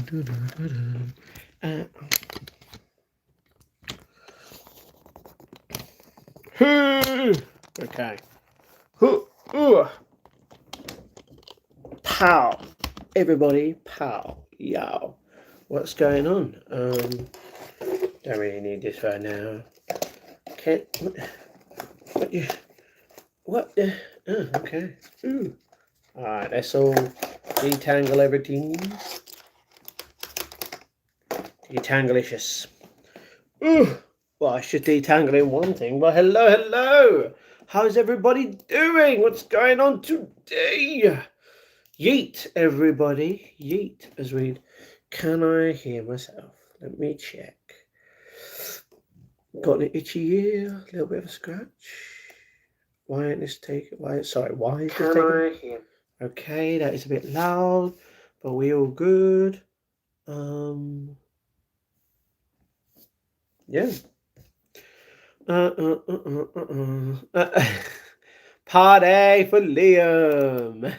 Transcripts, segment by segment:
Okay. Pow. Everybody, pow. Yow. What's going on? Don't really need this right now. Can't. What you. What the. Oh, okay. Ooh. Alright, let's all detangle everything. Detanglicious. Ooh. Well, I should detangle in one thing, but hello. How's everybody doing? What's going on today? Yeet, everybody. Yeet, as we... Can I hear myself? Let me check. Got an itchy ear, a little bit of a scratch. Why ain't this taking... Why is this taking... Okay, that is a bit loud, but we all good. Yeah. Party for Liam.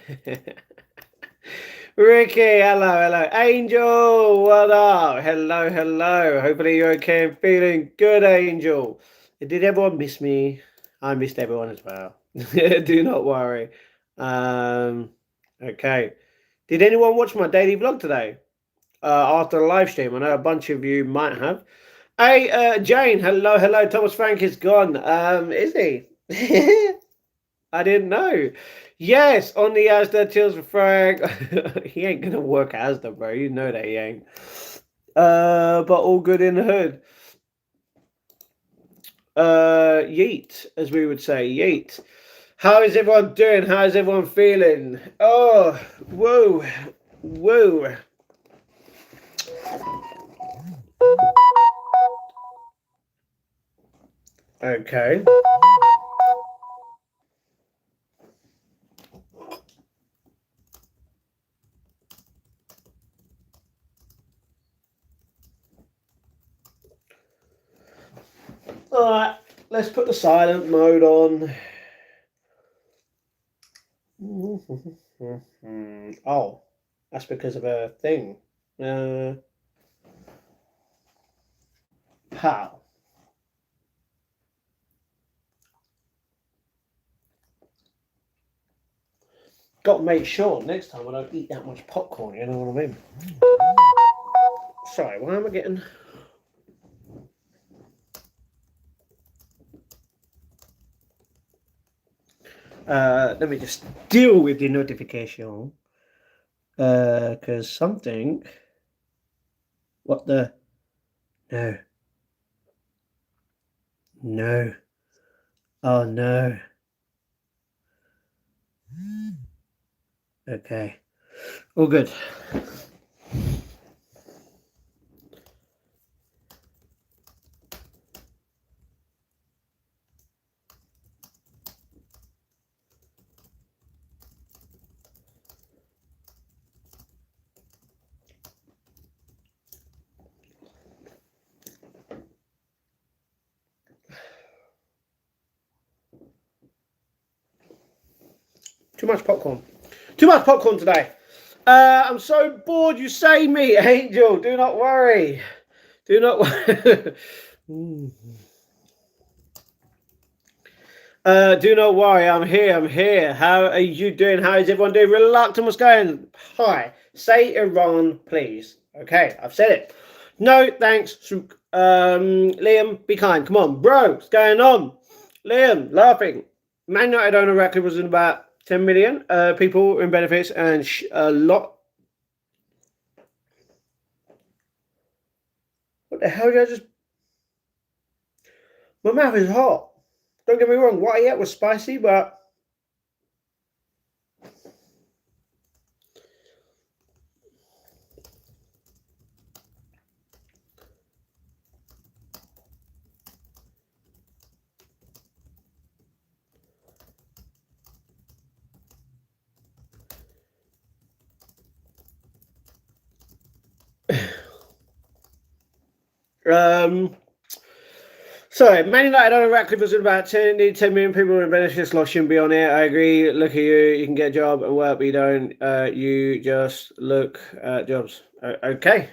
Ricky, hello. Angel, what up? Hello. Hopefully you're okay and feeling good, Angel. Did everyone miss me? I missed everyone as well. Do not worry. Okay. Did anyone watch my daily vlog today? After the live stream? I know a bunch of you might have. Hey, Jane, hello. Thomas Frank is gone. Is he? I didn't know. Yes, on the Asda, chills for Frank. He ain't gonna work Asda, bro. You know that he ain't. But all good in the hood. Yeet, as we would say, yeet. How is everyone doing? How is everyone feeling? Oh, whoa. Okay. Alright, let's put the silent mode on. Oh, that's because of a thing. How? Got to make sure next time I don't eat that much popcorn, you know what I mean? Sorry, why am I getting... let me just deal with the notification. Because something... What the... No. Oh, no. Okay. All good. Too much popcorn. Too much popcorn today. I'm so bored you save me, Angel. Do not worry. Do not worry. Do not worry. I'm here. How are you doing? How is everyone doing? Reluctant, what's going? Hi. Say Iran, please. Okay, I've said it. No, thanks. Liam, be kind. Come on, bro. What's going on? Liam, laughing. Man United owner record was in about 10 million people in benefits and a lot. What the hell did I just... My mouth is hot. Don't get me wrong, what I ate was spicy, but... Sorry, Man United on Ratcliffe was about 10 million people in benefits loss shouldn't be on it. I agree. Look at you. You can get a job and work, but you don't. You just look at jobs. Okay.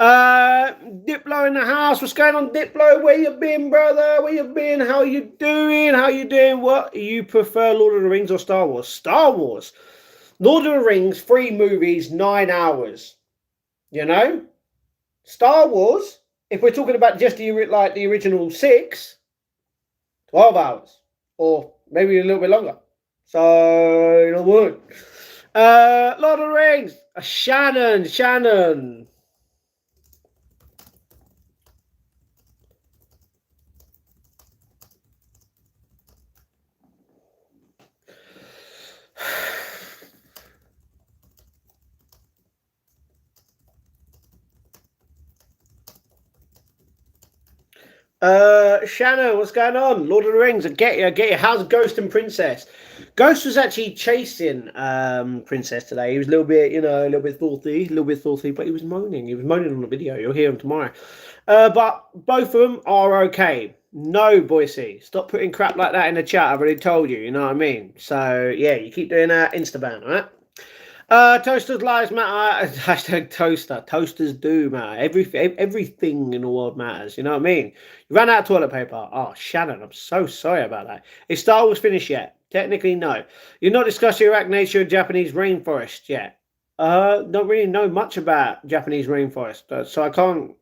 Diplo in the house. What's going on, Diplo? Where you been, brother? Where you been? How you doing? What you prefer, Lord of the Rings or Star Wars? Star Wars. Lord of the Rings, 3 movies, 9 hours. You know? Star Wars, if we're talking about just the original 6, 12 hours. Or maybe a little bit longer. So, you know what? Lord of the Rings. Shannon. Shannon, what's going on? Lord of the Rings, I get you. How's Ghost and Princess? Ghost was actually chasing Princess today. He was a little bit thoughty, but he was moaning. He was moaning on the video. You'll hear him tomorrow. But both of them are okay. No, Boise, stop putting crap like that in the chat. I've already told you. You know what I mean? So yeah, you keep doing that Instaban, all right? Toasters lives matter. Hashtag toaster. Toasters do matter. Everything in the world matters. You know what I mean? You ran out of toilet paper. Oh, Shannon, I'm so sorry about that. Is Star Wars finished yet? Technically, no. You're not discussing Iraq nature and Japanese rainforest yet. Don't really know much about Japanese rainforest, so I can't.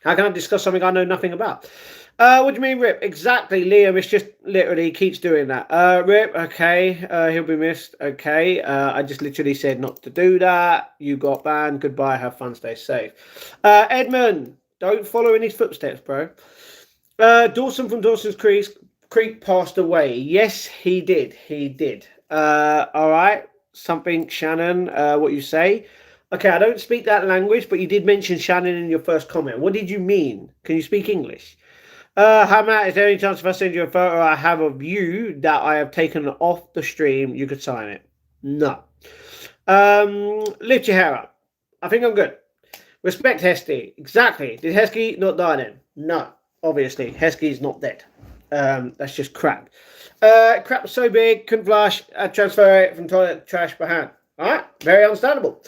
How can I discuss something I know nothing about? What do you mean, Rip? Exactly, Liam. It's just literally keeps doing that. Rip, okay. He'll be missed. Okay. I just literally said not to do that. You got banned. Goodbye. Have fun. Stay safe. Edmund, don't follow in his footsteps, bro. Dawson from Dawson's Creek passed away. Yes, he did. All right. Something, Shannon. What you say? Okay, I don't speak that language, but you did mention Shannon in your first comment. What did you mean? Can you speak English? Hi Matt, is there any chance if I send you a photo I have of you that I have taken off the stream, you could sign it? No. Lift your hair up. I think I'm good. Respect Heskey. Exactly. Did Heskey not die then? No. Obviously, Heskey's not dead. That's just crap. Crap was so big, couldn't flush. I'd transfer it from toilet trash by hand. Alright? Very understandable.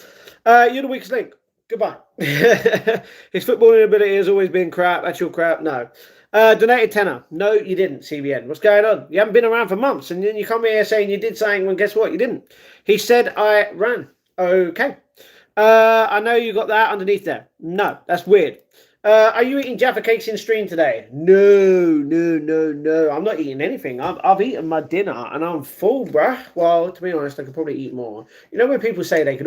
You're the weakest link. Goodbye. His footballing ability has always been crap. That's your crap. No. Donated tenner. No, you didn't, CBN. What's going on? You haven't been around for months, and then you come here saying you did something, when guess what? You didn't. He said I ran. Okay. I know you got that underneath there. No, that's weird. Are you eating Jaffa cakes in stream today? No. I'm not eating anything. I've eaten my dinner and I'm full, bruh. Well, to be honest, I could probably eat more. You know when people say they could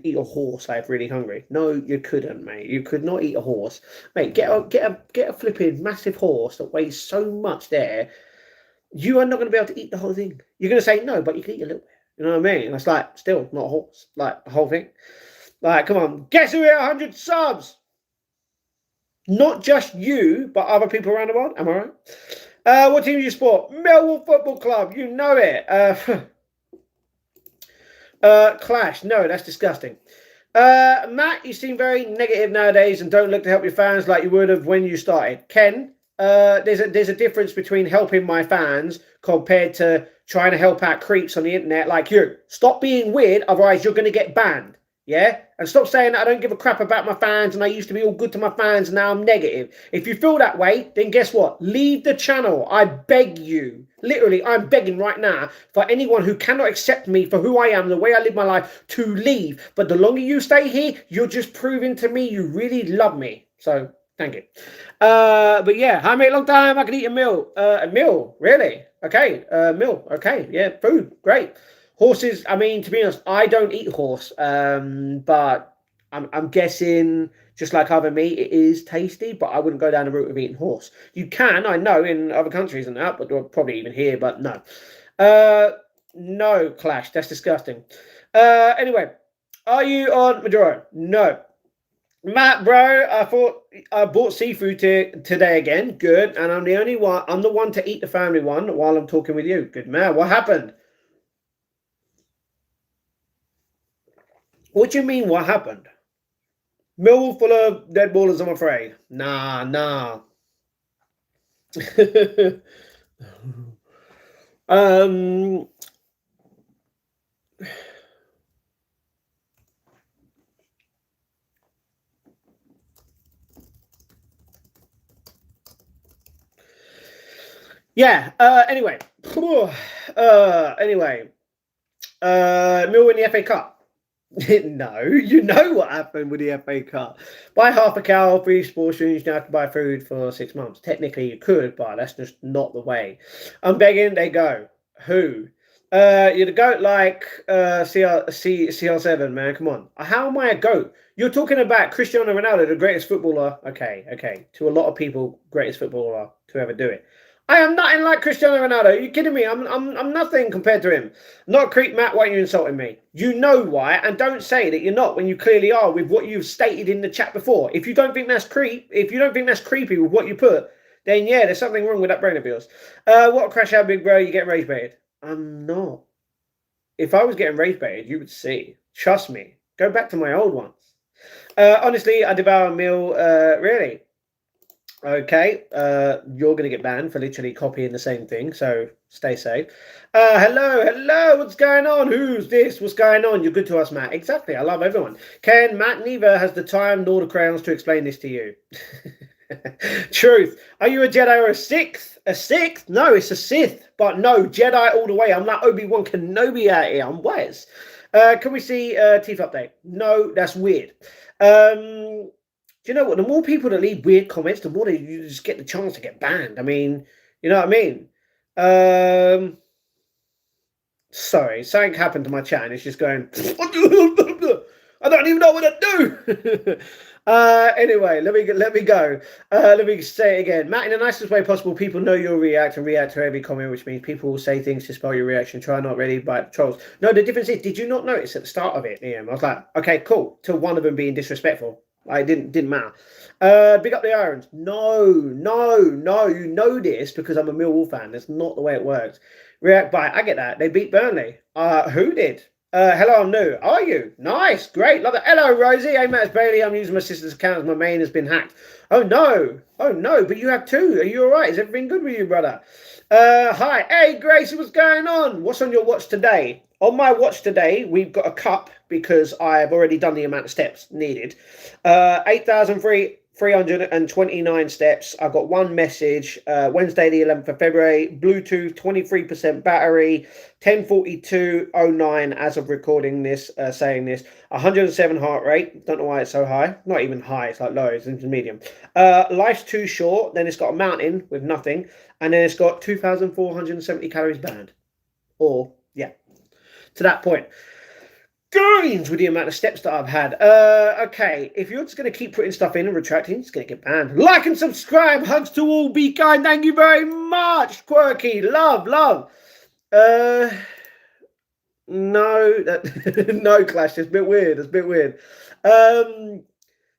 eat a horse, like really hungry? No, you couldn't, mate. You could not eat a horse, mate. Get a flipping massive horse that weighs so much. There, you are not going to be able to eat the whole thing. You're going to say no, but you can eat a little bit. You know what I mean? And it's like still not a horse, like the whole thing. Like, come on, guess who hit 100 subs? Not just you, but other people around the world. Am I right? What team do you support? Millwall Football Club. You know it. Clash. No, that's disgusting. Matt, you seem very negative nowadays and don't look to help your fans like you would have when you started. Ken, there's a difference between helping my fans compared to trying to help out creeps on the internet like you. Stop being weird, otherwise you're going to get banned. Yeah? And stop saying that I don't give a crap about my fans and I used to be all good to my fans and now I'm negative. If you feel that way, then guess what? Leave the channel. I beg you. Literally, I'm begging right now for anyone who cannot accept me for who I am, the way I live my life, to leave. But the longer you stay here, you're just proving to me you really love me. So, thank you. But yeah, hi mate, long time. I can eat a meal. A meal? Really? Okay. Meal. Okay. Yeah, food. Great. Horses, I mean, to be honest, I don't eat horse, but I'm guessing, just like other meat, it is tasty, but I wouldn't go down the route of eating horse. You can, I know, in other countries and that, but probably even here, but no. No, Clash, that's disgusting. Anyway, are you on Maduro? No. Matt, bro, I thought I bought seafood today again. Good, and I'm the one to eat the family one while I'm talking with you. Good man, what happened? What do you mean, what happened? Mill full of dead ballers, I'm afraid. Nah. um, yeah. Anyway. Anyway. Mill win the FA Cup. No, you know what happened with the FA Cup. Buy half a cow, 3 sports shoes, you have to buy food for 6 months. Technically, you could, but that's just not the way. I'm begging, they go. Who? You're the goat like CR7, man. Come on. How am I a goat? You're talking about Cristiano Ronaldo, the greatest footballer. Okay. To a lot of people, greatest footballer to ever do it. I am nothing like Cristiano Ronaldo. Are you kidding me? I'm nothing compared to him. Not creep, Matt. Why are you insulting me? You know why, and don't say that you're not when you clearly are with what you've stated in the chat before. If you don't think that's creepy with what you put, then yeah, there's something wrong with that brain of yours. What a crash out, big bro? You get rage baited. I'm not. If I was getting rage baited, you would see. Trust me. Go back to my old ones. Honestly, I devour a meal. Really. Okay, you're going to get banned for literally copying the same thing, so stay safe. Hello, what's going on? Who's this? What's going on? You're good to us, Matt. Exactly, I love everyone. Ken, Matt neither has the time nor the crayons to explain this to you. Truth. Are you a Jedi or a Sith? A Sith? No, it's a Sith. But no, Jedi all the way. I'm like Obi-Wan Kenobi out here. I'm wise. Can we see teeth update? No, that's weird. Do you know what? The more people that leave weird comments, the more you just get the chance to get banned. I mean, you know what I mean? Sorry, something happened to my chat and it's just going. I don't even know what to do. Anyway, let me go. Let me say it again. Matt, in the nicest way possible, people know you'll react and react to every comment, which means people will say things to spell your reaction. Try not really by trolls. No, the difference is, did you not notice at the start of it, Liam? I was like, okay, cool. Till one of them being disrespectful. I didn't matter. Big up the Irons. No. You know this because I'm a Millwall fan. That's not the way it works. React by. I get that. They beat Burnley. Who did? Hello, I'm new. Are you? Nice. Great. Love it. Hello, Rosie. Hey, Matt, it's Bailey. I'm using my sister's account as my main has been hacked. Oh, no. But you have 2. Are you all right? Is everything good with you, brother? Hi. Hey, Gracie, what's going on? What's on your watch today? On my watch today, we've got a cup because I've already done the amount of steps needed. 8,329 steps. I've got one message. Wednesday, the 11th of February. Bluetooth, 23% battery. 10:42:09 as of recording this, saying this. 107 heart rate. Don't know why it's so high. Not even high. It's like low. It's into medium. Life's too short. Then it's got a mountain with nothing. And then it's got 2,470 calories burned. Or, yeah. To that point. Girls with the amount of steps that I've had. Okay, if you're just going to keep putting stuff in and retracting, it's going to get banned. Like and subscribe. Hugs to all. Be kind. Thank you very much. Quirky. Love. No, no, Clash. It's a bit weird.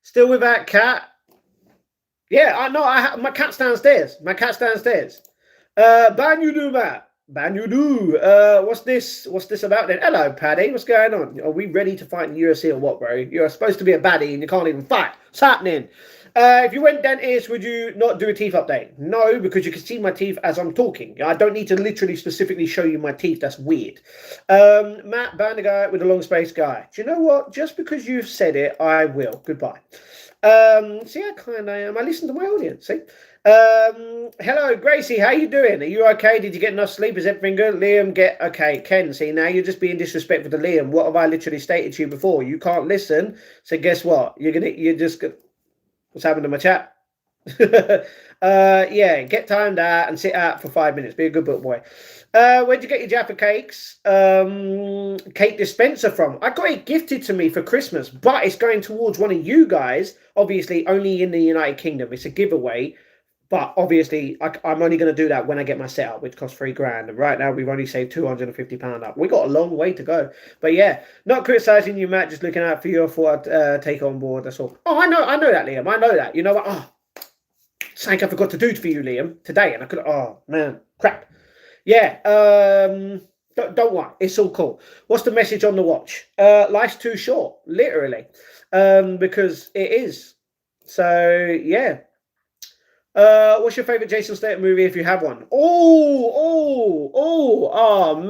Still without cat. Yeah, I know. My cat's downstairs. Ban you do, Matt. Ban you do. What's this about then? Hello, Paddy. What's going on? Are we ready to fight in the UFC or what, bro? You're supposed to be a baddie and you can't even fight. What's happening? If you went dentist, would you not do a teeth update? No, because you can see my teeth as I'm talking. I don't need to literally specifically show you my teeth. That's weird. Matt, ban the guy with the long space guy. Do you know what? Just because you've said it, I will. Goodbye. See how kind I am. I listen to my audience. See. Hello, Gracie. How you doing? Are you okay? Did you get enough sleep? Is everything good? Liam, okay. Ken, see, now you're just being disrespectful to Liam. What have I literally stated to you before? You can't listen. So guess what? What's happened to my chat? Yeah, get timed out and sit out for 5 minutes. Be a good boy. Where'd you get your Jaffa cakes? Cake dispenser from? I got it gifted to me for Christmas, but it's going towards one of you guys. Obviously, only in the United Kingdom. It's a giveaway. But obviously, I'm only going to do that when I get my setup, which costs £3,000. And right now, we've only saved £250 up. We got a long way to go. But yeah, not criticising you, Matt. Just looking out for you. I thought I'd take on board. That's all. Oh, I know that, Liam. I know that. You know what? Oh, something I forgot to do for you, Liam, today. And I could. Oh man, crap. Yeah. Don't worry, it's all cool. What's the message on the watch? Life's too short, literally, because it is. So yeah. What's your favorite Jason Statham movie if you have one? Oh,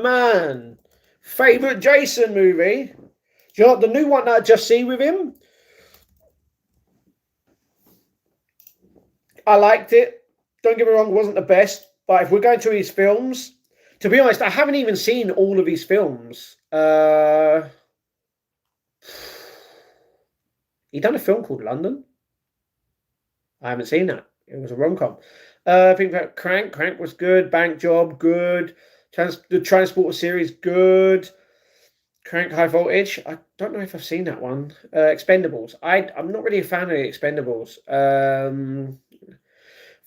man. Favorite Jason movie? Do you know what, the new one that I just see with him? I liked it. Don't get me wrong, it wasn't the best. But if we're going through his films, to be honest, I haven't even seen all of his films. He done a film called London. I haven't seen that. It was a rom-com. I think that Crank was good. Bank Job, good. The Transporter series, good. Crank High Voltage. I don't know if I've seen that one. Expendables. I'm not really a fan of the Expendables.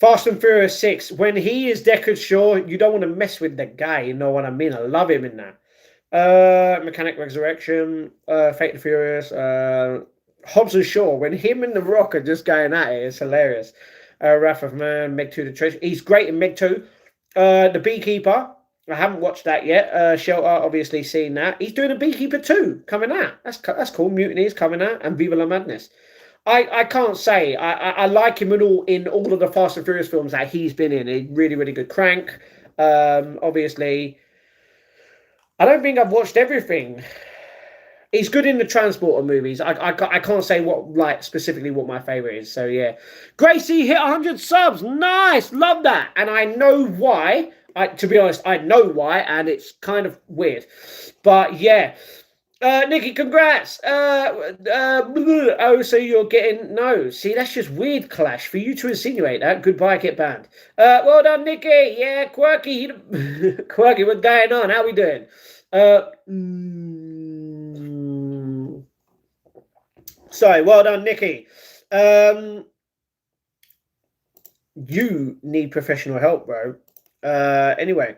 Fast and Furious 6. When he is Deckard Shaw, you don't want to mess with the guy. You know what I mean? I love him in that. Mechanic Resurrection. Fate and Furious. Hobbs and Shaw. When him and The Rock are just going at it, it's hilarious. Wrath of Man, Meg 2, The Treasure. He's great in Meg 2. The Beekeeper. I haven't watched that yet. Shelter, obviously seen that. He's doing a Beekeeper 2 coming out. That's cool. Mutiny is coming out, and Viva La Madness. I can't say I like him in all of the Fast and Furious films that he's been in. He's really, really good. Crank, obviously. I don't think I've watched everything. He's good in the Transporter movies. I can't say specifically what my favorite is. So yeah, Gracie hit 100 subs. Nice, love that, and I know why. To be honest, I know why, and it's kind of weird, but yeah. Nikki, congrats. So you're getting no. See, that's just weird, Clash. For you to insinuate that, goodbye, get banned. Well done, Nikki. Yeah, Quirky. Quirky, what's going on? How we doing? Sorry, well done, Nikki. You need professional help, bro. Anyway,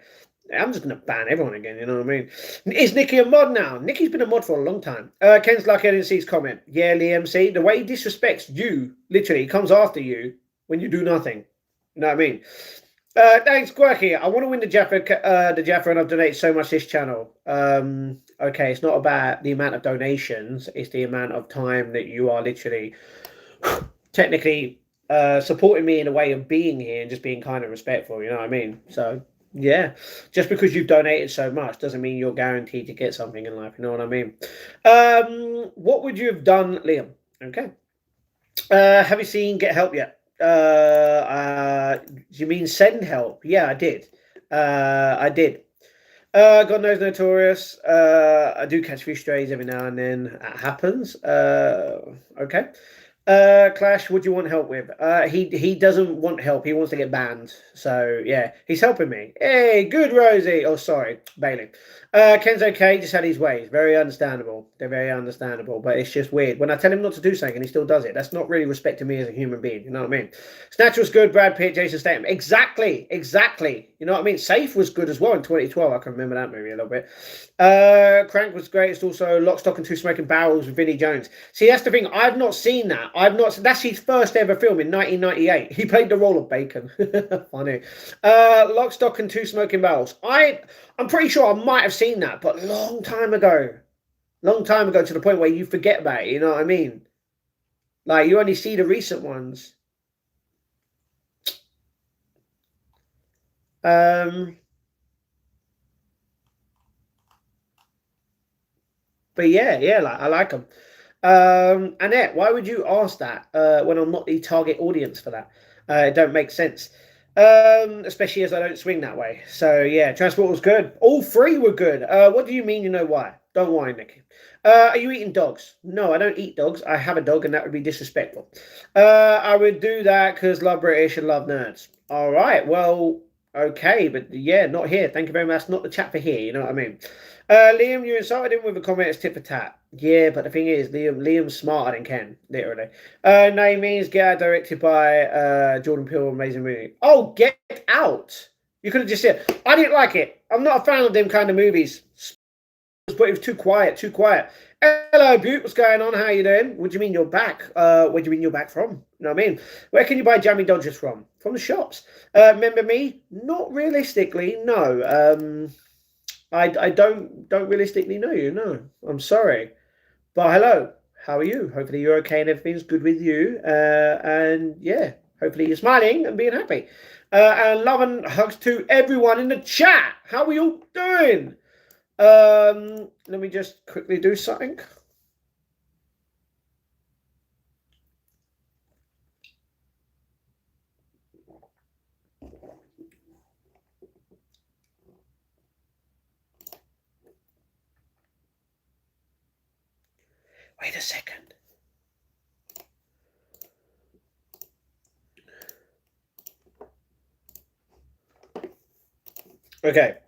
I'm just going to ban everyone again, you know what I mean? Is Nikki a mod now? Nikki's been a mod for a long time. Ken's lucky I didn't see his comment. Yeah, Liam, see, the way he disrespects you, literally, he comes after you when you do nothing. You know what I mean? Thanks, Quirky. I want to win the Jaffa, and I've donated so much this channel. Okay, it's not about the amount of donations, it's the amount of time that you are literally technically supporting me in a way of being here and just being kind of respectful, you know what I mean? So yeah, just because you've donated so much doesn't mean you're guaranteed to get something in life, you know what I mean? What would you have done, Liam? Okay. Have you seen Get Help yet? Do you mean Send Help? Yeah, I did. I did. God knows Notorious. I do catch few strays every now and then. It happens. Okay. Clash, what do you want help with? He doesn't want help. He wants to get banned. So yeah, he's helping me. Hey, good Rosie. Oh, sorry, Bailey. Ken's okay. Just had his ways. Very understandable. They're very understandable. But it's just weird when I tell him not to do something and he still does it. That's not really respecting me as a human being. You know what I mean? Snatch was good. Brad Pitt, Jason Statham. Exactly. You know what I mean? Safe was good as well in 2012. I can remember that movie a little bit. Crank was great. It's also Lock, Stock, and Two Smoking Barrels with Vinnie Jones. See, that's the thing. I've not seen that. That's his first ever film in 1998. He played the role of Bacon. Funny. Lock, Stock, and Two Smoking Barrels. I'm pretty sure I might have seen that, but long time ago, to the point where you forget about it. You know what I mean? Like you only see the recent ones. But yeah, like I like them. Annette, why would you ask that when I'm not the target audience for that? It don't make sense. Especially as I don't swing that way. So yeah, Transport was good. All three were good. What do you mean you know why? Don't worry, Nicky. Are you eating dogs? No, I don't eat dogs. I have a dog and that would be disrespectful. I would do that because love British and love nerds. All right, well, okay, but yeah, not here. Thank you very much. Not the chat for here, you know what I mean? Liam, you insulted him with a comment as tit for tat. Yeah, but the thing is, Liam's smarter than Ken, literally. Name means Get Out, directed by Jordan Peele, amazing movie. Oh, Get Out! You could have just said, I didn't like it. I'm not a fan of them kind of movies. But it was too quiet. Hello, Butte, what's going on? How you doing? What do you mean you're back? Where do you mean you're back from? You know what I mean? Where can you buy Jammy Dodgers from? From the shops. Remember me? Not realistically, no. I don't realistically know you. No, I'm sorry. But hello, how are you? Hopefully you're okay and everything's good with you. And yeah, hopefully you're smiling and being happy. And love and hugs to everyone in the chat. How are you all doing? Let me just quickly do something. Wait a second. Okay.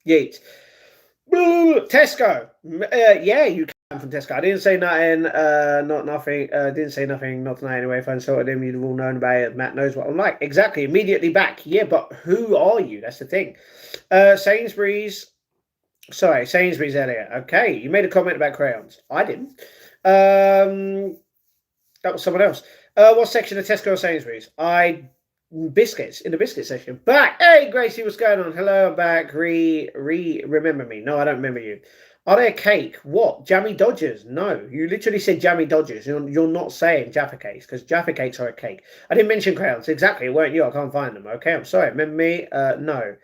Yeet. Tesco. Yeah, you can from Tesco. I didn't say nothing. Not nothing. Didn't say nothing. Not tonight anyway. If I insulted him, you'd have all known about it. Matt knows what I'm like. Exactly. Immediately back. Yeah, but who are you? That's the thing. Sainsbury's. Sorry, Sainsbury's Elliot. Okay, you made a comment about crayons. I didn't. That was someone else. What section of Tesco or Sainsbury's? Biscuits in the biscuit section. Back. Hey, Gracie, what's going on? Hello, I'm back. Remember me? No, I don't remember you. Are they a cake? What? Jammy Dodgers? No, you literally said Jammy Dodgers. You're not saying Jaffa cakes because Jaffa cakes are a cake. I didn't mention crayons. Exactly, it weren't you. I can't find them. Okay, I'm sorry. Remember me? No.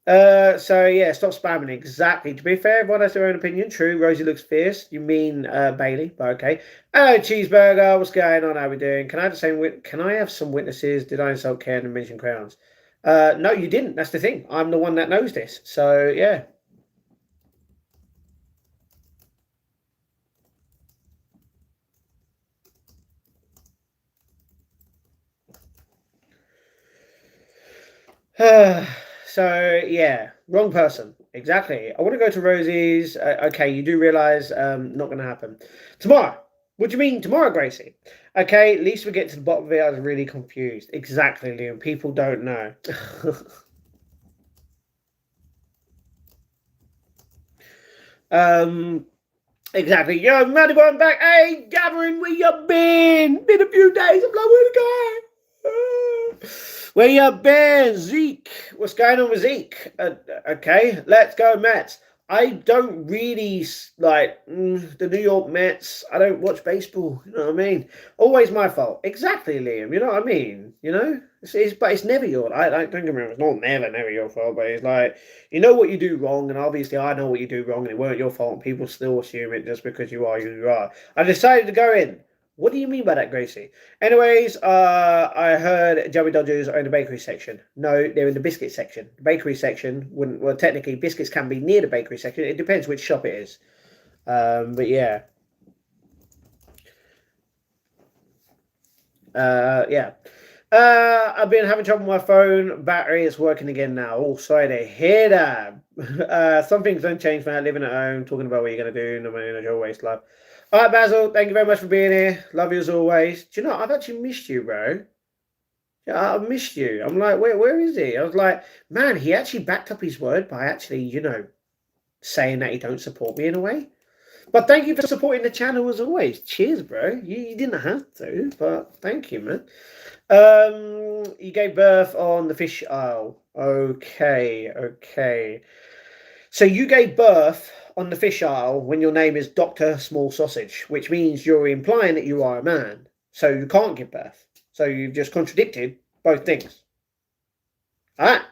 So yeah, stop spamming. Exactly. To be fair, everyone has their own opinion. True, Rosie looks fierce. You mean Bailey? But okay. Hello, cheeseburger. What's going on? How we doing? Can I have the same? Can I have some witnesses? Did I insult Ken and mention crowns? No, you didn't. That's the thing. I'm the one that knows this. So yeah. So yeah, wrong person. Exactly. I want to go to Rosie's. Okay, you do realize not going to happen tomorrow. What do you mean tomorrow, Gracie? Okay, at least we get to the bottom of it. I was really confused. Exactly, Liam. People don't know. Exactly. Yo, Matty Boy, I'm back. Hey, Gathering, where you been? Been a few days. I'm like, where to go? Where you been, Zeke? What's going on with Zeke? Okay, let's go Mets. I don't really like the New York Mets. I don't watch baseball. You know what I mean? Always my fault. Exactly, Liam. You know what I mean? You know, but it's never your. I don't get me wrong. It's not never your fault. But it's like you know what you do wrong, and obviously I know what you do wrong, and it weren't your fault. And people still assume it just because you are who you are. I decided to go in. What do you mean by that, Gracie? Anyways, I heard Jammy Dodgers are in the bakery section. No, they're in the biscuit section. The bakery section wouldn't. Well, technically, biscuits can be near the bakery section. It depends which shop it is. But yeah. Yeah. I've been having trouble with my phone. Battery is working again now. Oh, sorry to hear that. Some things don't change, man. Living at home, talking about what you're going to do, no money, no joy, waste life. All right, Basil, thank you very much for being here. Love you as always. Do you know, I've actually missed you, bro. Yeah, I've missed you. I'm like, where is he? I was like, man, he actually backed up his word by actually, saying that he don't support me in a way. But thank you for supporting the channel as always. Cheers, bro. You didn't have to, but thank you, man. You gave birth on the fish aisle. Okay. So you gave birth on the fish aisle when your name is Dr. Small Sausage, which means you're implying that you are a man. So you can't give birth. So you've just contradicted both things. Alright.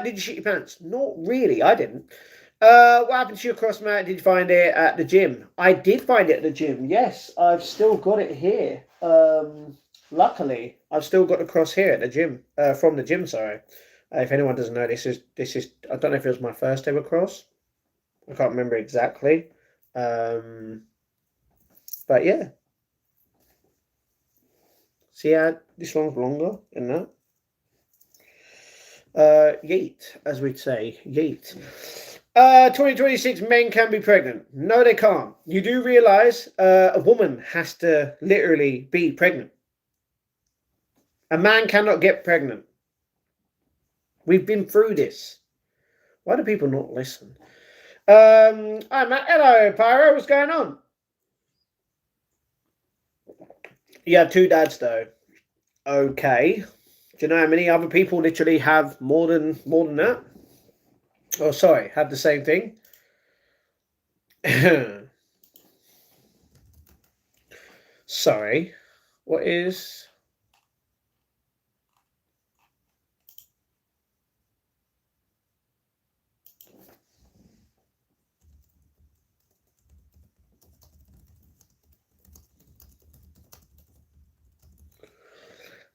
Did you shit your pants? Not really, I didn't. What happened to your cross mat? Did you find it at the gym? I did find it at the gym, yes. I've still got it here. Luckily, I've still got the cross here at the gym. From the gym, sorry. If anyone doesn't know, this is I don't know if it was my first ever cross. I can't remember exactly. But yeah. See how this one's longer than that? Yeet, as we'd say. Yeet. 2026 men can be pregnant. No, they can't. You do realize a woman has to literally be pregnant. A man cannot get pregnant. We've been through this. Why do people not listen? Hi, Matt. Hello, Pyro. What's going on? You have two dads, though. Okay. Do you know how many other people literally have more than that? Oh, sorry, have the same thing. Sorry, what is?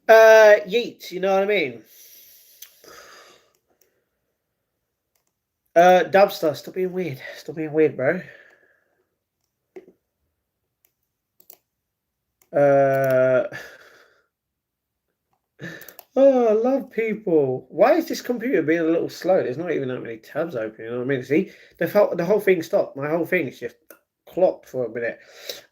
Yeet. You know what I mean? Dubster, stop being weird. Stop being weird, bro. Oh, I love people. Why is this computer being a little slow? There's not even that many tabs open. You know what I mean? See, the whole thing stopped. My whole thing is just clocked for a minute.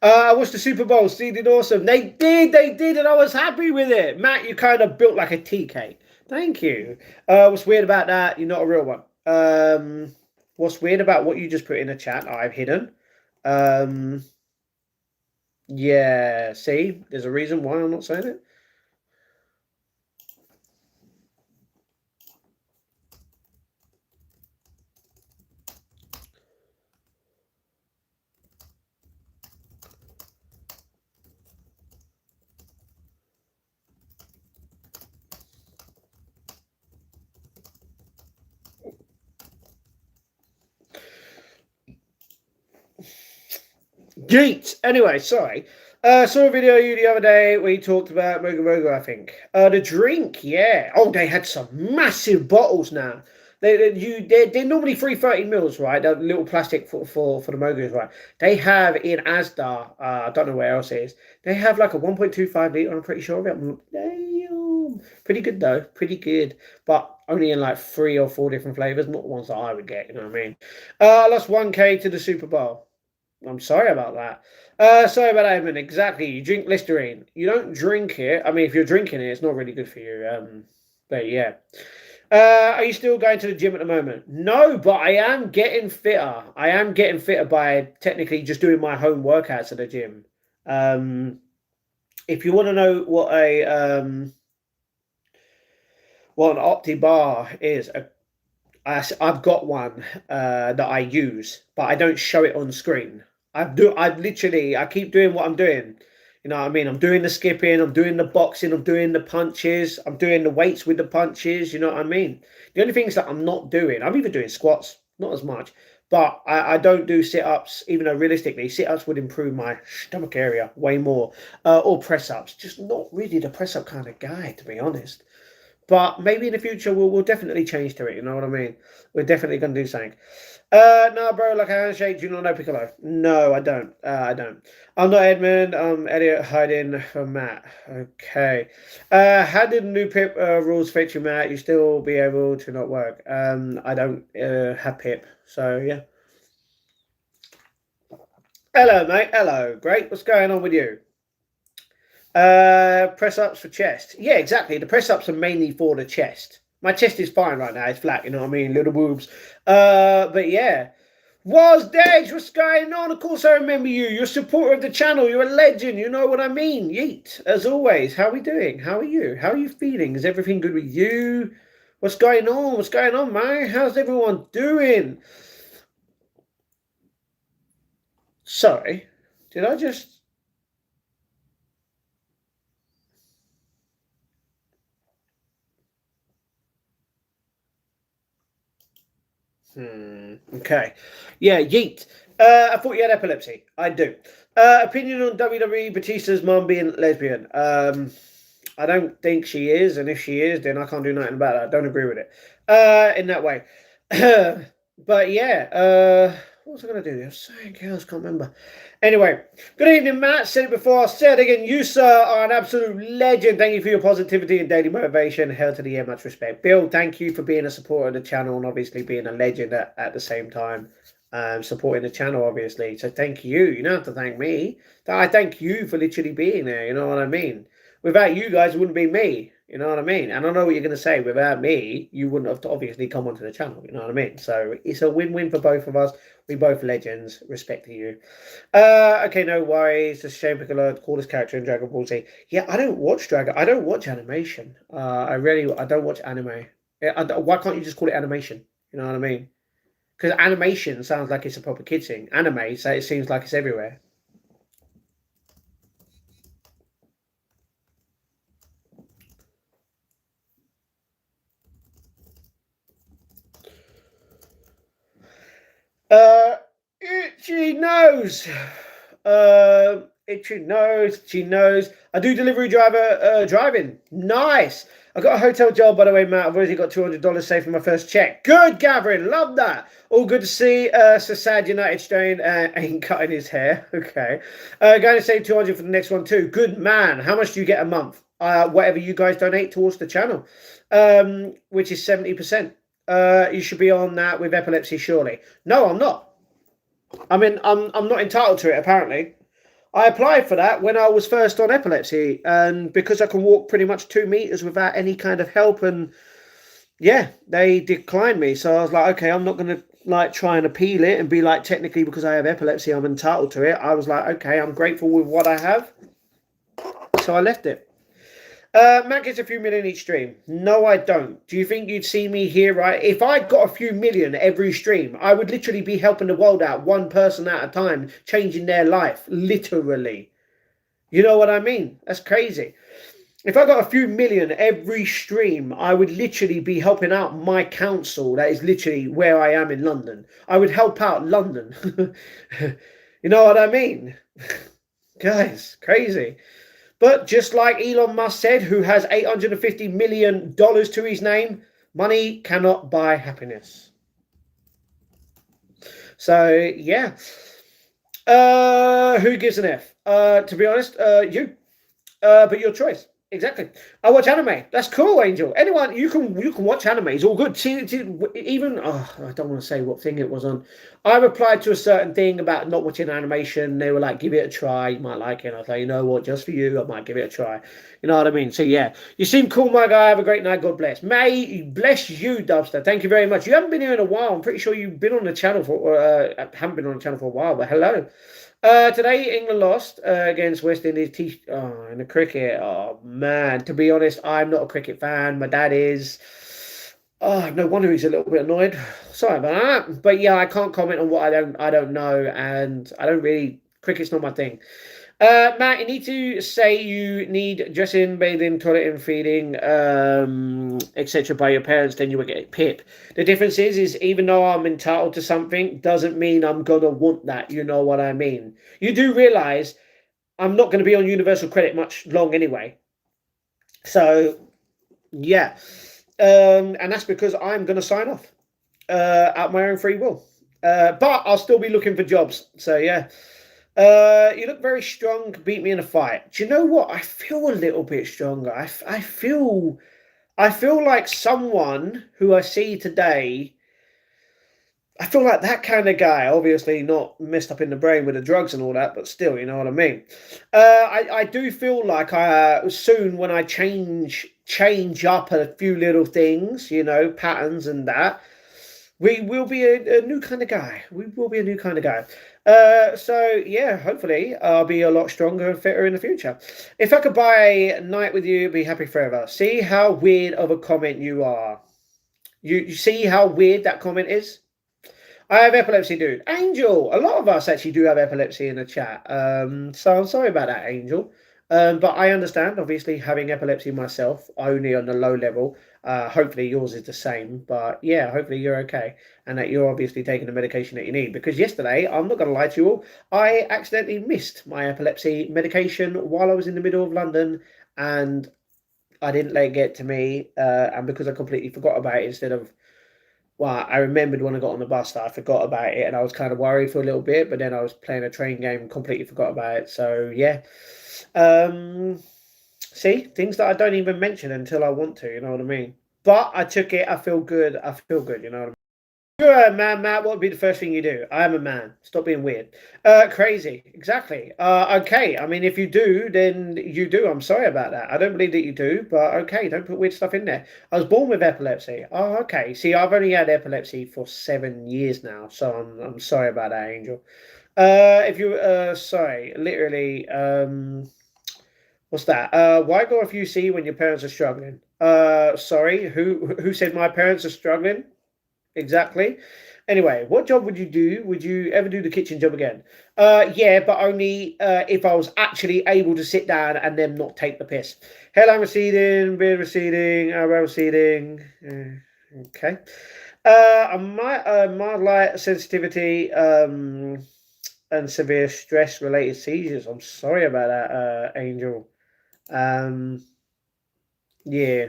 I watched the Super Bowl. Steve did awesome. They did, and I was happy with it. Matt, you kind of built like a tea cake. Thank you. What's weird about that? You're not a real one. What's weird about what you just put in the chat? I've hidden. Yeah. See, there's a reason why I'm not saying it. Geeks. Anyway, sorry. Saw a video of you the other day where you talked about Moga Moga, I think. The drink, yeah. Oh, they had some massive bottles now. They're normally 330 mils, right? The little plastic for the Mogas, right? They have in Asda, I don't know where else it is. They have like a 1.25 litre, I'm pretty sure of it. Damn. Pretty good though, pretty good. But only in like 3 or 4 different flavours, not the ones that I would get, you know what I mean? I lost 1K to the Super Bowl. I'm sorry about that. Sorry about that, Edmund. Exactly. You drink Listerine. You don't drink it. I mean, if you're drinking it, it's not really good for you. But yeah. Are you still going to the gym at the moment? No, but I am getting fitter. I am getting fitter by technically just doing my home workouts at the gym. If you want to know what an Opti bar is, I've got one that I use, but I don't show it on screen. I keep doing what I'm doing. You know what I mean? I'm doing the skipping, I'm doing the boxing, I'm doing the punches, I'm doing the weights with the punches. You know what I mean? The only things that I'm not doing, I'm even doing squats, not as much, but I don't do sit ups, even though realistically, sit ups would improve my stomach area way more, or press ups. Just not really the press up kind of guy, to be honest. But maybe in the future we'll definitely change to it. You know what I mean? We're definitely gonna do something. No, bro. Like a handshake. Do you not know Piccolo? No, I don't. I don't. I'm not Edmund. I'm Elliot hiding from Matt. Okay. How did the new Pip rules fit you, Matt? You still be able to not work? I don't have Pip, so yeah. Hello, mate. Hello. Great. What's going on with you? Press ups for chest. Yeah, exactly. The press ups are mainly for the chest. My chest is fine right now. It's flat, you know what I mean? Little boobs. But yeah. Was Deж, what's going on? Of course I remember you. You're a supporter of the channel. You're a legend. You know what I mean? Yeet. As always. How are we doing? How are you? How are you feeling? Is everything good with you? What's going on? What's going on, man? How's everyone doing? Sorry. Did I just... Okay. Yeah, yeet. I thought you had epilepsy. I do. Opinion on WWE Batista's mum being lesbian. I don't think she is, and if she is, then I can't do nothing about that. I don't agree with it. In that way. But yeah, what was I going to do? There's something else, can't remember. Anyway, good evening, Matt. Said it before, I said it again. You, sir, are an absolute legend. Thank you for your positivity and daily motivation. Hell to the air, much respect. Bill, thank you for being a supporter of the channel and obviously being a legend at the same time. Supporting the channel, obviously. So thank you. You don't have to thank me. I thank you for literally being there. You know what I mean? Without you guys, it wouldn't be me. You know what I mean? And I know what you're going to say. Without me, you wouldn't have obviously come onto the channel. You know what I mean? So it's a win-win for both of us. We both legends. Respect to you. Okay, no worries. It's a shame Piccolo, the coolest character in Dragon Ball Z. Yeah, I don't watch Dragon. I don't watch animation. I don't watch anime. Why can't you just call it animation? You know what I mean? Because animation sounds like it's a proper kid thing. Anime, so it seems like it's everywhere. Uh, Itchy nose. Itchy nose. Itchy nose. I do delivery driver driving. Nice. I got a hotel job, by the way, Matt. I've already got $200 saved for my first check. Good, Gavin. Love that. All good to see. So sad United strain ain't cutting his hair. Okay. Going to save 200 for the next one too. Good man. How much do you get a month? Whatever you guys donate towards the channel, which is 70%. You should be on that with epilepsy, surely. No, I'm not. I mean, I'm not entitled to it, apparently. I applied for that when I was first on epilepsy, and because I can walk pretty much 2 meters without any kind of help, and yeah, they declined me. So I was like, okay, I'm not going to like try and appeal it and be like, technically, because I have epilepsy, I'm entitled to it. I was like, okay, I'm grateful with what I have. So I left it. Matt gets a few million each stream. No, I don't. Do you think you'd see me here, right? If I got a few million every stream, I would literally be helping the world out one person at a time, changing their life, literally. You know what I mean? That's crazy. If I got a few million every stream, I would literally be helping out my council. That is literally where I am in London. I would help out London. You know what I mean? Guys, crazy. But just like Elon Musk said, who has $850 million to his name, money cannot buy happiness. So, yeah. Who gives an F? To be honest, you. But your choice. Exactly. I watch anime. That's cool, Angel. Anyone you can watch anime. It's all good. See, even I don't want to say what thing it was on. I replied to a certain thing about not watching animation. They were like, "Give it a try. You might like it." And I was like, "You know what? Just for you, I might give it a try." You know what I mean? So yeah, you seem cool, my guy. Have a great night. God bless. May bless you, Dubster. Thank you very much. You haven't been here in a while. I'm pretty sure you've been on the channel for haven't been on the channel for a while. But hello. Today England lost against West Indies in the cricket. Oh man, to be honest, I'm not a cricket fan. My dad is. Oh, no wonder he's a little bit annoyed. Sorry about that. But yeah, I can't comment on what I don't know, and I don't really cricket's not my thing. Matt, you need to say you need dressing, bathing, toileting, feeding, etc. by your parents, then you will get PIP. The difference is even though I'm entitled to something, doesn't mean I'm gonna want that. You know what I mean? You do realize I'm not going to be on universal credit much long anyway. So yeah, and that's because I'm going to sign off at my own free will. But I'll still be looking for jobs. So yeah. You look very strong. Beat me in a fight. Do you know what? I feel a little bit stronger. I feel like someone who I see today. I feel like that kind of guy. Obviously, not messed up in the brain with the drugs and all that, but still, you know what I mean. I do feel like soon when I change up a few little things, you know, patterns and that. We will be a new kind of guy. We will be a new kind of guy. So yeah, hopefully I'll be a lot stronger and fitter in the future. If I could buy a night with you, be happy forever. See how weird of a comment you are. You see how weird that comment is? I have epilepsy, dude. Angel, a lot of us actually do have epilepsy in the chat. So I'm sorry about that, Angel. But I understand, obviously, having epilepsy myself, only on the low level. Hopefully yours is the same. But yeah, hopefully you're okay. And that you're obviously taking the medication that you need. Because yesterday, I'm not going to lie to you all, I accidentally missed my epilepsy medication while I was in the middle of London. And I didn't let it get to me. And because I completely forgot about it instead of well, I remembered when I got on the bus that I forgot about it and I was kind of worried for a little bit, but then I was playing a train game and completely forgot about it. So yeah. See, things that I don't even mention until I want to, you know what I mean? But I took it, I feel good, you know what I mean? You're a man, Matt. What would be the first thing you do? I am a man. Stop being weird. Crazy. Exactly. Okay. I mean, if you do, then you do. I'm sorry about that. I don't believe that you do, but okay. Don't put weird stuff in there. I was born with epilepsy. Oh, okay. See, I've only had epilepsy for 7 years now, so I'm sorry about that, Angel. If you sorry, literally, what's that? Why go off UC when your parents are struggling? Sorry. Who said my parents are struggling? Exactly. Anyway, what job would you do? Would you ever do the kitchen job again? Yeah, but only if I was actually able to sit down and then not take the piss. Hairline receding, beard receding, eyebrow receding. Okay. My light sensitivity and severe stress related seizures. I'm sorry about that, Angel. Um, yeah,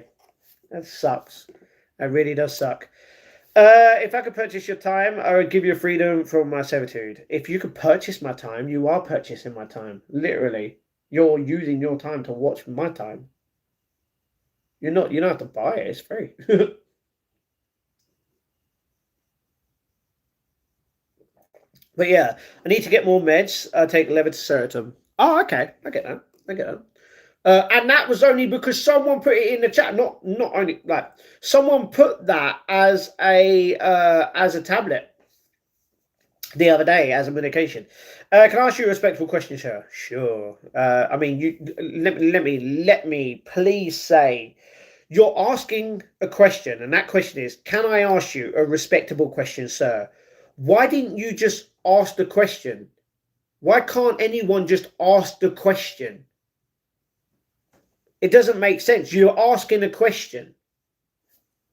that sucks. That really does suck. If I could purchase your time, I would give you freedom from my servitude. If you could purchase my time, you are purchasing my time. Literally. You're using your time to watch my time. You're not, you don't have to buy it, it's free. But yeah, I need to get more meds. I take levetiracetam. Oh, okay. I get that. I get that. And that was only because someone put it in the chat. Not only like someone put that as a tablet the other day as a medication. Can I ask you a respectful question, sir? Sure. I mean, you let me please say you're asking a question, and that question is, can I ask you a respectable question, sir? Why didn't you just ask the question? Why can't anyone just ask the question? It doesn't make sense. You're asking a question.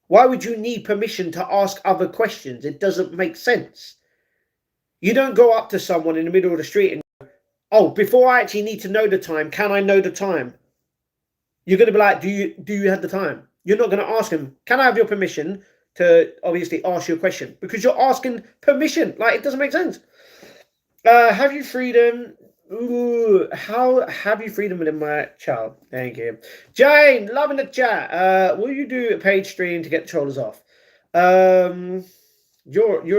Why would you need permission to ask other questions? It doesn't make sense. You don't go up to someone in the middle of the street and go, oh, before I actually need to know the time, can I know the time? You're going to be like, do you have the time? You're not going to ask them, can I have your permission to obviously ask you a question? Because you're asking permission. Like, it doesn't make sense. Have you freedom? Ooh, how have you freedom within my child? Thank you. Jane, loving the chat. Will you do a paid stream to get the trollers off? You're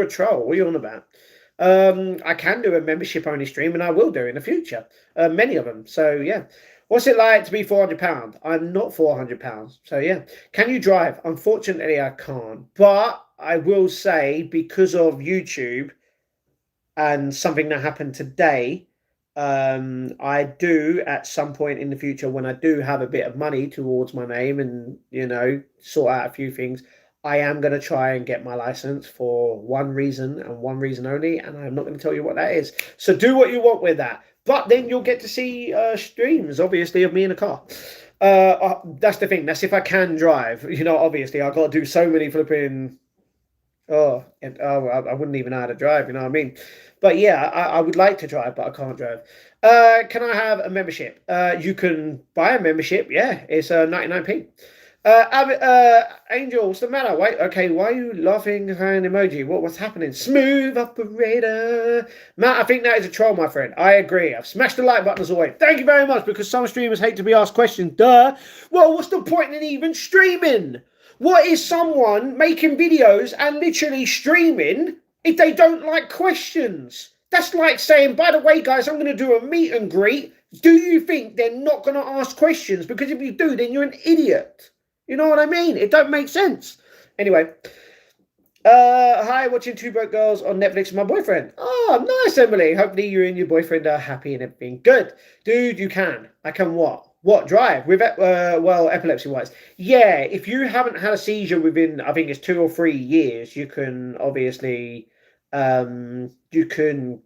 a troll. What are you on about? I can do a membership only stream, and I will do in the future. Many of them. So yeah. What's it like to be £400? I'm not £400. So yeah. Can you drive? Unfortunately, I can't. But I will say, because of YouTube and something that happened today, I do at some point in the future, when I do have a bit of money towards my name and, you know, sort out a few things, I am going to try and get my license for one reason and one reason only, and I'm not going to tell you what that is. So do what you want with that. But then you'll get to see streams, obviously, of me in a car. That's the thing. That's if I can drive. You know, obviously, I've got to do so many flipping. I wouldn't even know how to drive. You know what I mean? But yeah, I would like to drive, but I can't drive. Can I have a membership? You can buy a membership. Yeah, it's 99p. Angel, what's the matter? Wait, okay, why are you laughing behind emoji? What's happening? Smooth operator. Matt, I think that is a troll, my friend. I agree. I've smashed the like button as always. Thank you very much, because some streamers hate to be asked questions. Duh. Well, what's the point in even streaming? What is someone making videos and literally streaming if they don't like questions? That's like saying, by the way, guys, I'm going to do a meet and greet. Do you think they're not going to ask questions? Because if you do, then you're an idiot. You know what I mean? It don't make sense. Anyway, hi, watching Two Broke Girls on Netflix with my boyfriend. Oh, nice, Emily. Hopefully you and your boyfriend are happy and everything. Good. Dude, you can. I can what? What, drive? With, well, epilepsy-wise. Yeah, if you haven't had a seizure within, I think it's 2 or 3 years, you can obviously, you can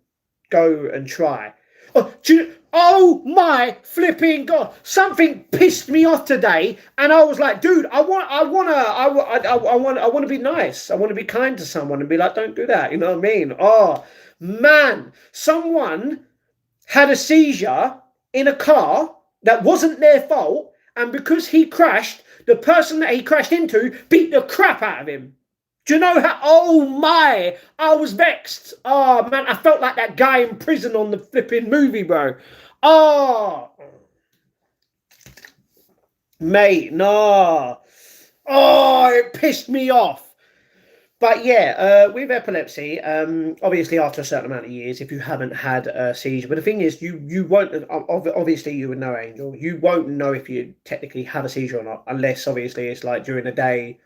go and try. Oh my flipping god! Something pissed me off today, and I was like, "Dude, I want to be nice. I want to be kind to someone and be like, don't do that." You know what I mean? Oh man, someone had a seizure in a car that wasn't their fault, and because he crashed, the person that he crashed into beat the crap out of him. Do you know how? Oh my! I was vexed. Oh man, I felt like that guy in prison on the flipping movie, bro. Oh, mate, no. Oh, it pissed me off. But yeah, with epilepsy, obviously after a certain amount of years, if you haven't had a seizure, but the thing is, you won't. Obviously, you would know, Angel. You won't know if you technically have a seizure or not, unless obviously it's like during the day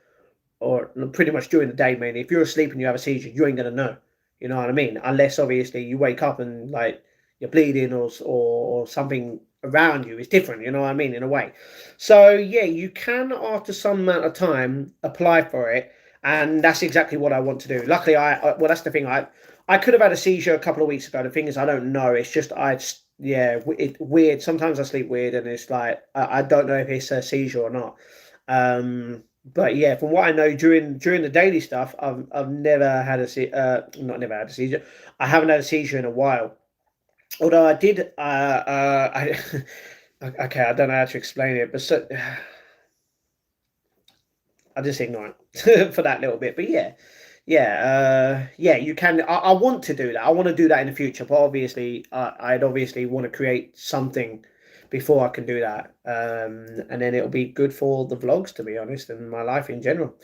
or pretty much during the day mainly. If you're asleep and you have a seizure, you ain't gonna know. You know what I mean? Unless obviously you wake up and like you're bleeding or something around you is different. You know what I mean? In a way. So yeah, you can after some amount of time apply for it, and that's exactly what I want to do. Luckily, well, that's the thing. I could have had a seizure a couple of weeks ago. The thing is, I don't know. It's just yeah, it weird. Sometimes I sleep weird, and it's like I don't know if it's a seizure or not. But yeah, from what I know, during the daily stuff, I've never had not never had a seizure. I haven't had a seizure in a while. Although I did, I okay, I don't know how to explain it, but so I'll just ignore it for that little bit. But yeah, yeah, you can. I want to do that. I want to do that in the future, but obviously, I'd obviously want to create something before I can do that. And then it'll be good for the vlogs, to be honest, and my life in general.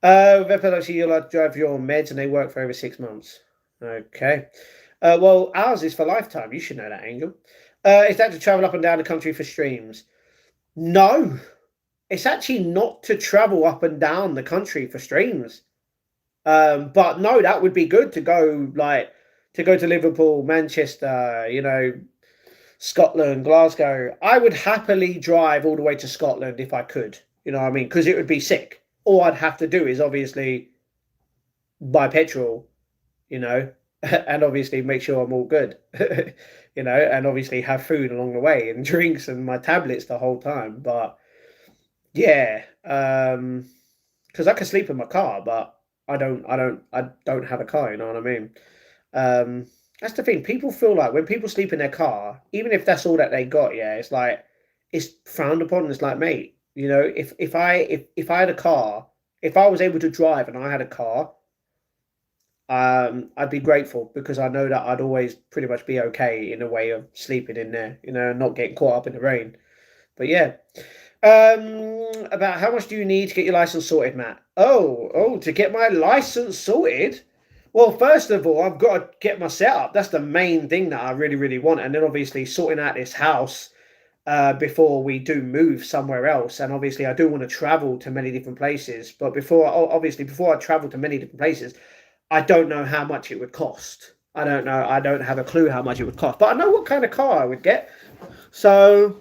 With epilepsy, you'll have to drive your meds, and they work for over 6 months. Okay. Well, ours is for lifetime. You should know that, Angel. Is that to travel up and down the country for streams? No, it's actually not to travel up and down the country for streams. But no, that would be good to go to Liverpool, Manchester, Scotland, Glasgow. I would happily drive all the way to Scotland if I could. You know what I mean? Because it would be sick. All I'd have to do is obviously buy petrol, you know, and obviously make sure I'm all good, and obviously have food along the way and drinks and my tablets the whole time. But yeah, because I can sleep in my car, but I don't have a car. You know what I mean? That's the thing. People feel like when people sleep in their car, even if that's all that they got, yeah, it's like it's frowned upon. It's like, mate, if I had a car, if I was able to drive and I had a car, I'd be grateful because I know that I'd always pretty much be okay in a way of sleeping in there, not getting caught up in the rain. But yeah. About how much do you need to get your license sorted, Matt? Oh, to get my license sorted? Well, first of all, I've got to get my setup. That's the main thing that I really, really want. And then obviously sorting out this house before we do move somewhere else. And obviously I do want to travel to many different places. But before I travel to many different places, I don't know how much it would cost. I don't know. I don't have a clue how much it would cost. But I know what kind of car I would get. So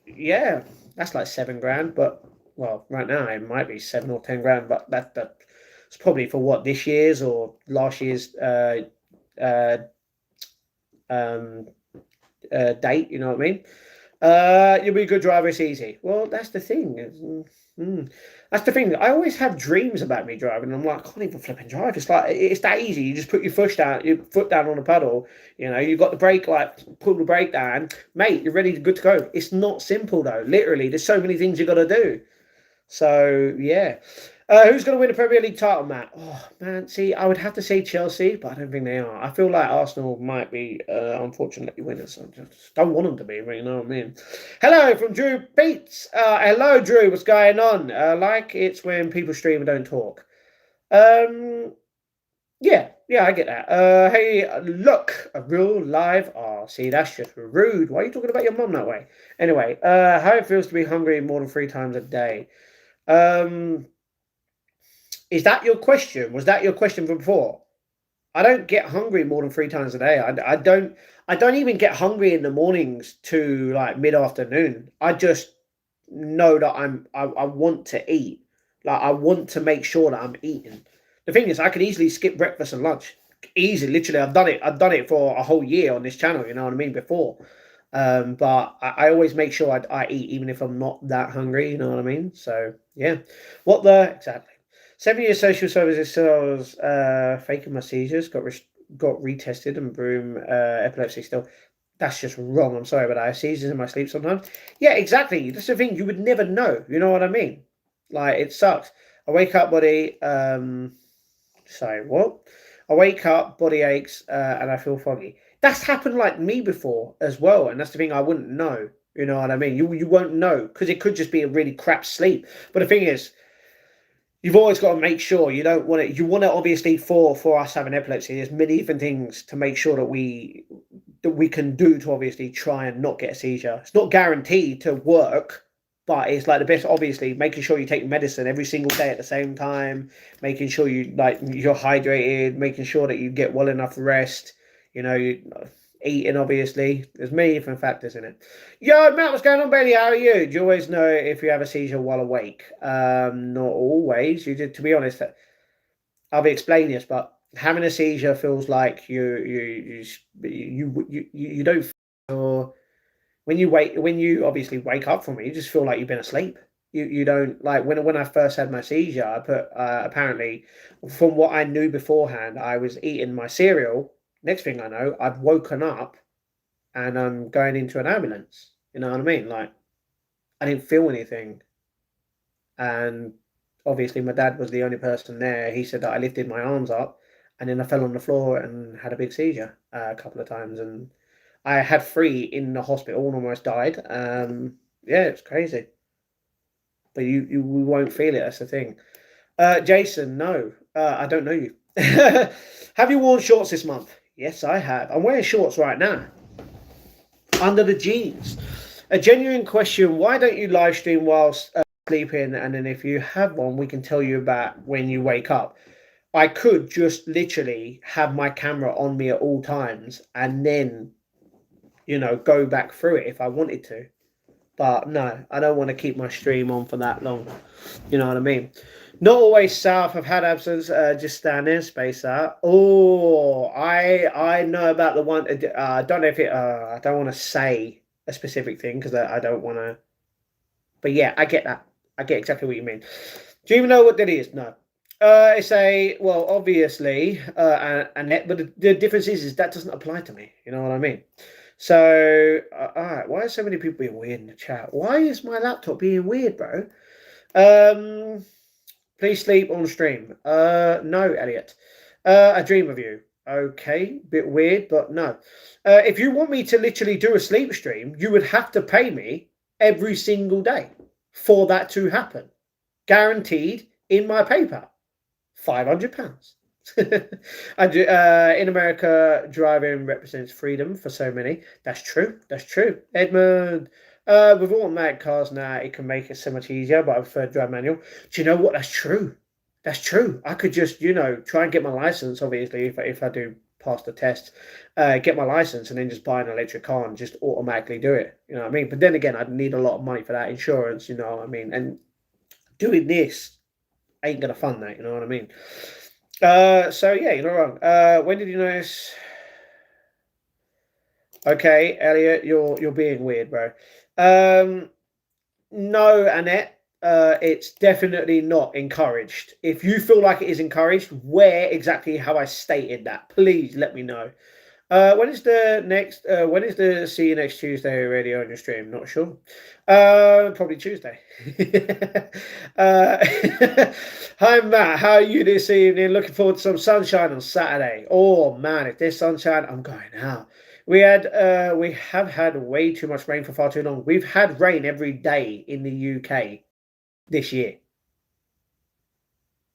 yeah, that's like 7 grand. But well, right now it might be 7 or 10 grand. But that's probably for what this year's or last year's uh, um, date. You know what I mean? You'll be a good driver. It's easy. Well, that's the thing. That's the thing. I always have dreams about me driving. I'm like, I can't even flip and drive. It's like it's that easy. You just put your foot down on the pedal. You've got the brake, like pull the brake down, mate. You're ready, good to go. It's not simple though. Literally, there's so many things you got to do. So yeah. Who's going to win the Premier League title, Matt? Oh man, see, I would have to say Chelsea, but I don't think they are. I feel like Arsenal might be, unfortunately, winners. I just don't want them to be, but you know what I mean. Hello from Drew Beats. Hello, Drew. What's going on? Like it's when people stream and don't talk. Yeah, I get that. Hey, look, a real live. Oh, see, that's just rude. Why are you talking about your mum that way? Anyway, how it feels to be hungry more than 3 times a day. Is that your question? Was that your question from before? I don't get hungry more than 3 times a day. I don't even get hungry in the mornings to like mid afternoon. I just know that I want to eat. Like I want to make sure that I'm eating. The thing is, I could easily skip breakfast and lunch. Easy, literally. I've done it. I've done it for a whole year on this channel. You know what I mean? Before, but I always make sure I eat even if I'm not that hungry. You know what I mean? So yeah. What the exactly? 7 years social services cells faking my seizures, got retested and broom epilepsy still. That's just wrong. I'm sorry, but I have seizures in my sleep sometimes. Yeah, exactly. That's the thing. You would never know. You know what I mean? Like, it sucks. I wake up, body... sorry, what? I wake up, body aches, and I feel foggy. That's happened like me before as well, and that's the thing I wouldn't know. You know what I mean? You won't know, because it could just be a really crap sleep. But the thing is, you've always got to make sure you don't want it. You want it obviously for us having epilepsy. There's many different things to make sure that we can do to obviously try and not get a seizure. It's not guaranteed to work, but it's like the best. Obviously, making sure you take medicine every single day at the same time, making sure you're hydrated, making sure that you get well enough rest. Eating, obviously. There's many different factors in it. Yo, Matt, what's going on, Bailey? How are you? Do you always know if you have a seizure while awake? Not always. You did, to be honest. I'll be explaining this, but having a seizure feels like you don't feel, when you obviously wake up from it, you just feel like you've been asleep. You don't, like, when I first had my seizure, I put apparently, from what I knew beforehand, I was eating my cereal. Next thing I know, I've woken up and I'm going into an ambulance. You know what I mean? Like, I didn't feel anything. And obviously, my dad was the only person there. He said that I lifted my arms up and then I fell on the floor and had a big seizure a couple of times. And I had 3 in the hospital and almost died. Yeah, it's crazy. But we won't feel it. That's the thing. Jason, no, I don't know you. Have you worn shorts this month? Yes, I have. I'm wearing shorts right now. Under the jeans. A genuine question. Why don't you live stream whilst sleeping? And then if you have one, we can tell you about when you wake up. I could just literally have my camera on me at all times and then, go back through it if I wanted to. But no, I don't want to keep my stream on for that long. You know what I mean? Not always south. I've had absence. Just stand there, space out. Oh, I know about the one. I don't know if it. I don't want to say a specific thing because I don't want to. But yeah, I get that. I get exactly what you mean. Do you even know what that is? No. Well, obviously, but the difference is that doesn't apply to me. You know what I mean? So, all right. Why are so many people being weird in the chat? Why is my laptop being weird, bro? Please sleep on stream. No, Elliot. A dream of you. Okay, bit weird, but no. If you want me to literally do a sleep stream, you would have to pay me every single day for that to happen. Guaranteed in my PayPal. £500. And in America, driving represents freedom for so many. That's true. That's true. Edmund. With automatic cars now, it can make it so much easier, but I prefer drive manual. Do you know what? That's true. That's true. I could just, try and get my license, obviously, if I do pass the test, get my license and then just buy an electric car and just automatically do it. You know what I mean? But then again, I'd need a lot of money for that insurance, you know what I mean? And doing this ain't going to fund that, you know what I mean? So yeah, you're not wrong. When did you notice? Okay, Elliot, you're being weird, bro. No, Annette, it's definitely not encouraged. If you feel like it is encouraged, where exactly have I stated that? Please let me know. When is the see you next Tuesday already on your stream? Not sure. Probably Tuesday. Hi Matt, how are you this evening? Looking forward to some sunshine on Saturday. Oh man, if there's sunshine, I'm going out. We have had way too much rain for far too long. We've had rain every day in the UK this year.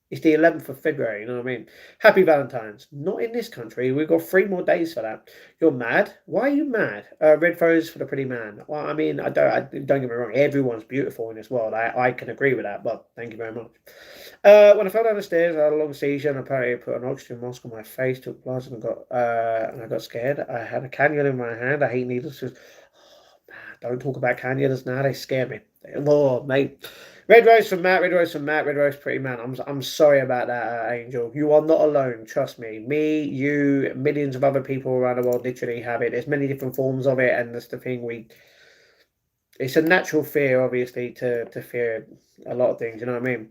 It's the 11th of February, you know what I mean? Happy Valentine's. Not in this country. We've got 3 more days for that. You're mad? Why are you mad? Red rose for the pretty man. Well, I mean, don't get me wrong. Everyone's beautiful in this world. I can agree with that, but thank you very much. When I fell down the stairs, I had a long seizure and apparently put an oxygen mask on my face, took blood and I got scared. I had a cannula in my hand. I hate needles. Oh, man, don't talk about cannulas now. They scare me. Oh, mate. Red rose from Matt, red rose from Matt, red rose pretty man. I'm sorry about that, Angel. You are not alone, trust me. Me, you, millions of other people around the world literally have it. There's many different forms of it, and that's the thing. It's a natural fear, obviously, to fear a lot of things. You know what I mean?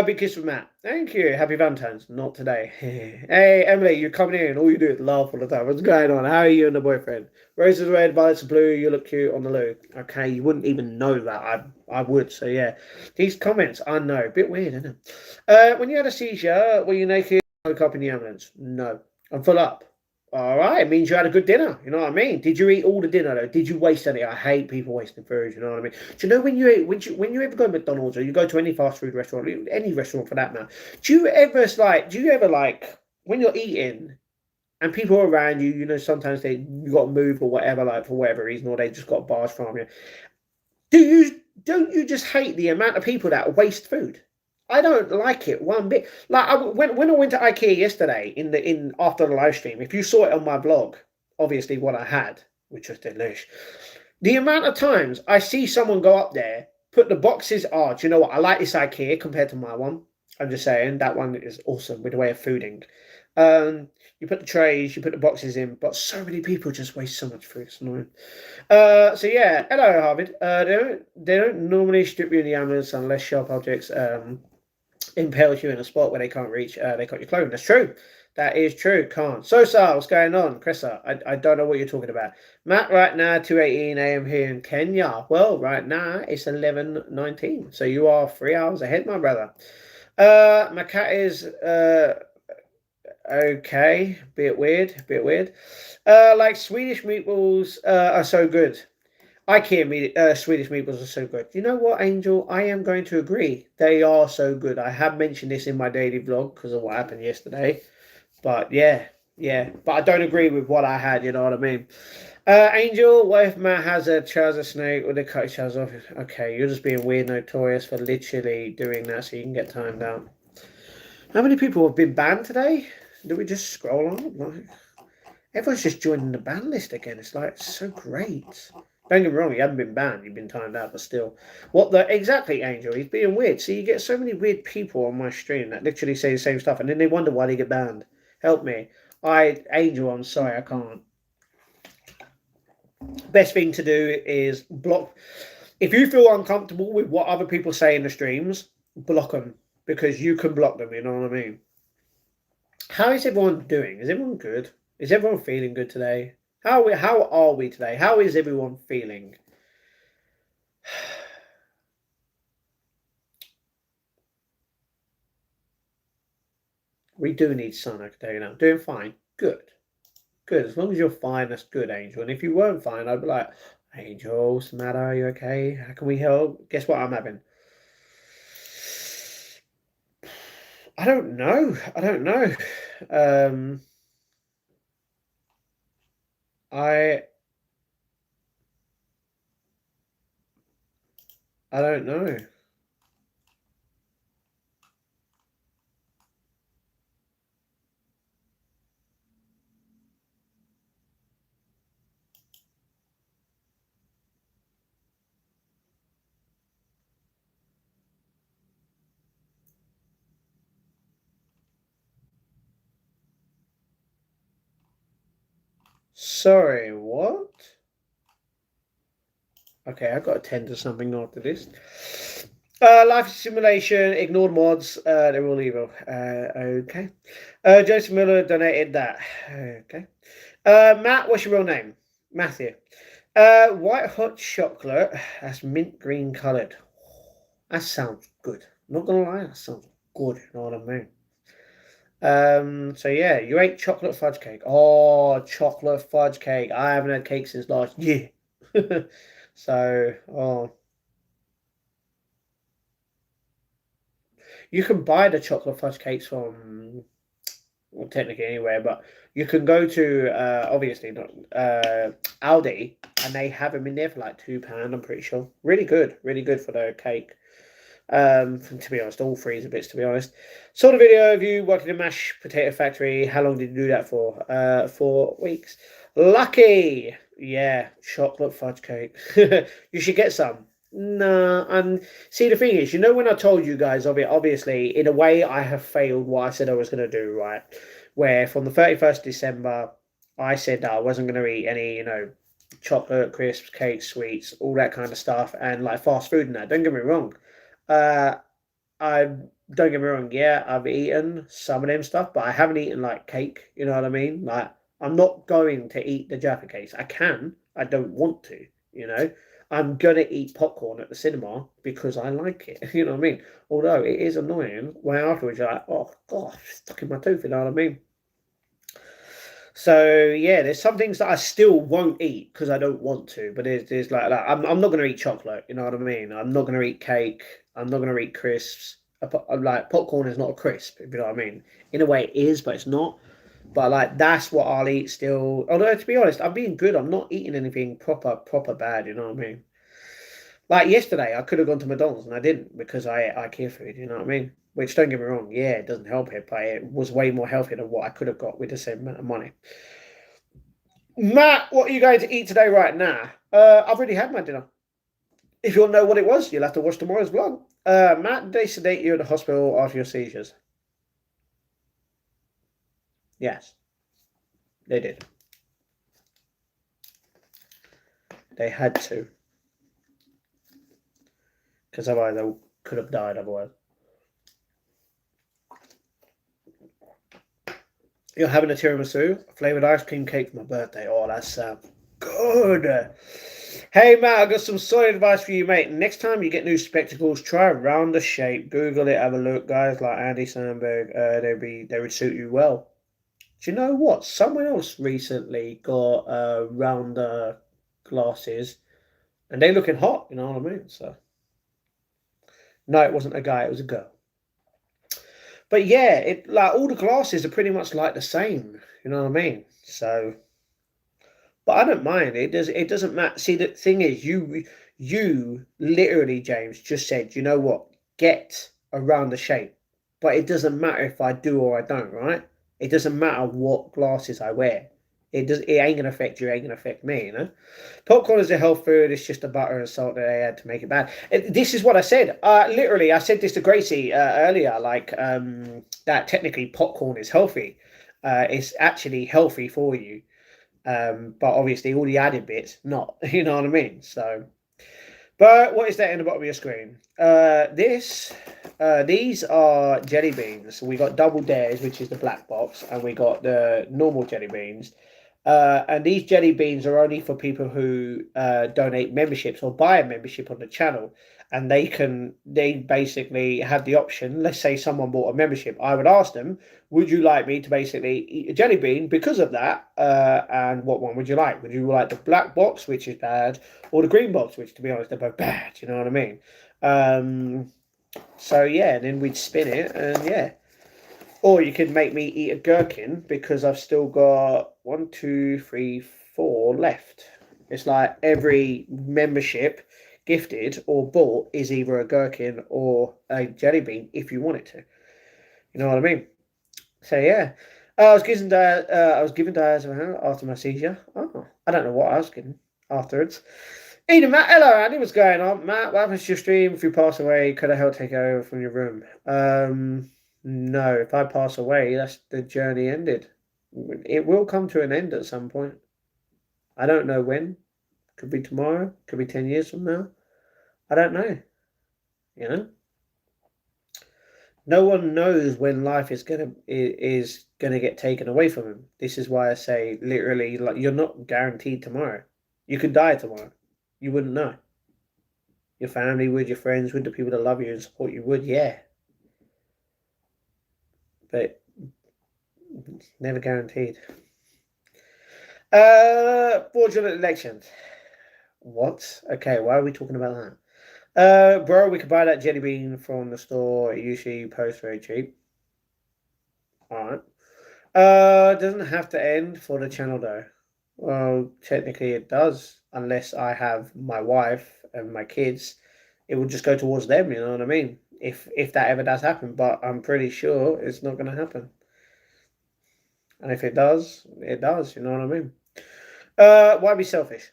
Big kiss from Matt. Thank you. Happy Valentine's. Not today. Hey, Emily, you're coming in. All you do is laugh all the time. What's going on? How are you and the boyfriend? Roses red, violets are blue. You look cute on the loo. Okay, you wouldn't even know that. I would. So yeah, these comments, I know, a bit weird, isn't it? When you had a seizure, were you naked? Woke up in the ambulance? No, I'm full up. All right, it means you had a good dinner. You know what I mean? Did you eat all the dinner though? Did you waste any? I hate people wasting food. You know what I mean? Do you know when you eat, when you ever go to McDonald's or you go to any fast food restaurant, any restaurant for that matter? Do you ever like when you're eating and people are around you? You know, sometimes you got to move or whatever, like for whatever reason, or they just got bars from you. Don't you just hate the amount of people that waste food? I don't like it one bit. Like when I went to IKEA yesterday in after the live stream, if you saw it on my blog, obviously what I had, which was delish. The amount of times I see someone go up there, put the boxes. Oh, do you know what? I like this IKEA compared to my one. I'm just saying that one is awesome with the way of fooding. You put the trays, you put the boxes in, but so many people just waste so much food. It's annoying. So yeah, hello Harvard. They don't normally strip you in the ambulance unless sharp objects impales you in a spot where they can't reach. They cut your clothing. That's true. That is true. Can't. So Sal, what's going on, Chrissa? I don't know what you're talking about. Matt, right now 2:18 a.m. here in Kenya. Well, right now it's 11:19, so you are 3 hours ahead, my brother. My cat is okay, bit weird, bit weird. Like Swedish meatballs are so good. Swedish meatballs are so good. You know what, Angel? I am going to agree. They are so good. I have mentioned this in my daily vlog because of what happened yesterday. But yeah. But I don't agree with what I had, you know what I mean? Angel, what if Matt has a trouser snake or they cut his trousers off? Okay, you're just being weird, notorious for literally doing that so you can get timed out. How many people have been banned today? Do we just scroll on? Like, everyone's just joining the ban list again. It's like, it's so great. Don't get me wrong, you haven't been banned, you've been timed out, but still. What the exactly, Angel? He's being weird. See, you get so many weird people on my stream that literally say the same stuff and then they wonder why they get banned. Help me. Angel, I'm sorry, I can't. Best thing to do is block. If you feel uncomfortable with what other people say in the streams, block them because you can block them, you know what I mean? How is everyone doing? Is everyone good? Is everyone feeling good today? How are we today? How is everyone feeling? We do need sun, I can tell you now. Doing fine. Good. Good. As long as you're fine, that's good, Angel. And if you weren't fine, I'd be like, Angel, what's the matter? Are you okay? How can we help? Guess what I'm having? I don't know. I don't know. I don't know. Sorry, what? Okay, I've got to tend to something after this. Life simulation, ignored mods, they're all evil. Okay. Joseph Miller donated that. Okay. Matt, what's your real name? Matthew. White hot chocolate. That's mint green coloured. That sounds good. Not gonna lie, that sounds good, you know what I mean? So yeah, you ate chocolate fudge cake. Oh, chocolate fudge cake. I haven't had cake since last year. So, you can buy the chocolate fudge cakes from, well, technically anywhere, but you can go to obviously not Aldi, and they have them in there for like £2. I'm pretty sure. Really good for the cake. To be honest, all three bits. To be honest, saw the video of you working in a mashed potato factory. How long did you do that for? 4 weeks. Lucky, yeah, chocolate fudge cake. You should get some. No, and see the thing is, you know, when I told you guys of it, obviously, in a way, I have failed what I said I was going to do. Right, where from the 31st December, I said that I wasn't going to eat any, chocolate crisps, cakes, sweets, all that kind of stuff, and like fast food and that. Don't get me wrong. Uh, I don't get me wrong. Yeah, I've eaten some of them stuff, but I haven't eaten like cake. You know what I mean? Like, I'm not going to eat the Jaffa cakes. I can. I don't want to. You know, I'm gonna eat popcorn at the cinema because I like it. You know what I mean? Although it is annoying when afterwards you're like, oh gosh, stuck in my tooth. You know what I mean? So yeah, there's some things that I still won't eat because I don't want to. But there's like I'm not gonna eat chocolate. You know what I mean? I'm not gonna eat cake. I'm not gonna eat crisps. Like popcorn is not a crisp. If you know what I mean. In a way, it is, but it's not. But like that's what I'll eat still. Although to be honest, I'm being good. I'm not eating anything proper bad. You know what I mean? Like yesterday, I could have gone to McDonald's and I didn't because I ate IKEA food. You know what I mean? Which don't get me wrong, yeah, it doesn't help it, but it was way more healthy than what I could have got with the same amount of money. Matt, what are you going to eat today right now? I've already had my dinner. If you want to know what it was, you'll have to watch tomorrow's vlog. Matt, did they sedate you in the hospital after your seizures? Yes, they did. They had to, because otherwise I could have died otherwise. You're having a tiramisu, flavored ice cream cake for my birthday. Oh, that's good. Hey Matt, I got some solid advice for you, mate. Next time you get new spectacles, try a rounder shape. Google it, have a look. Guys like Andy Sandberg, they would suit you well. Do you know what? Someone else recently got rounder glasses, and they looking hot. You know what I mean? So no, it wasn't a guy; it was a girl. But yeah, it like all the glasses are pretty much like the same. You know what I mean? So, but I don't mind. It doesn't matter. See, the thing is, you literally, James, just said, you know what? Get around the shape. But it doesn't matter if I do or I don't, right? It doesn't matter what glasses I wear. It ain't gonna affect you, it ain't gonna affect me, you know? Popcorn is a health food, it's just the butter and salt that they add to make it bad. This is what I said. Literally, I said this to Gracie earlier, like that technically popcorn is healthy. It's actually healthy for you. But obviously all the added bits, not. You know what I mean? So but what is that in the bottom of your screen? These are jelly beans. We got double dares, which is the black box, and we got the normal jelly beans. And these jelly beans are only for people who donate memberships or buy a membership on the channel, and they basically have the option. Let's say someone bought a membership, I would ask them, would you like me to basically eat a jelly bean because of that? And what one would you like? Would you like the black box, which is bad, or the green box, which to be honest, they're both bad. You know what I mean? So yeah, then we'd spin it, and yeah. Or you could make me eat a gherkin because I've still got 1, 2, 3, 4 left. It's like every membership gifted or bought is either a gherkin or a jelly bean if you want it to. You know what I mean? So yeah. I was given diazepam after my seizure. Oh, I don't know what I was given afterwards. Eden, Matt, hello, Andy. What's going on, Matt? What happens to your stream if you pass away? Could I help take over from your room? No. If I pass away, that's the journey ended. It will come to an end at some point. I don't know when. Could be tomorrow. Could be 10 years from now. I don't know. You know, no one knows when life is gonna get taken away from him. This is why I say literally, like you're not guaranteed tomorrow. You could die tomorrow. You wouldn't know. Your family would, your friends would, the people that love you and support you would, yeah. But it's never guaranteed. Fraudulent elections. What? Okay, why are we talking about that? Bro, we could buy that jelly bean from the store. It usually posts very cheap. Alright. It doesn't have to end for the channel though. Well, technically it does, unless I have my wife and my kids. It would just go towards them, you know what I mean? If that ever does happen, but I'm pretty sure it's not going to happen. And if it does, it does, you know what I mean? Why be selfish?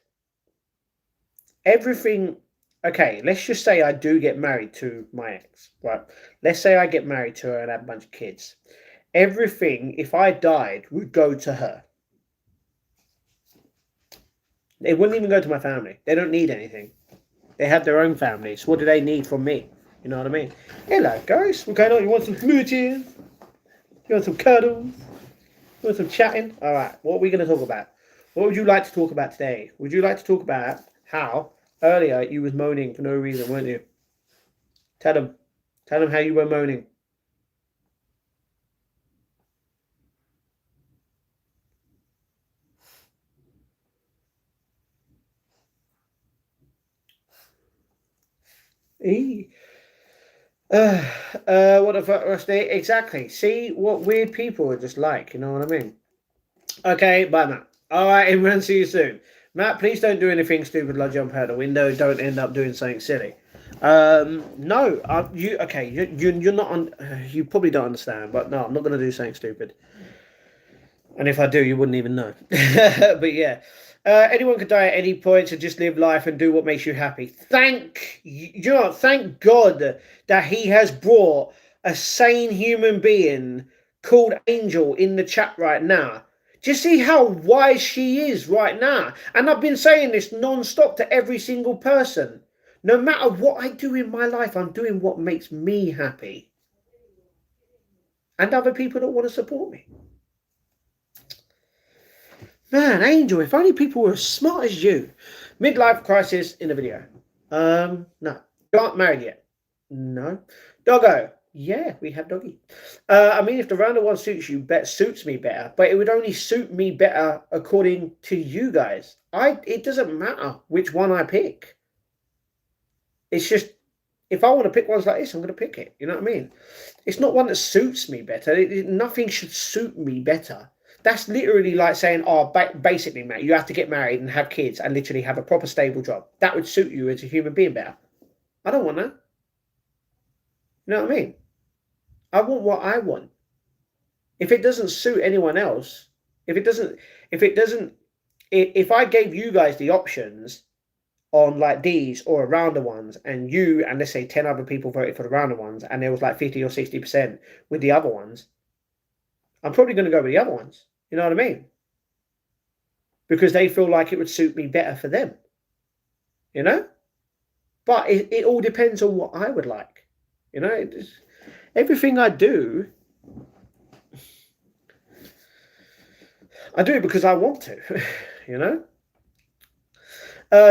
Everything. Okay, let's just say I do get married to my ex, right? Let's say I get married to her and have a bunch of kids. Everything, if I died, would go to her. It wouldn't even go to my family. They don't need anything. They have their own families. What do they need from me? You know what I mean? Hello, guys. What's going on? You want some smooches? You want some cuddles? You want some chatting? All right. What are we going to talk about? What would you like to talk about today? Would you like to talk about how earlier you was moaning for no reason, weren't you? Tell them. Tell them how you were moaning. E. What the fuck, Rusty? Exactly. See what weird people are just like. You know what I mean? Okay, bye, Matt. All right, everyone. See you soon, Matt. Please don't do anything stupid like jump out the window. Don't end up doing something silly. No, you okay? You're not on. You probably don't understand, but no, I'm not gonna do something stupid. And if I do, you wouldn't even know. But yeah, anyone could die at any point, so just live life and do what makes you happy. Thank God that He has brought a sane human being called Angel in the chat right now. Do you see how wise she is right now? And I've been saying this non-stop to every single person. No matter what I do in my life, I'm doing what makes me happy. And other people don't want to support me. Man, Angel, if only people were as smart as you. Midlife crisis in a video. No. You aren't married yet? No. Doggo. Yeah, we have doggy. I mean, if the rounder one suits me better, but it would only suit me better according to you guys. It doesn't matter which one I pick. It's just, if I want to pick ones like this, I'm going to pick it. You know what I mean? It's not one that suits me better. Nothing should suit me better. That's literally like saying, oh, basically, Matt, you have to get married and have kids and literally have a proper stable job. That would suit you as a human being better. I don't want that. You know what I mean? I want what I want. If it doesn't suit anyone else, if I gave you guys the options on like these or rounder ones, and you and let's say 10 other people voted for the rounder ones, and there was like 50 or 60% with the other ones, I'm probably going to go with the other ones. You know what I mean? Because they feel like it would suit me better for them. You know? But it all depends on what I would like. You know? Everything I do it because I want to. You know?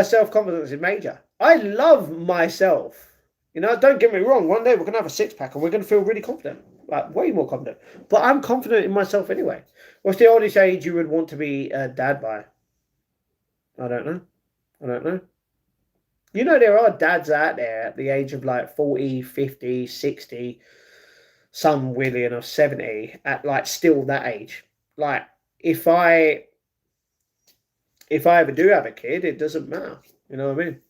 Self-confidence is major. I love myself. You know, don't get me wrong. One day we're going to have a six-pack and we're going to feel really confident. Like, way more confident. But I'm confident in myself anyway. What's the oldest age you would want to be a dad by? I don't know. You know, there are dads out there at the age of like 40, 50, 60, some willing of 70 at like still that age. Like, if I ever do have a kid, it doesn't matter. You know what I mean?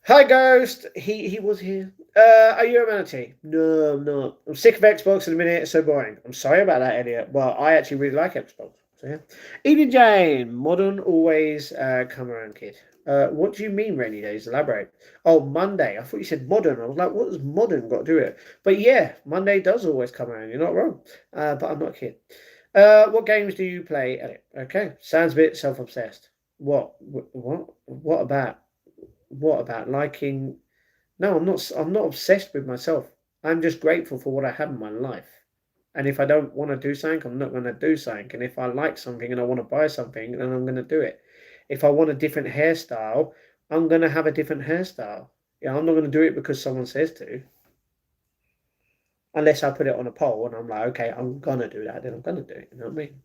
Hi, Ghost. He was here. Are you a manatee? No, I'm not. I'm sick of Xbox in a minute. It's so boring. I'm sorry about that, Elliot. Well, I actually really like Xbox. So yeah. Evening Jane. Modern always come around, kid. What do you mean rainy days? Elaborate. Oh, Monday. I thought you said modern. I was like, what does modern got to do with it? But yeah, Monday does always come around. You're not wrong. But I'm not a kid. What games do you play, Elliot? Okay. Sounds a bit self-obsessed. What about liking? No, I'm not obsessed with myself. I'm just grateful for what I have in my life. And if I don't want to do something, I'm not going to do something. And if I like something and I want to buy something, then I'm going to do it. If I want a different hairstyle, I'm going to have a different hairstyle. Yeah, I'm not going to do it because someone says to. Unless I put it on a poll and I'm like, okay, I'm going to do that, then I'm going to do it. You know what I mean?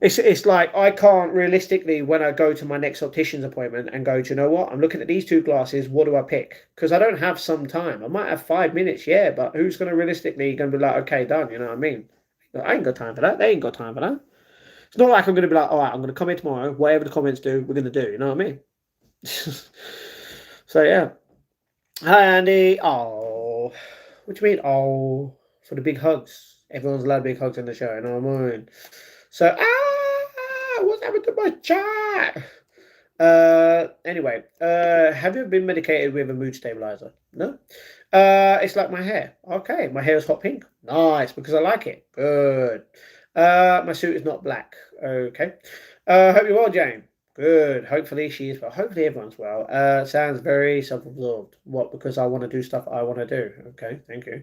It's like I can't realistically, when I go to my next optician's appointment and go, do you know what? I'm looking at these two glasses. What do I pick? Because I don't have some time. I might have 5 minutes, yeah, but who's going to realistically going to be like, okay, done. You know what I mean? I ain't got time for that. They ain't got time for that. It's not like I'm going to be like, all right, I'm going to come here tomorrow. Whatever the comments do, we're going to do. You know what I mean? So yeah. Hi Andy. Oh, what do you mean? Oh, for the big hugs. Everyone's allowed big hugs in the show. You know what I mean? So, what's happened to my chat? Anyway, have you been medicated with a mood stabilizer? No. It's like my hair. Okay, my hair is hot pink. Nice, because I like it. Good. My suit is not black. Okay. Hope you're well, Jane. Good. Hopefully she is well. Hopefully everyone's well. Sounds very self-absorbed. What? Because I want to do stuff I want to do. Okay, thank you.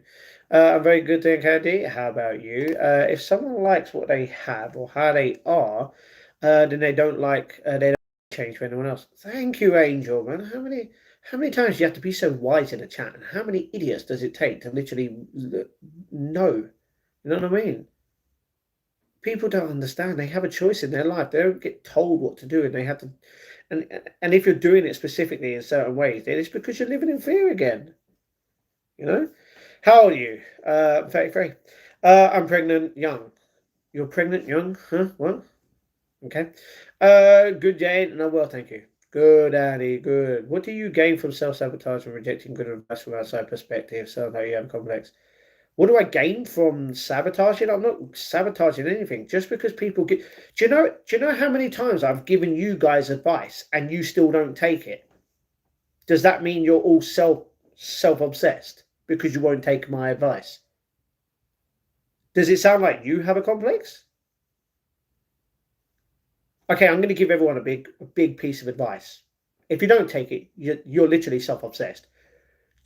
I'm very good, thank Andy. How about you? If someone likes what they have or how they are, then they don't change for anyone else. Thank you, Angel, man. How many times do you have to be so wise in a chat, and how many idiots does it take to literally know? You know what I mean? People don't understand. They have a choice in their life. They don't get told what to do, and they have to. And if you're doing it specifically in certain ways, then it's because you're living in fear again. You know. How old are you? 33. I'm pregnant young. You're pregnant young? Huh? What? Okay. Good, Jane. No, well, thank you. Good, Annie. Good. What do you gain from self-sabotage and rejecting good advice from outside perspective? So that you have complex. What do I gain from sabotaging? I'm not sabotaging anything. Just because people get, do you know how many times I've given you guys advice and you still don't take it? Does that mean you're all self-obsessed because you won't take my advice? Does it sound like you have a complex? Okay, I'm going to give everyone a big piece of advice. If you don't take it, you're literally self-obsessed.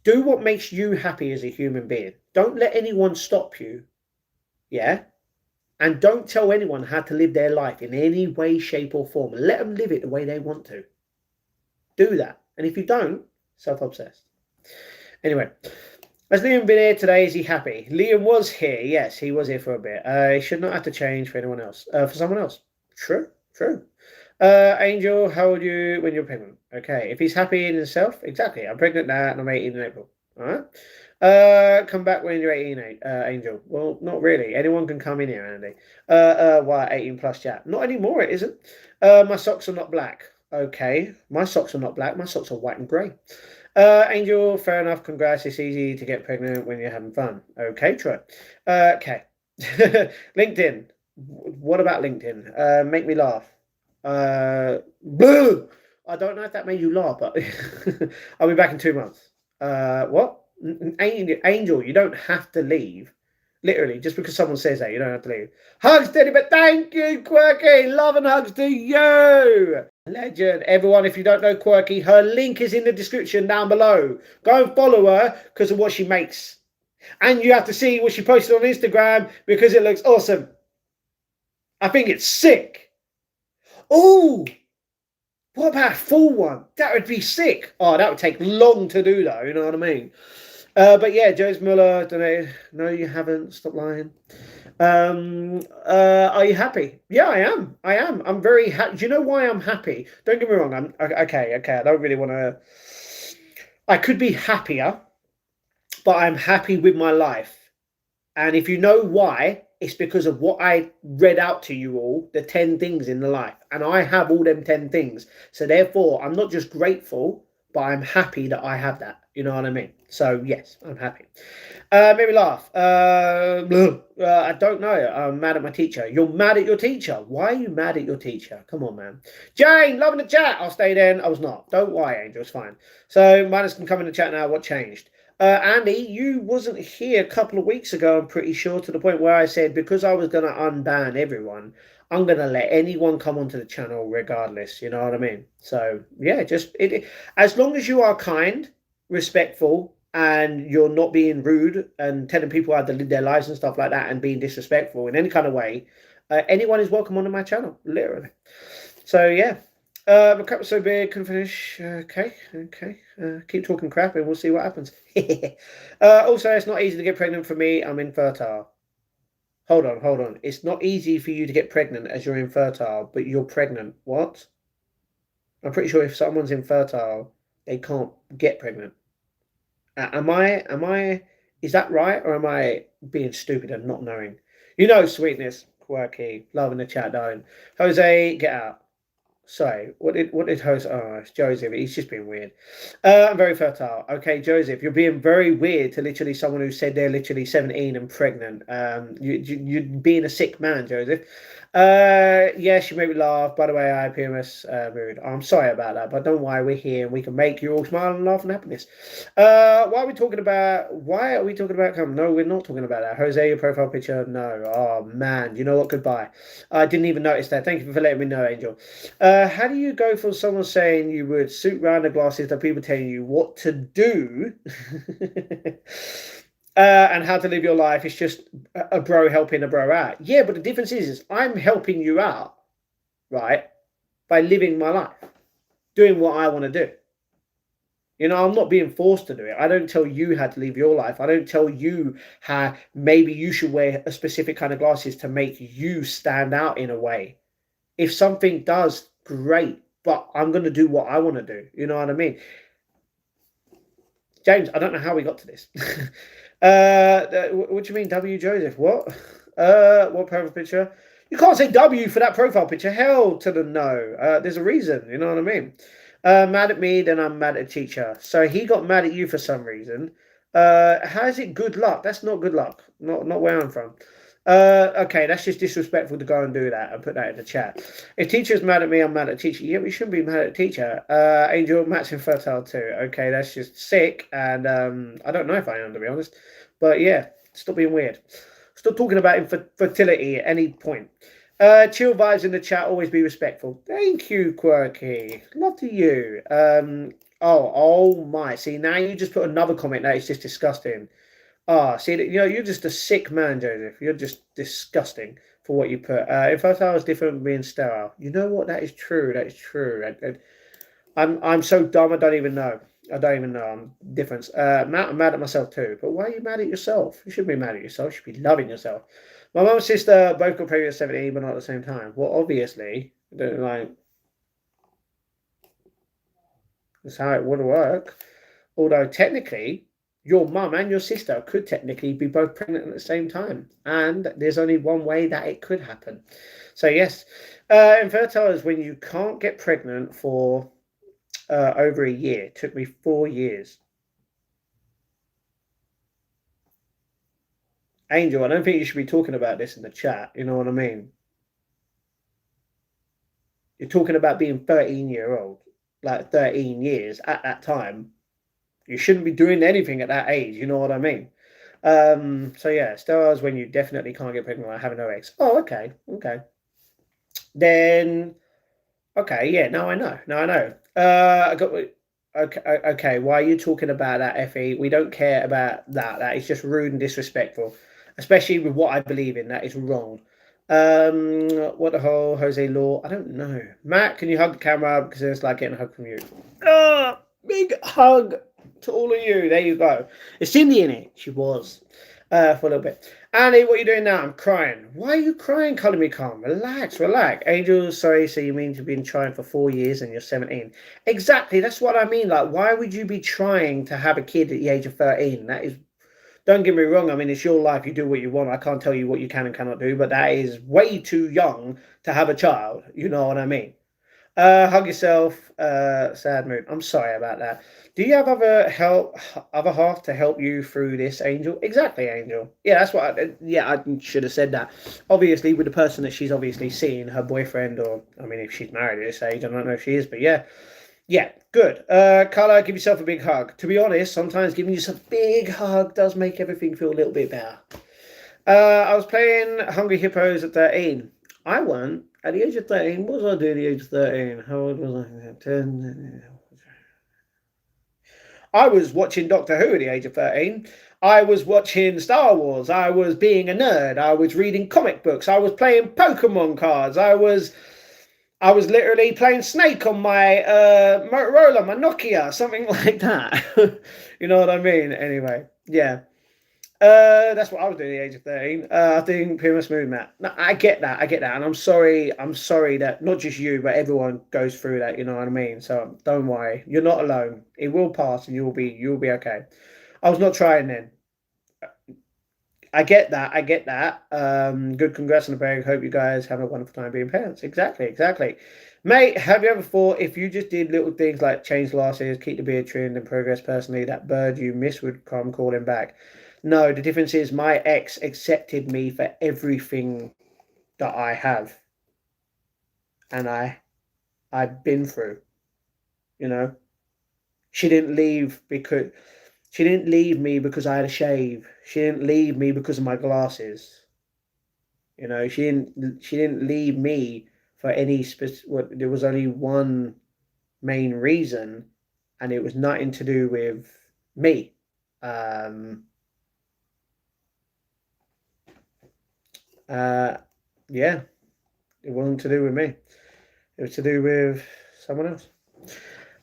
Do what makes you happy as a human being. Don't let anyone stop you. Yeah? And don't tell anyone how to live their life in any way, shape, or form. Let them live it the way they want to. Do that. And if you don't, self-obsessed. Anyway, has Liam been here today? Is he happy? Liam was here. Yes, he was here for a bit. He should not have to change for anyone else. For someone else. True. Angel, how old are you when you're pregnant? Okay, if he's happy in himself, exactly. I'm pregnant now and I'm 18 in April. All right. Come back when you're 18, Angel. Well, not really. Anyone can come in here, Andy. Why 18 plus chat? Not anymore, it isn't. My socks are not black. Okay, my socks are not black. My socks are white and grey. Angel, fair enough. Congrats. It's easy to get pregnant when you're having fun. Okay, Troy. Okay. LinkedIn. What about LinkedIn? Make me laugh. Boo! I don't know if that made you laugh, but I'll be back in 2 months. What? Angel, you don't have to leave. Literally, just because someone says that, you don't have to leave. Hugs, Teddy, but thank you, Quirky. Love and hugs to you. Legend. Everyone, if you don't know Quirky, her link is in the description down below. Go and follow her because of what she makes. And you have to see what she posted on Instagram because it looks awesome. I think it's sick. Oh, what about a full one? That would be sick. Oh, that would take long to do, though. You know what I mean? But yeah, Joe's Muller. Don't know. No, you haven't. Stop lying. Are you happy? Yeah, I am. I'm very happy. Do you know why I'm happy? Don't get me wrong. I'm okay. I don't really want to. I could be happier, but I'm happy with my life. And if you know why, it's because of what I read out to you all, the 10 things in the life. And I have all them 10 things. So therefore, I'm not just grateful, but I'm happy that I have that. You know what I mean? So yes, I'm happy. Maybe laugh. I don't know. I'm mad at my teacher. You're mad at your teacher. Why are you mad at your teacher? Come on, man. Jane, loving the chat. I'll stay then. I was not. Don't worry, Angel. It's fine. So Minus can come in the chat now. What changed? Andy, you wasn't here a couple of weeks ago, I'm pretty sure, to the point where I said because I was going to unban everyone, I'm going to let anyone come onto the channel regardless. You know what I mean? So, yeah, just as long as you are kind, respectful, and you're not being rude and telling people how to live their lives and stuff like that and being disrespectful in any kind of way, anyone is welcome onto my channel, literally. So, yeah. My cup was so big, couldn't finish. Okay. Keep talking crap and we'll see what happens. Also, it's not easy to get pregnant for me. I'm infertile. Hold on. It's not easy for you to get pregnant as you're infertile, but you're pregnant. What? I'm pretty sure if someone's infertile, they can't get pregnant. Am I, is that right? Or am I being stupid and not knowing? You know, sweetness, Quirky, love in the chat, darling. Jose, get out. Sorry, what did host? Oh, it's Joseph. He's just being weird. I'm very fertile. Okay, Joseph, you're being very weird to literally someone who said they're literally 17 and pregnant. You're being a sick man, Joseph. Yes, you made me laugh. By the way, I PMS mood. I'm sorry about that, but don't worry, we're here and we can make you all smile and laugh and happiness. Why are we talking about? Why are we talking about? No, we're not talking about that. Jose, your profile picture. No. Oh man, you know what? Goodbye. I didn't even notice that. Thank you for letting me know, Angel. How do you go from someone saying you would suit round the glasses to people telling you what to do and how to live your life? It's just a bro helping a bro out. Yeah, but the difference is I'm helping you out, right, by living my life, doing what I want to do. You know, I'm not being forced to do it. I don't tell you how to live your life. I don't tell you how maybe you should wear a specific kind of glasses to make you stand out in a way. If something does, great, but I'm going to do what I want to do. You know what I mean? James, I don't know how we got to this. What do you mean, W. Joseph? What? What profile picture? You can't say W for that profile picture. Hell to the no. There's a reason. You know what I mean? Mad at me, then I'm mad at teacher. So he got mad at you for some reason. How is it good luck? That's not good luck. Not where I'm from. Okay, that's just disrespectful to go and do that and put that in the chat. If teacher's mad at me, I'm mad at teacher. Yeah, we shouldn't be mad at teacher. Angel, Matt's infertile too. Okay, that's just sick, and I don't know if I am, to be honest. But yeah, stop being weird. Stop talking about infertility at any point. Chill vibes in the chat, always be respectful. Thank you, Quirky. Love to you. Oh my. See, now you just put another comment that is just disgusting. See, you know, you're just a sick man, Joseph. You're just disgusting for what you put. Infertile is different from being sterile. You know what? That is true. That is true. I'm so dumb. I don't even know. I don't even know. I'm different. I'm mad at myself too. But why are you mad at yourself? You shouldn't be mad at yourself. You should be loving yourself. My mum and sister both got pregnant at 17, but not at the same time. Well, obviously, like that's how it would work. Although technically, your mum and your sister could technically be both pregnant at the same time, and there's only one way that it could happen. So yes, infertile is when you can't get pregnant for over a year. It took me 4 years. Angel, I don't think you should be talking about this in the chat. You know what I mean? You're talking about being 13-year-old, like 13 years at that time. You shouldn't be doing anything at that age. You know what I mean? So yeah, sterile is when you definitely can't get pregnant by having no eggs. Oh, okay, okay. Then, okay, yeah. Now I know. Now I know. I got. Okay, okay. Why are you talking about that, Effie? We don't care about that. That is just rude and disrespectful, especially with what I believe in. That is wrong. What the whole Jose Law? I don't know. Matt, can you hug the camera because it's like getting a hug from you? Big hug to all of you. There you go. Is Cindy in it? She was for a little bit. Annie, what are you doing now? I'm crying. Why are you crying? Calling me calm. Relax, relax. Angel, sorry. So you mean you've been trying for 4 years and you're 17? Exactly. That's what I mean. Like, why would you be trying to have a kid at the age of 13? That is. Don't get me wrong. I mean, it's your life. You do what you want. I can't tell you what you can and cannot do, but that is way too young to have a child. You know what I mean? Hug yourself. Sad mood. I'm sorry about that. Do you have other half to help you through this, Angel? Exactly, Angel. Yeah, that's what. I should have said that. Obviously, with the person that she's obviously seen, her boyfriend, or I mean, if she's married at this age, I don't know if she is, but yeah, yeah, good. Carla, give yourself a big hug. To be honest, sometimes giving yourself a big hug does make everything feel a little bit better. I was playing Hungry Hippos at 13. I weren't. At the age of 13, what was I doing at the age of 13? How old was I? 10. I was watching Doctor Who at the age of 13. I was watching Star Wars. I was being a nerd. I was reading comic books. I was playing Pokemon cards. I was literally playing Snake on my Motorola, my Nokia, something like that. You know what I mean? Anyway, yeah. That's what I was doing at the age of 13. I think pretty much moved, Matt. No, I get that, and I'm sorry that not just you, but everyone goes through that. You know what I mean? So don't worry, you're not alone. It will pass, and you'll be okay. I was not trying then. I get that. I get that. Good congrats on the break. Hope you guys have a wonderful time being parents. Exactly, exactly. Mate, have you ever thought if you just did little things like change glasses, keep the beard trimmed, and progress personally, that bird you miss would come calling back? No, the difference is my ex accepted me for everything that I have and I've been through, you know. She didn't leave because she didn't leave me because I had a shave. She didn't leave me because of my glasses. You know, she didn't leave me for any what there was only one main reason and it was nothing to do with me. Um uh yeah, it wasn't to do with me. It was to do with someone else.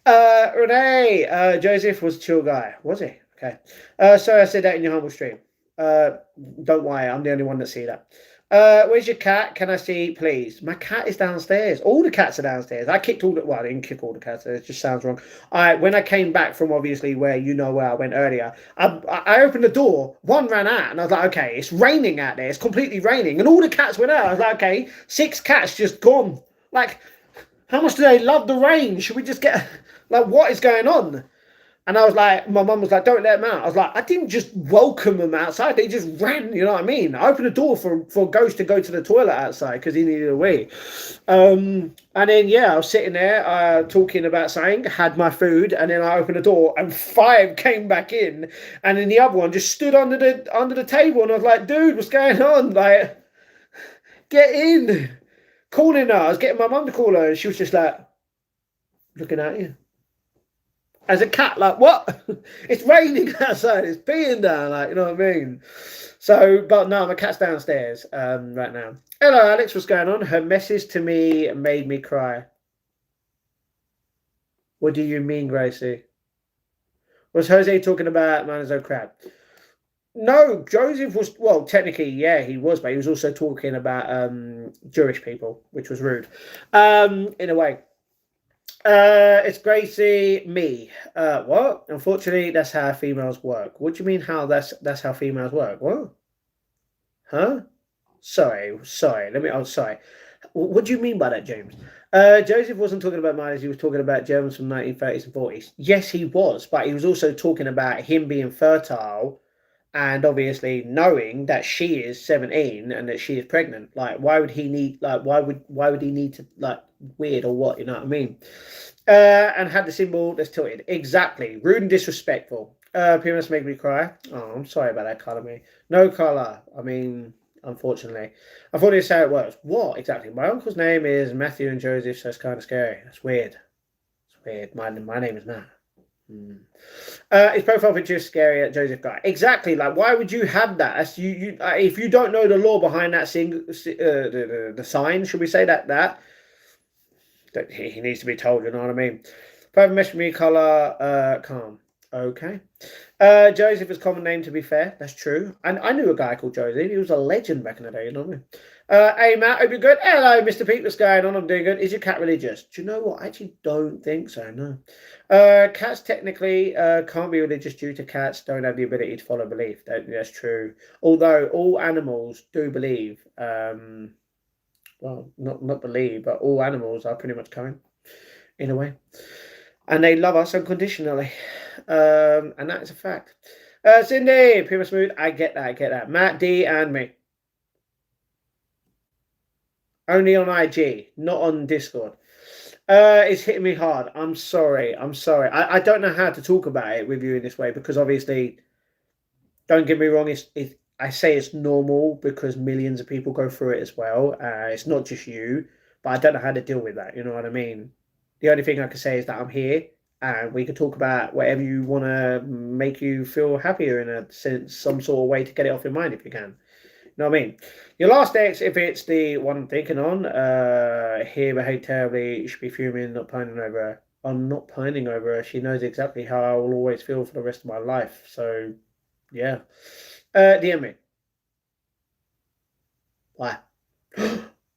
Renee, Joseph was a chill guy, was he? Okay. Sorry, I said that in your humble stream. Don't worry, I'm the only one that see that. Where's your cat? Can I see, please? My cat is downstairs. All the cats are downstairs. I kicked all the. Well, I didn't kick all the cats. It just sounds wrong. When I came back from obviously where where I went earlier, I opened the door. One ran out, and I was like, okay, it's raining out there. It's completely raining, and all the cats went out. I was like, okay, 6 cats just gone. Like, how much do they love the rain? Should we just get like what is going on? And I was like, my mum was like, don't let them out. I was like, I didn't just welcome them outside. They just ran, you know what I mean? I opened the door for Ghost to go to the toilet outside because he needed a wee. And then, yeah, I was sitting there talking about something, had my food, and then I opened the door and 5 came back in. And then the other one just stood under the table. And I was like, dude, what's going on? Like, get in. Calling her. I was getting my mum to call her. And she was just like, looking at you. As a cat, like, what? It's raining outside, it's peeing down, like, you know what I mean? So, but no, my cat's downstairs right now. Hello, Alex, what's going on? Her message to me made me cry. What do you mean, Gracie? Was Jose talking about Manazo crap? No, Joseph was, well, technically, yeah, he was, but he was also talking about Jewish people, which was rude, in a way. It's Gracie, me. What? Unfortunately, that's how females work. What do you mean how that's how females work? What? Huh? Sorry. Sorry. What do you mean by that, James? Joseph wasn't talking about minors, he was talking about Germans from 1930s and 40s. Yes, he was, but he was also talking about him being fertile and obviously knowing that she is 17 and that she is pregnant. Like, why would he need why would he need to, like, weird or what, you know what I mean? And had the symbol that's tilted. Exactly. Rude and disrespectful. PMS make me cry. Oh, I'm sorry about that, Carla. No, Carla. I mean, unfortunately. I thought this is how it works. What exactly? My uncle's name is Matthew and Joseph, so it's kind of scary. That's weird. It's weird. My name is Matt. His profile picture is scary at Joseph Guy. Exactly. Like, why would you have that? As you if you don't know the law behind that the sign, should we say that he needs to be told, you know what I mean? Private message me, color, calm. Okay. Joseph is a common name, to be fair. That's true. And I knew a guy called Joseph. He was a legend back in the day, you know what I mean? Hey, Matt, hope you're good. Hello, Mr. Pete. What's going on? I'm doing good. Is your cat religious? Do you know what? I actually don't think so, no. Cats technically can't be religious due to cats don't have the ability to follow belief. That's true. Although all animals do believe. Well, not believe, but all animals are pretty much kind, in a way. And they love us unconditionally. And that is a fact. Cindy, Prima Smooth, I get that. Matt D and me. Only on IG, not on Discord. It's hitting me hard. I'm sorry. I don't know how to talk about it with you in this way because obviously, don't get me wrong, I say it's normal because millions of people go through it as well. It's not just you, but I don't know how to deal with that. You know what I mean? The only thing I can say is that I'm here and we can talk about whatever you want to make you feel happier in a sense, some sort of way to get it off your mind if you can. You know what I mean? Your last ex, if it's the one I'm thinking on, here behave terribly, you should be fuming, not pining over her. I'm not pining over her. She knows exactly how I will always feel for the rest of my life. So, yeah. DM me. Why?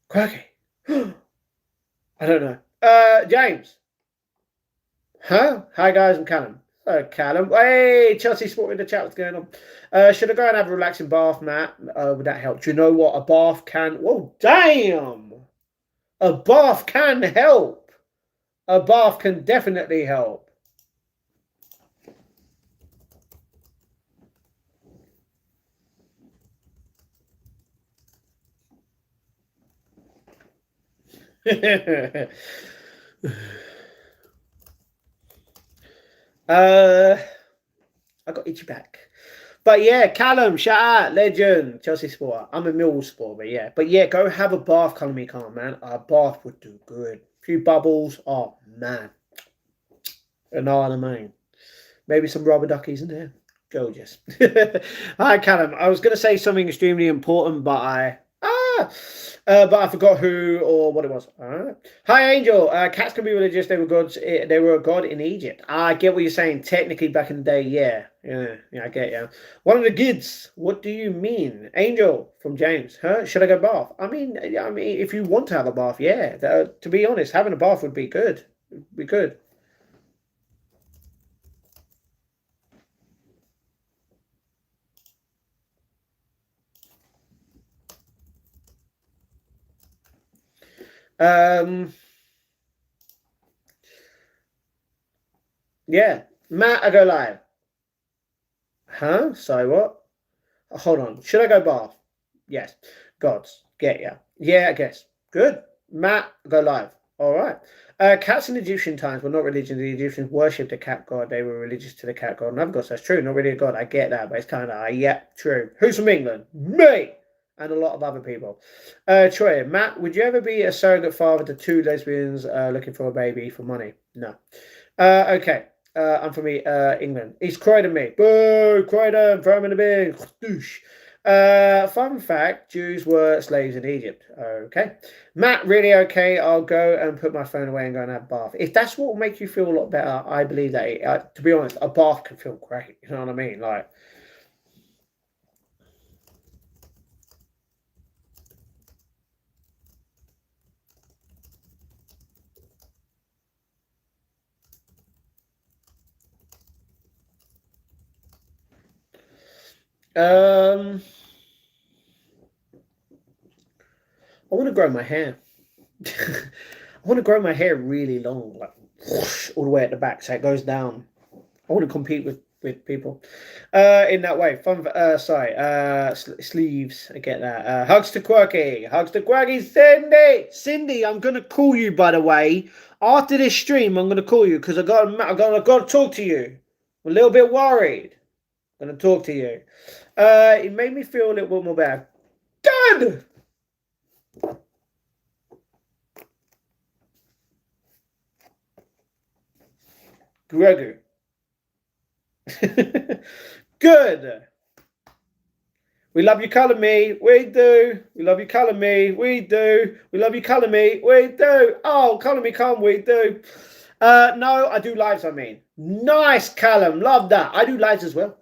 Cracky. I don't know. James. Huh? Hi guys, I'm Callum. Callum. Hey, Chelsea Sport in the chat. What's going on? Should I go and have a relaxing bath, Matt? Would that help? Do you know what a bath can? Whoa, damn! A bath can help. A bath can definitely help. I got itchy back. But yeah, Callum, shout out, legend, Chelsea Sport. I'm a Millwall Sport, but yeah. But yeah, go have a bath, Colour Me Calm, man. A bath would do good. A few bubbles, oh man. An eye on the main. Maybe some rubber duckies in there. Gorgeous. Hi, Callum. I was going to say something extremely important, but But I forgot who or what it was. All right. Hi, Angel. Cats can be religious. They were gods. They were a god in Egypt. I get what you're saying. Technically, back in the day, yeah, I get you. One of the kids. What do you mean, Angel from James? Huh? Should I go bath? I mean, if you want to have a bath, yeah. To be honest, having a bath would be good. Be good. Um, yeah. Matt, I go live. Huh? So what? Hold on. Should I go bath? Yes. Gods. Get ya. Yeah, I guess. Good. Matt, go live. All right. Cats in Egyptian times were not religions. The Egyptians worshipped a cat god. They were religious to the cat god and other gods. That's true. Not really a god. I get that, but it's kind of, yeah, true. Who's from England? Me! And a lot of other people. Troy, Matt, would you ever be a surrogate father to two lesbians looking for a baby for money? No. Okay. I'm from England. He's Croydon, me. Boo! Croydon, throw him in the bin. Douche. Fun fact, Jews were slaves in Egypt. Okay. Matt, really okay. I'll go and put my phone away and go and have a bath. If that's what will make you feel a lot better, I believe that, to be honest, a bath can feel great. You know what I mean? Like, um, I want to grow my hair. I want to grow my hair really long, like whoosh, all the way at the back, so it goes down. I want to compete with people in that way. Fun. Sorry. Sleeves. I get that. Hugs to Quirky. Hugs to Quirky. Cindy. Cindy. I'm gonna call you. By the way, after this stream, I'm gonna call you because I got to talk to you. I'm a little bit worried. I'm gonna talk to you. It made me feel a little bit more bad. Good. Gregor. Good. We love you, colour me. We do. We love you, colour me. We do. We love you, colour me. We do. Oh, colour me, come. We do. No, I do lives. I mean, nice, Callum. Love that. I do lives as well.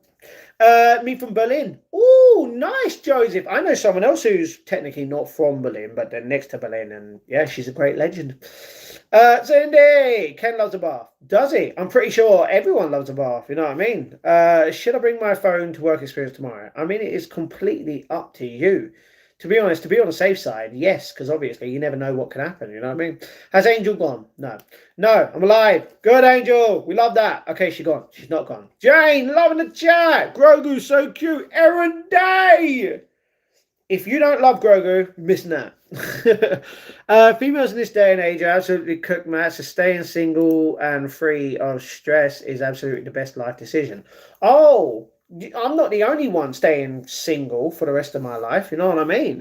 Me from Berlin. Oh, nice, Joseph. I know someone else who's technically not from Berlin, but they're next to Berlin, and yeah, she's a great legend. Cindy, Ken loves a bath. Does he? I'm pretty sure everyone loves a bath. You know what I mean? Should I bring my phone to work experience tomorrow? I mean, it is completely up to you. To be honest, to be on the safe side, yes, because obviously you never know what can happen. You know what I mean? Has Angel gone? No. No, I'm alive. Good, Angel. We love that. Okay, she's gone. She's not gone. Jane, loving the chat. Grogu, so cute. Aaron Day. If you don't love Grogu, you're missing out. Females in this day and age are absolutely cooked, Matt. So staying single and free of stress is absolutely the best life decision. Oh, I'm not the only one staying single for the rest of my life. You know what I mean?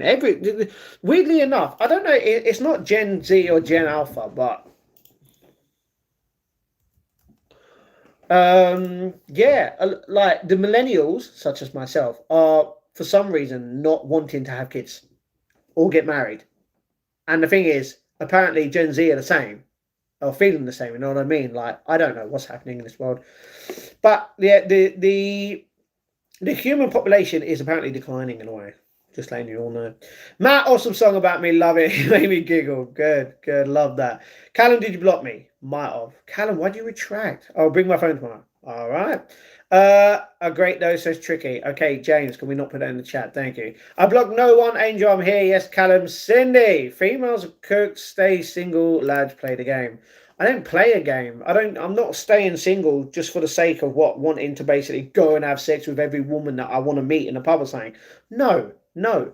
Weirdly enough, I don't know. It's not Gen Z or Gen Alpha, but yeah, like the millennials, such as myself, are for some reason not wanting to have kids or get married. And the thing is, apparently Gen Z are the same, or feeling the same. You know what I mean? Like, I don't know what's happening in this world, but yeah, the human population is apparently declining in a way. Just letting you all know. Matt, awesome song about me. Love it. It made me giggle. Good, good. Love that. Callum, did you block me? Might have. Callum, why do you retract? I'll bring my phone tomorrow. All right. A great though says tricky. Okay, James, can we not put that in the chat? Thank you. I blocked no one. Angel, I'm here. Yes, Callum. Cindy. Females cook, stay single. Lads, play the game. I don't play a game. I'm not staying single just for the sake of wanting to basically go and have sex with every woman that I want to meet in a pub or something. No, no.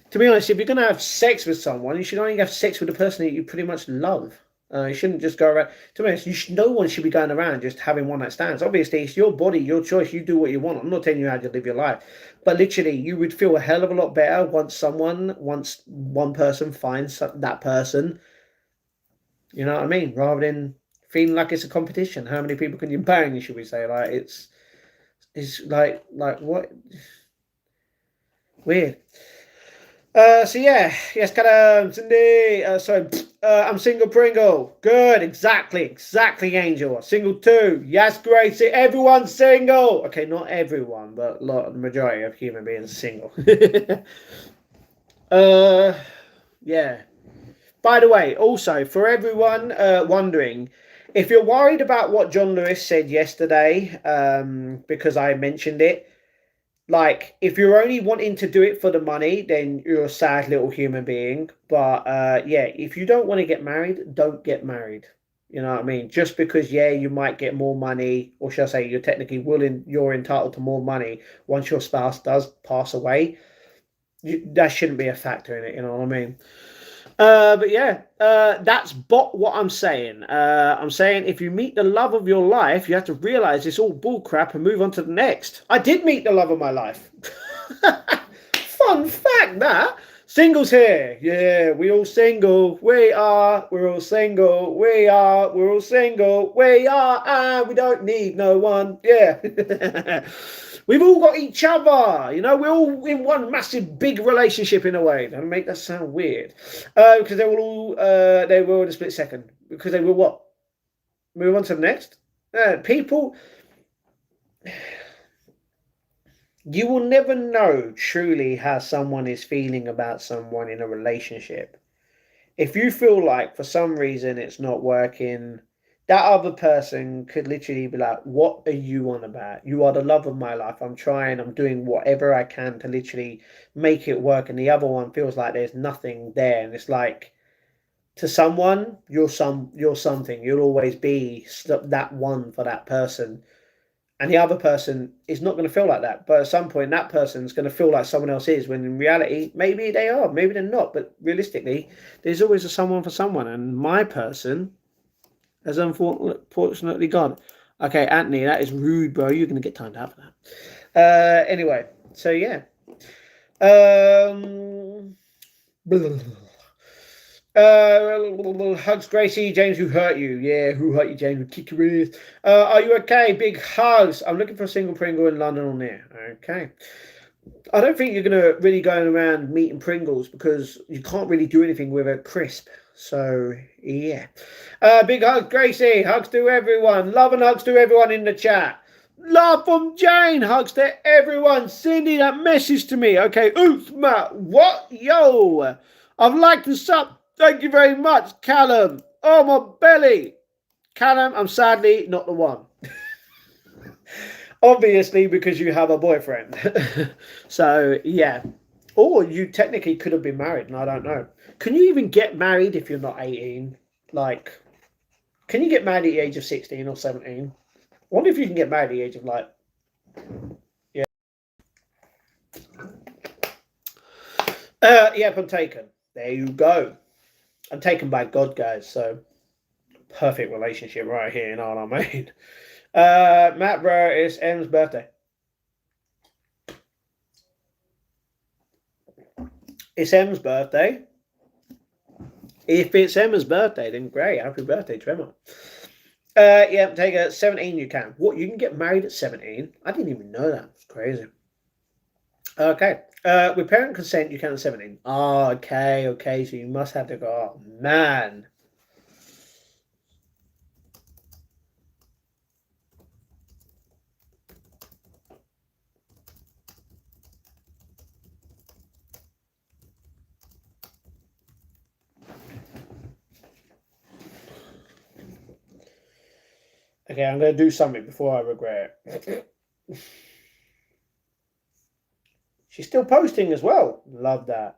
To be honest, if you're gonna have sex with someone, you should only have sex with the person that you pretty much love. You shouldn't just go around. To be honest, no one should be going around just having one night stands. Obviously, it's your body, your choice. You do what you want. I'm not telling you how to live your life, but literally, you would feel a hell of a lot better once one person finds that person. You know what I mean? Rather than feeling like it's a competition. How many people can you bang? Should we say like it's like what weird. So yeah, yes, Callum, Cindy. I'm single Pringle. Good, exactly, Angel. Single too. Yes, Gracie. Everyone's single. Okay, not everyone, but the majority of human beings are single. uh, yeah. By the way, also for everyone wondering, if you're worried about what John Lewis said yesterday, because I mentioned it, like if you're only wanting to do it for the money, then you're a sad little human being. But yeah, if you don't want to get married, don't get married. You know what I mean? Just because yeah, you might get more money, or shall I say, you're entitled to more money once your spouse does pass away. That shouldn't be a factor in it. You know what I mean? But yeah, that's what I'm saying. I'm saying if you meet the love of your life, you have to realize it's all bullcrap and move on to the next. I did meet the love of my life. Fun fact that. Singles here. Yeah, we all single. We are. We're all single. We are. We're all single. We are. And we don't need no one. Yeah. We've all got each other. You know, we're all in one massive big relationship in a way. Don't make that sound weird. Because they were in a split second. Because they were what? Move on to the next. People, you will never know truly how someone is feeling about someone in a relationship. If you feel like for some reason it's not working, that other person could literally be like, what are you on about? You are the love of my life. I'm trying, I'm doing whatever I can to literally make it work. And the other one feels like there's nothing there. And it's like, to someone, you're something. You'll always be that one for that person. And the other person is not going to feel like that. But at some point, that person's going to feel like someone else is, when in reality, maybe they are, maybe they're not. But realistically, there's always a someone for someone. And my person has unfortunately gone. Okay, Anthony, that is rude, bro. You're going to get timed out for that. Anyway, so yeah. Um, Hugs Gracie, James, who hurt you? Yeah, who hurt you, James? We'll kick your ears. Are you okay? Big hugs. I'm looking for a single Pringle in London or near. Okay. I don't think you're gonna really go around meeting Pringles because you can't really do anything with a crisp. So yeah. Big hugs, Gracie. Hugs to everyone. Love and hugs to everyone in the chat. Love from Jane. Hugs to everyone. Cindy, that message to me. Okay. Oops, Matt. What? Yo. I've liked the sub. Thank you very much, Callum. Oh, my belly. Callum, I'm sadly not the one. Obviously, because you have a boyfriend. So, yeah. Or you technically could have been married, and I don't know. Can you even get married if you're not 18? Like, can you get married at the age of 16 or 17? I wonder if you can get married at the age of, like, yeah. Yep, I'm taken. There you go. I'm taken by God, guys, so perfect relationship right here, you know what I mean? Matt Bro, it's M's birthday. It's M's birthday. If it's Emma's birthday, then great. Happy birthday to Emma. Yeah, take a 17 you can. What, you can get married at 17? I didn't even know that. It's crazy. Okay. With parent consent, you can at 17. Oh, okay. So you must have to go. Oh, man. Okay, I'm going to do something before I regret it. She's still posting as well. Love that.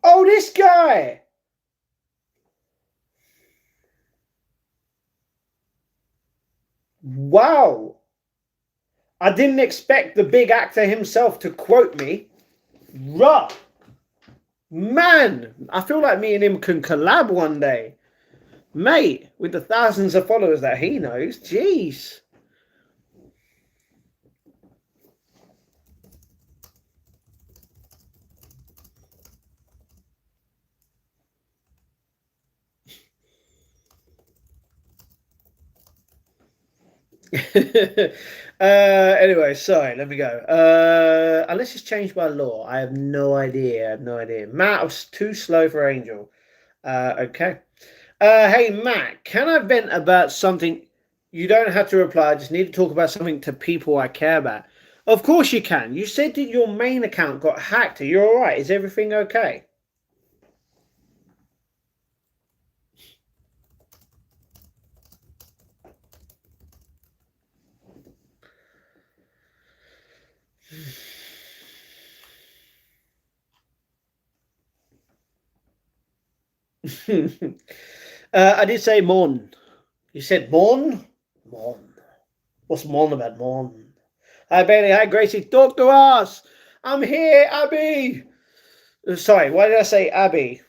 Oh, this guy! Wow. I didn't expect the big actor himself to quote me. Ruh! Man, I feel like me and him can collab one day. Mate, with the thousands of followers that he knows. Jeez. Anyway, sorry, let me go. Unless it's changed by law, I have no idea. I have no idea. Matt, I was too slow for Angel. Okay. Hey, Matt, can I vent about something? You don't have to reply. I just need to talk about something to people I care about. Of course you can. You said that your main account got hacked. Are you all right? Is everything okay? I did say Mon. You said Mon? Mon. What's Mon about Mon? Hi, Bailey. Hi, Gracie. Talk to us. I'm here, Abby. Sorry, why did I say Abby?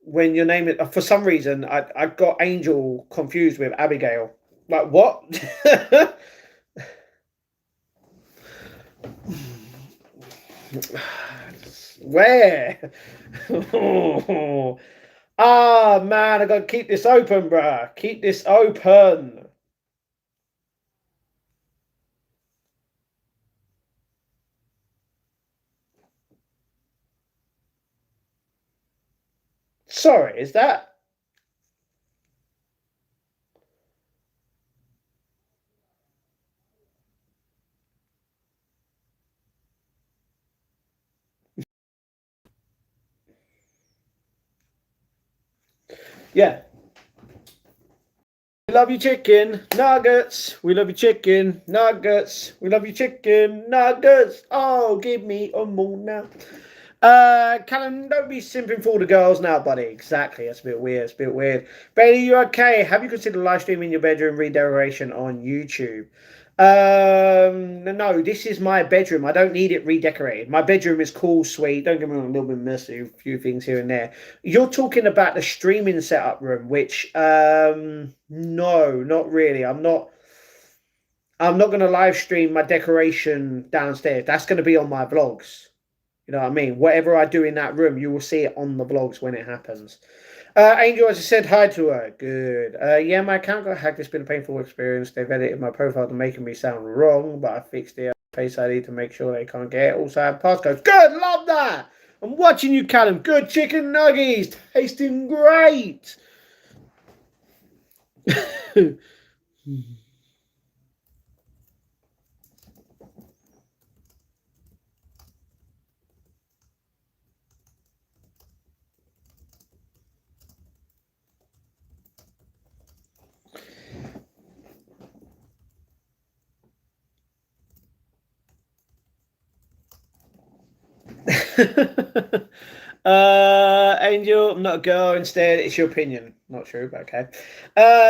When your name is, for some reason, I got Angel confused with Abigail. Like, what? Where? Ah, man, I gotta keep this open, bruh. Keep this open. Sorry, is that? Yeah. We love you, chicken nuggets. We love you, chicken nuggets. We love you, chicken nuggets. Oh, give me a more now. Callum, don't be simping for the girls now, buddy. Exactly. That's a bit weird. It's a bit weird. Bailey, you okay? Have you considered live streaming in your bedroom redecoration on YouTube? No, this is my bedroom. I don't need it redecorated. My bedroom is cool, sweet. Don't get me wrong, a little bit messy, a few things here and there. You're talking about the streaming setup room, which no, not really. I'm not going to live stream my decoration downstairs. That's going to be on my vlogs. You know what I mean? Whatever I do in that room, you will see it on the vlogs when it happens. Angel, as I said hi to her. Good. Yeah, my account got hacked. It's been a painful experience. They've edited my profile to making me sound wrong, but I fixed the Face ID to make sure they can't get it. Also, I have passcodes. Good, love that. I'm watching you, Callum. Good chicken nuggies. Tasting great. Angel, I'm not a girl. Instead, it's your opinion. Not true, but okay.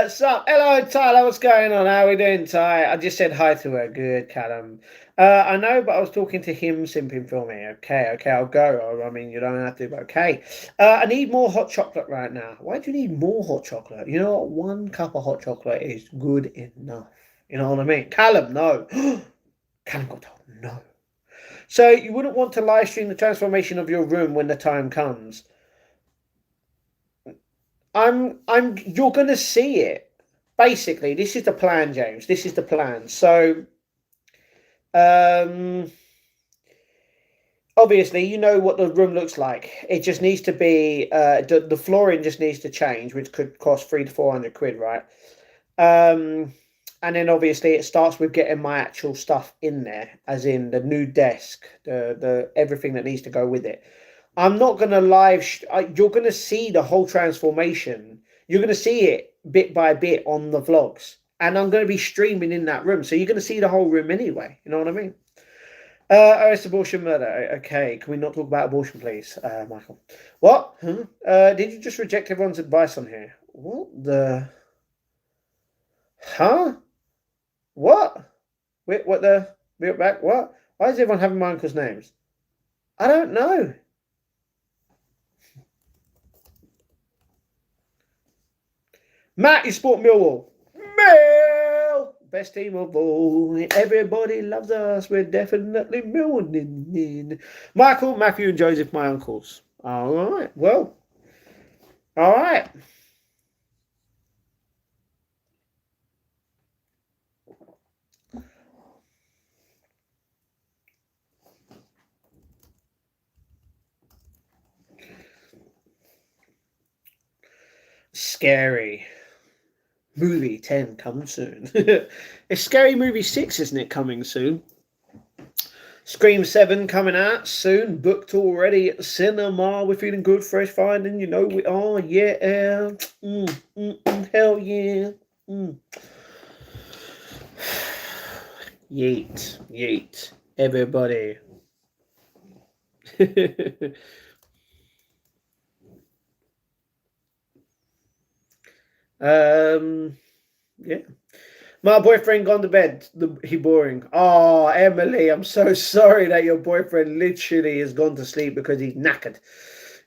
So, hello, Tyler. What's going on? How are we doing, Ty? I just said hi to her. Good, Callum. I know, but I was talking to him, simping for me. Okay, I'll go. I mean, you don't have to, but okay. I need more hot chocolate right now. Why do you need more hot chocolate? You know what? One cup of hot chocolate is good enough. You know what I mean? Callum, no. Callum got told no. So you wouldn't want to live stream the transformation of your room when the time comes. You're gonna see it. Basically, this is the plan, James. This is the plan. So, um, obviously, you know what the room looks like. It just needs to be the flooring just needs to change, which could cost 300 to 400 quid, right? Um, and then obviously it starts with getting my actual stuff in there, as in the new desk, the everything that needs to go with it. I'm not gonna you're gonna see the whole transformation. You're gonna see it bit by bit on the vlogs, and I'm gonna be streaming in that room, so you're gonna see the whole room anyway. You know what I mean? Oh, it's abortion murder. Okay, can we not talk about abortion, please, Michael? What? Huh? Did you just reject everyone's advice on here? What the? Huh? What? Wait, what the? Back? What? Why is everyone having my uncle's names? I don't know. Matt, you support Millwall. Mill! Best team of all. Everybody loves us. We're definitely Millwall. Michael, Matthew, and Joseph, my uncles. All right. Well, all right. Scary Movie 10 coming soon. It's Scary Movie 6, isn't it, coming soon? Scream 7 coming out soon. Booked already at the cinema. We're feeling good, fresh finding. You know we are. Yeah. Hell yeah. Yeet. Yeet. Everybody. Yeah. My boyfriend gone to bed. He boring. Oh, Emily, I'm so sorry that your boyfriend literally has gone to sleep because he's knackered.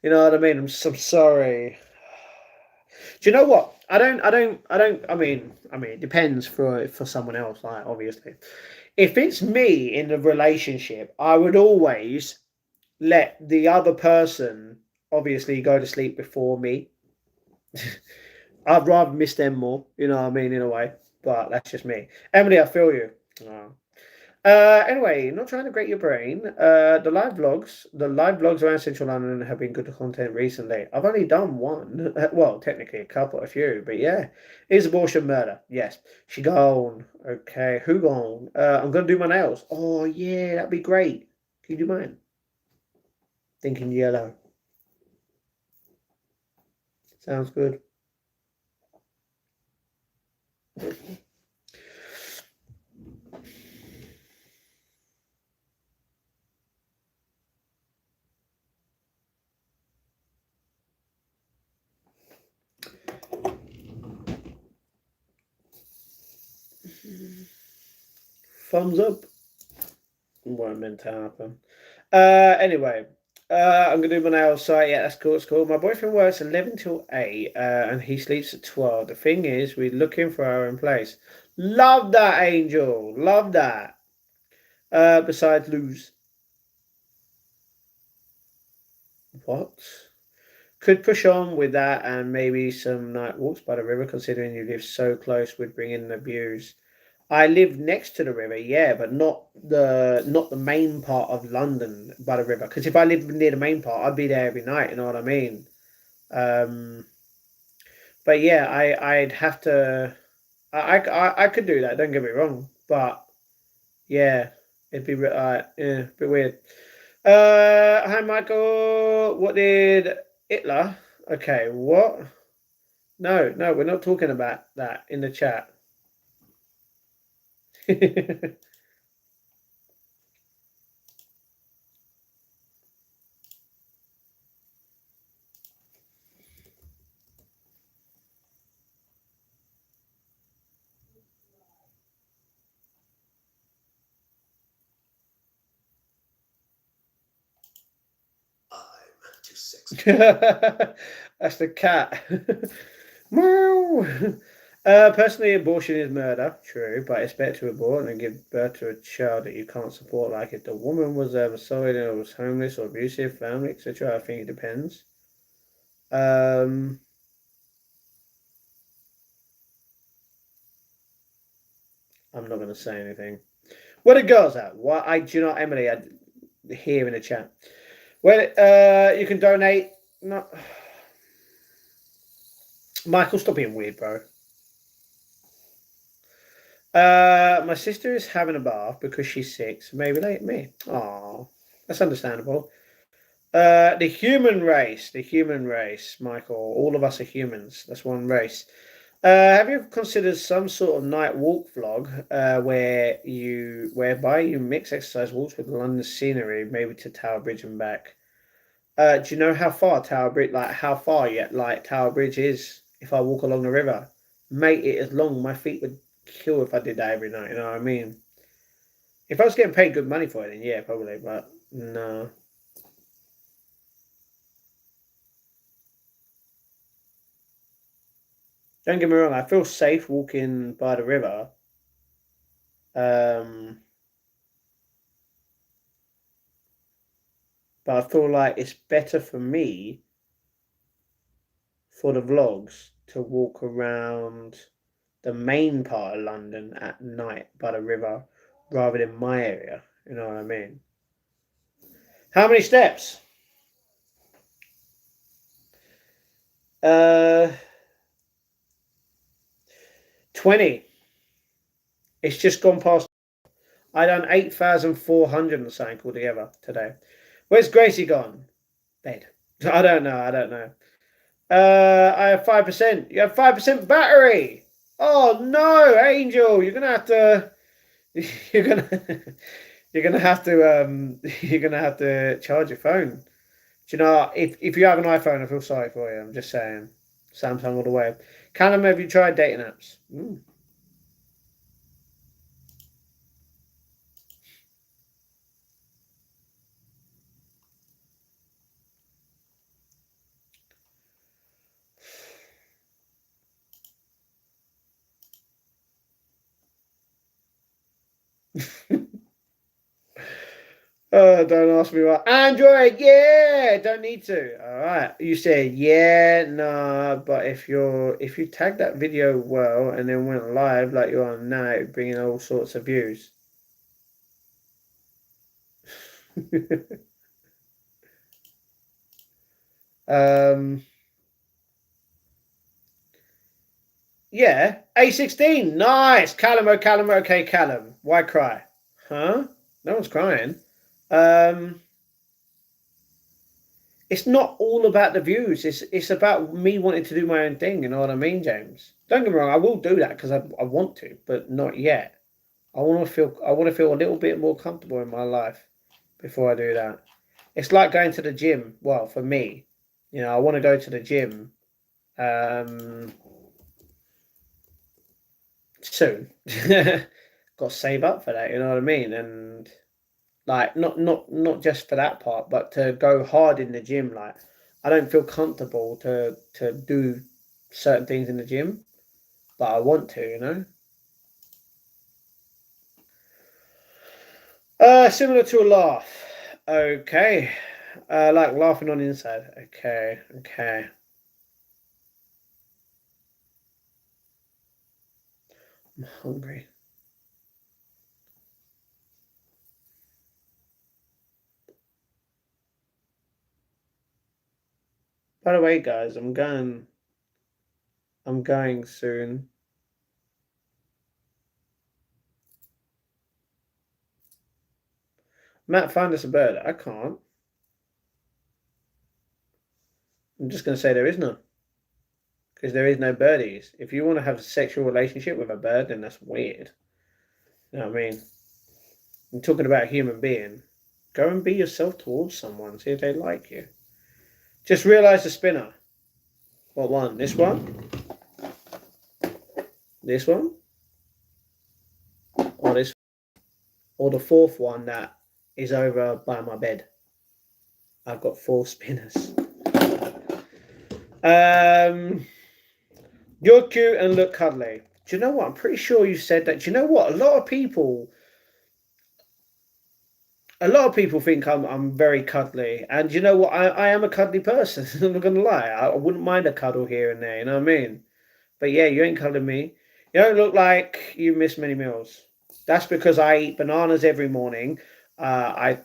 You know what I mean? I'm so sorry. Do you know what? I mean, it depends for someone else, like obviously. If it's me in the relationship, I would always let the other person obviously go to sleep before me. I'd rather miss them more, you know what I mean, in a way. But that's just me. Emily, I feel you. Oh. Anyway, not trying to grate your brain. The live vlogs around Central London have been good content recently. I've only done one. Well, technically a few, but yeah. Is abortion murder? Yes. She gone. Okay, who gone? I'm gonna do my nails. Oh yeah, that'd be great. Can you do mine? Thinking yellow. Sounds good. Thumbs up. Weren't meant to happen. Anyway, I'm gonna do my nails. So yeah, that's cool. It's cool. My boyfriend works 11 till 8, and he sleeps at 12. The thing is, we're looking for our own place. Love that, Angel. Love that. Besides lose. What? Could push on with that and maybe some night walks by the river, considering you live so close, would bring in the views. I live next to the river, yeah, but not the main part of London by the river. Because if I lived near the main part, I'd be there every night. You know what I mean? Um, but yeah, I'd have to. I could do that. Don't get me wrong, but yeah, it'd be yeah, a bit weird. Hi Michael. What did Hitler? Okay, what? No, no, we're not talking about that in the chat. Too sexy. That's the cat. Meow. Personally, abortion is murder, true, but it's better to abort than give birth to a child that you can't support. Like if the woman was solid or was homeless or abusive, family, etc. I think it depends. Um, I'm not going to say anything. Where the girls at? What I do you know, Emily? I here in the chat. Well, you can donate. No, Michael, stop being weird, bro. My sister is having a bath because she's sick, so maybe like me. Oh, that's understandable. The human race, Michael. All of us are humans. That's one race. Have you ever considered some sort of night walk vlog, whereby you mix exercise walks with London scenery, maybe to Tower Bridge and back? Do you know how far Tower Bridge, like how far yet, like Tower Bridge is? If I walk along the river, mate, it is long. My feet would kill if I did that every night. You know what I mean? If I was getting paid good money for it, then yeah, probably. But no. Don't get me wrong, I feel safe walking by the river. But I feel like it's better for me for the vlogs to walk around the main part of London at night by the river rather than my area. You know what I mean? How many steps? Uh, 20. It's just gone past. I done 8,400 and something altogether today. Where's Gracie gone? Bed. I don't know. I don't know. I have 5%. You have 5% battery. Oh no, Angel, you're gonna have to. You're gonna. You're gonna have to. You're gonna have to charge your phone. Do you know? If you have an iPhone, I feel sorry for you. I'm just saying. Samsung all the way. Callum, have you tried dating apps? Don't ask me what. Android, yeah, don't need to. All right, you said yeah, nah, but if you tag that video well and then went live like you are now, bringing all sorts of views. um, yeah, A16, nice. Callum, oh Callum, okay, Callum. Why cry? Huh? No one's crying. Um, it's not all about the views. It's about me wanting to do my own thing. You know what I mean, James? Don't get me wrong. I will do that because I want to, but not yet. I want to feel a little bit more comfortable in my life before I do that. It's like going to the gym. Well, for me, I want to go to the gym soon. Got to save up for that. You know what I mean? And like not just for that part, but to go hard in the gym. Like I don't feel comfortable to do certain things in the gym, but I want to. Similar to a laugh. Okay. Like laughing on the inside. Okay. Okay. I'm hungry. By the way, guys, I'm going. I'm going soon. Matt, find us a bird. I can't. I'm just going to say there is none because there is no birdies. If you want to have a sexual relationship with a bird, then that's weird. You know what I mean? I'm talking about a human being. Go and be yourself towards someone. See if they like you. Just realize the spinner. What one? This one? This one? Or this? Or the fourth one that is over by my bed. I've got 4 spinners. You're cute and look cuddly. Do you know what? I'm pretty sure you said that. Do you know what? A lot of people think I'm very cuddly, and you know what? I am a cuddly person. I'm not gonna lie. I wouldn't mind a cuddle here and there. You know what I mean? But yeah, you ain't cuddling me. You don't look like you miss many meals. That's because I eat bananas every morning. I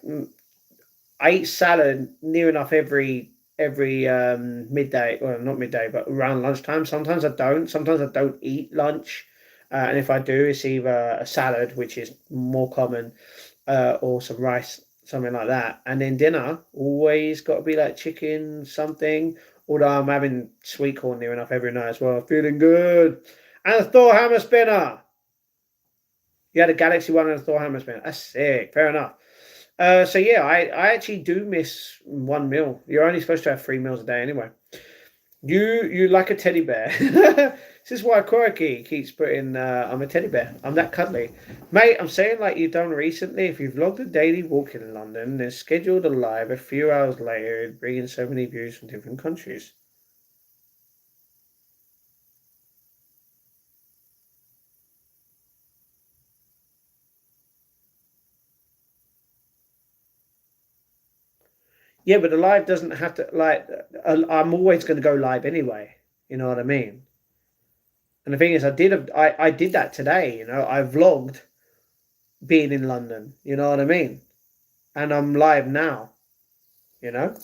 eat salad near enough every midday. Well, not midday, but around lunchtime. Sometimes I don't. Sometimes I don't eat lunch, and if I do, it's either a salad, which is more common, or some rice, something like that. And then dinner always got to be like chicken, something. Although I'm having sweet corn near enough every night as well. Feeling good. And a Thor hammer spinner. You had a Galaxy one and a Thor hammer spinner. That's sick. Fair enough. So yeah, I actually do miss one meal. You're only supposed to have 3 meals a day anyway. You like a teddy bear. This is why Quirky keeps putting I'm a teddy bear. I'm that cuddly. Mate, I'm saying like you've done recently, if you've vlogged a daily walk in London, then scheduled a live a few hours later, bringing so many views from different countries. Yeah, but the live doesn't have to, like, I'm always going to go live anyway. You know what I mean? And the thing is, I did that today. I vlogged being in London. You know what I mean? And I'm live now. You know,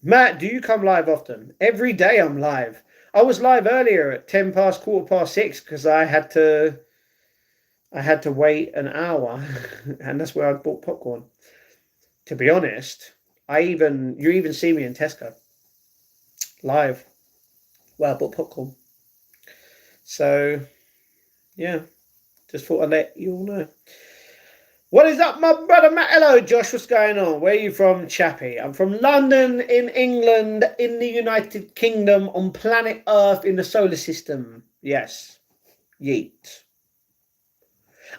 Matt, do you come live often? Every day I'm live. I was live earlier at 10 past, 6:15 because I had to wait an hour, and that's where I bought popcorn. To be honest, you even see me in Tesco live. Well, I bought popcorn. So yeah, just thought I'd let you all know. What is up, my brother Matt? Hello, Josh. What's going on? Where are you from, Chappie? I'm from London, in England, in the United Kingdom, on planet Earth, in the solar system. Yes. Yeet.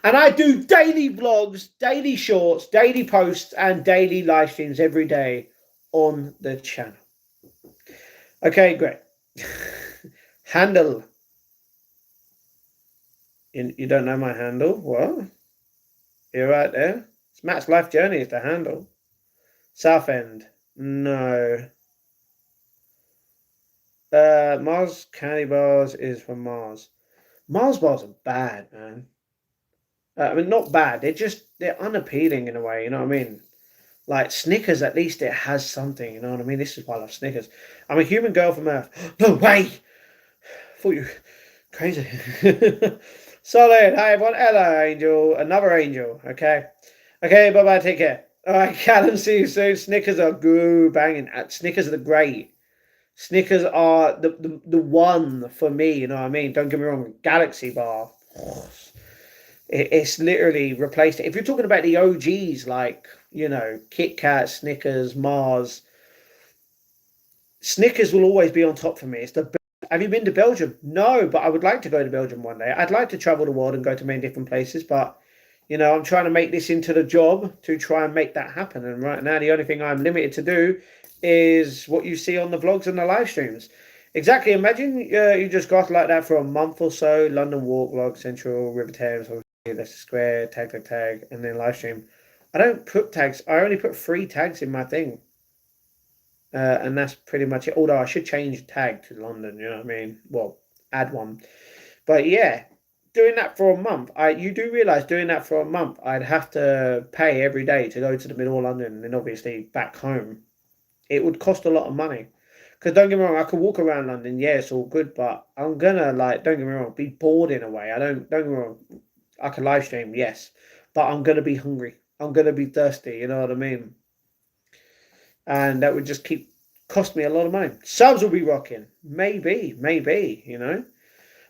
And I do daily vlogs, daily shorts, daily posts, and daily live streams every day on the channel. Okay, great. Handle. You don't know my handle? What? You're right there. It's Matt's Life Journey is the handle. Southend. No. Mars candy bars is from Mars. Mars bars are bad, man. I mean, not bad. They're unappealing in a way. You know what I mean? Like Snickers, at least it has something. You know what I mean? This is why I love Snickers. I'm a human girl from Earth. No way. Thought you crazy. Solid. Hi everyone. Hello, Angel. Another Angel. Okay. Okay. Bye bye. Take care. All right, Callum. See you soon. Snickers are good banging. Snickers are the great. Snickers are the one for me. You know what I mean? Don't get me wrong. Galaxy bar. It's literally replaced it. If you're talking about the OGs, like, Kit Kat, Snickers, Mars, Snickers will always be on top for me. It's the Have you been to Belgium? No, but I would like to go to Belgium one day. I'd like to travel the world and go to many different places, but I'm trying to make this into the job to try and make that happen. And right now, the only thing I'm limited to do is what you see on the vlogs and the live streams. Exactly. Imagine you just got like that for a month or so. London Walk, Vlog, Central, River Thames, Leicester Square, tag, and then live stream. I don't put tags. I only put 3 tags in my thing. And that's pretty much it. Although I should change tag to London, you know what I mean? Well, add one. But yeah, doing that for a month, you do realise doing that for a month, I'd have to pay every day to go to the middle of London and then obviously back home. It would cost a lot of money. Because don't get me wrong, I could walk around London, yeah, it's all good, but I'm gonna, don't get me wrong, be bored in a way. Don't get me wrong, I can live stream, yes, but I'm gonna be hungry. I'm gonna be thirsty, you know what I mean? And that would just cost me a lot of money. Subs will be rocking. Maybe,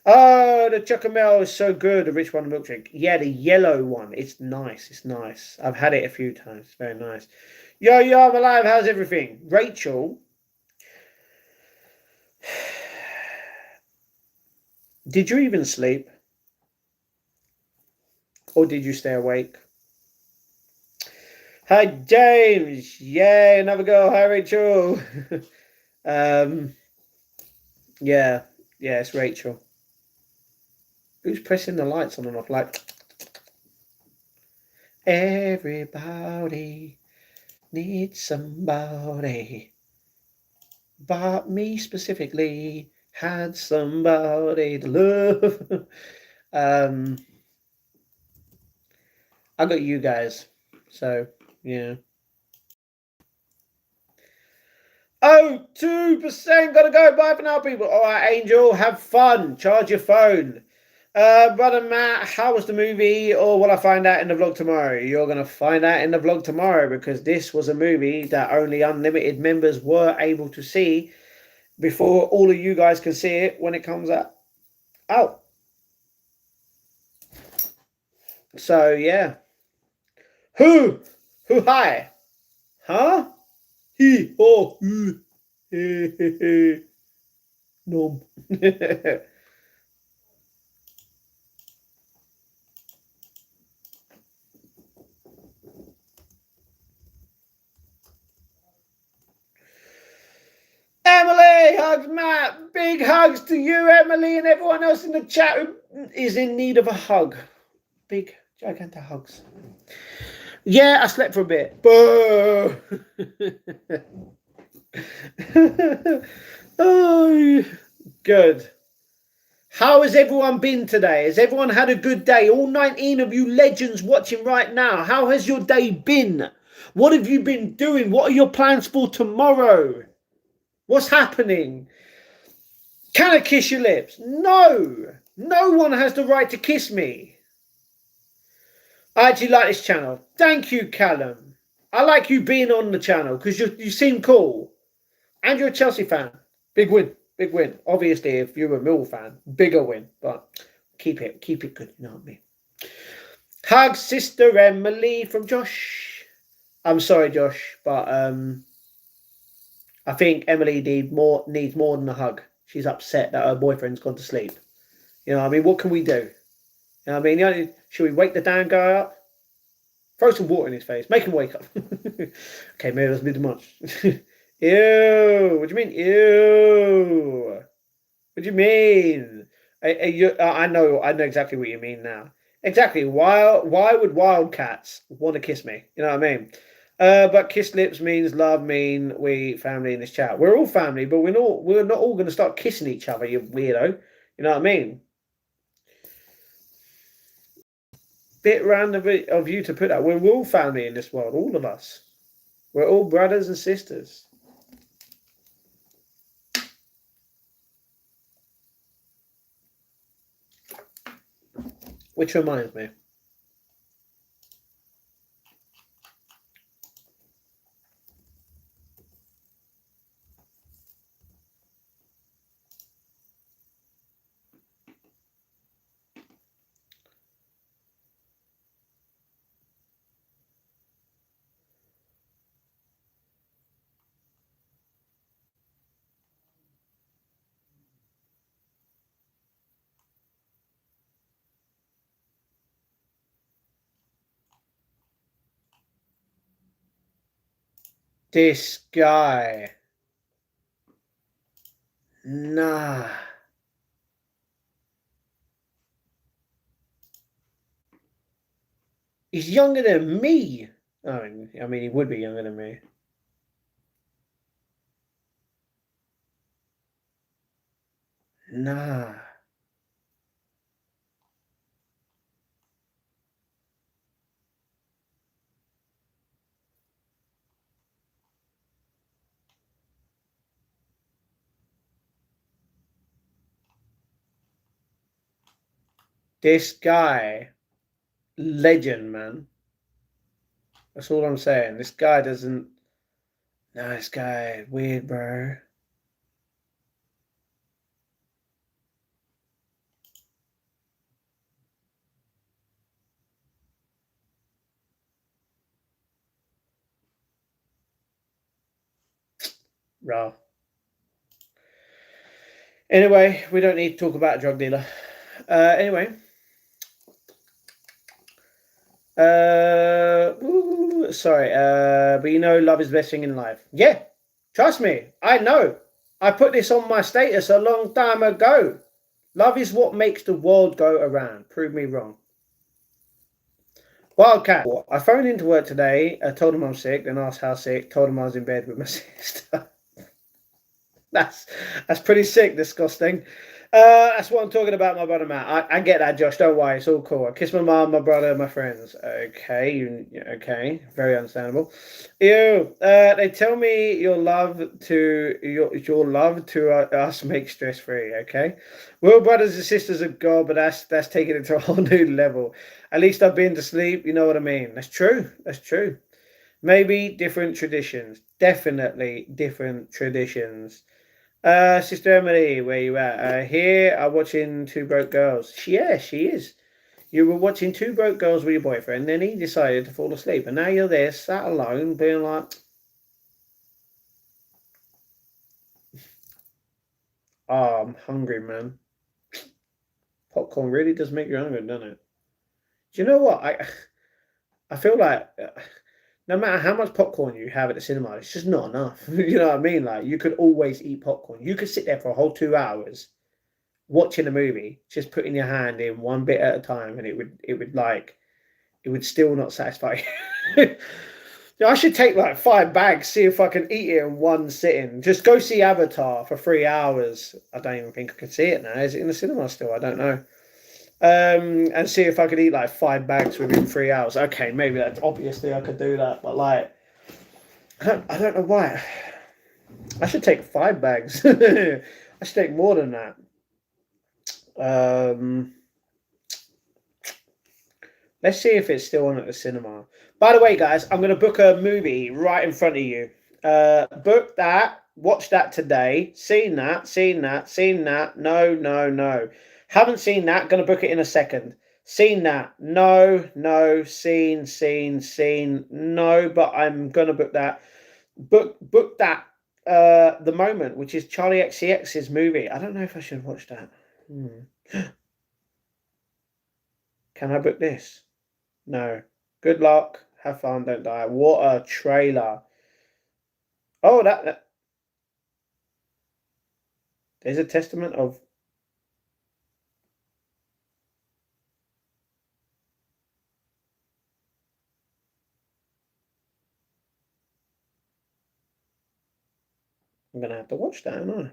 Oh, the Chocomel is so good, the Rich One milkshake. Yeah, the yellow one. It's nice. I've had it a few times. It's very nice. Yo, I'm alive. How's everything? Rachel. Did you even sleep? Or did you stay awake? Hi, James. Yay, another girl. Hi, Rachel. Yeah, it's Rachel. Who's pressing the lights on and off? Like, everybody needs somebody. But me specifically had somebody to love. I got you guys. So, yeah. Oh, 2%. Gotta go. Bye for now, people. All right, Angel. Have fun. Charge your phone. Brother Matt, how was the movie? Or will I find out in the vlog tomorrow? You're going to find out in the vlog tomorrow because this was a movie that only Unlimited members were able to see before all of you guys can see it when it comes out. So, yeah. Hi. Huh? He, oh, no. Emily, hugs, Matt. Big hugs to you, Emily, and everyone else in the chat who is in need of a hug. Big, gigantic hugs. Yeah, I slept for a bit. Boo! Oh, good. How has everyone been today? Has everyone had a good day? All 19 of you legends watching right now, how has your day been? What have you been doing? What are your plans for tomorrow? What's happening? Can I kiss your lips? No! No one has the right to kiss me. I actually like this channel. Thank you, Callum. I like you being on the channel because you seem cool. And you're a Chelsea fan. Big win. Big win. Obviously, if you're a Mill fan, bigger win. But keep it good, you know what I mean? Hug sister Emily from Josh. I'm sorry, Josh, but I think Emily needs more than a hug. She's upset that her boyfriend's gone to sleep. You know what I mean? What can we do? You know what I mean? Should we wake the damn guy up? Throw some water in his face. Make him wake up. Okay, maybe that's a bit much. Ew. What do you mean? Ew. What do you mean? I know exactly what you mean now. Exactly. Why would wildcats want to kiss me? You know what I mean? But kiss lips means love. Mean we family in this chat. We're all family, but we're not all going to start kissing each other. You weirdo. You know what I mean? Bit random of you to put that. We're all family in this world. All of us. We're all brothers and sisters. Which reminds me. This guy. Nah. He's younger than me. I mean, he would be younger than me. Nah. This guy, legend, man. That's all I'm saying. This guy doesn't. Nah, this guy, weird, bro. Raw. Anyway, we don't need to talk about a drug dealer. Anyway. Sorry. But you know, love is the best thing in life. Yeah. Trust me. I know. I put this on my status a long time ago. Love is what makes the world go around. Prove me wrong. Wildcat. I phoned into work today. I told him I'm sick, then asked how sick. Told him I was in bed with my sister. That's pretty sick, disgusting. That's what I'm talking about, my brother Matt. I get that, Josh. Don't worry, it's all cool. I kiss my mom, my brother, my friends. Okay, okay, very understandable. Ew. They tell me your love to us makes stress free. Okay, we're all brothers and sisters of God, but that's taking it to a whole new level. At least I've been to sleep. You know what I mean? That's true. That's true. Maybe different traditions. Definitely different traditions. Sister Emily, where you at? Here, I'm watching Two Broke Girls. Yeah, she is. You were watching Two Broke Girls with your boyfriend, then he decided to fall asleep, and now you're there, sat alone, being like, "Oh, I'm hungry, man." Popcorn really does make you hungry, doesn't it? Do you know what? I feel like no matter how much popcorn you have at the cinema, it's just not enough. You know what I mean? Like you could always eat popcorn. You could sit there for a whole 2 hours watching a movie, just putting your hand in one bit at a time, and it would like it would still not satisfy you. I should take like 5 bags, see if I can eat it in one sitting. Just go see Avatar for 3 hours. I don't even think I can see it now. Is it in the cinema still? I don't know. And see if I could eat like 5 bags within 3 hours. Okay, maybe that's obviously I could do that, but like I don't know why. I should take 5 bags. I should take more than that. Let's see if it's still on at the cinema. By the way, guys, I'm going to book a movie right in front of you. Book that. Watch that today. Seen that. Seen that. Seen that. No, no, no. Haven't seen that. Going to book it in a second. Seen that. No, no. Seen, seen, seen. No, but I'm going to book that. Book that. The Moment, which is Charlie XCX's movie. I don't know if I should watch that. Can I book this? No. Good luck. Have fun. Don't die. What a trailer. Oh, that there's a testament of. I'm going to have to watch that, aren't I?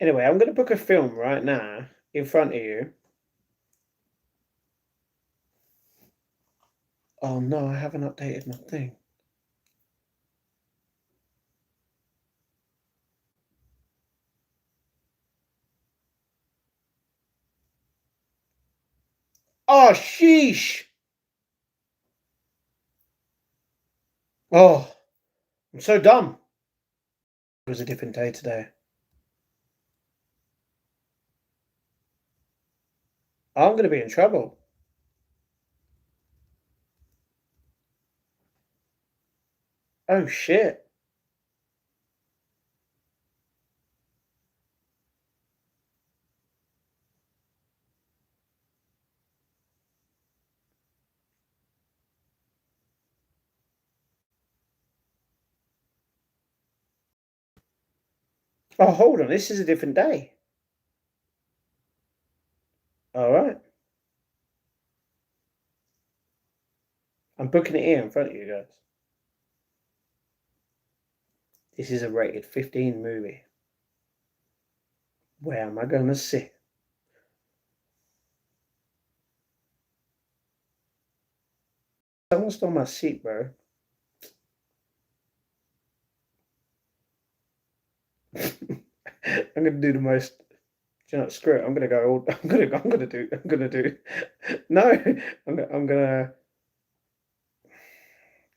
Anyway, I'm going to book a film right now in front of you. Oh, no, I haven't updated my thing. Oh, sheesh. Oh, I'm so dumb. It was a different day today. I'm going to be in trouble. Oh, shit. Oh, hold on. This is a different day. All right. I'm booking it here in front of you guys. This is a rated 15 movie. Where am I going to sit? Someone stole my seat, bro. I'm gonna do the most. You know, screw it. I'm gonna go. I'm gonna do. No, I'm gonna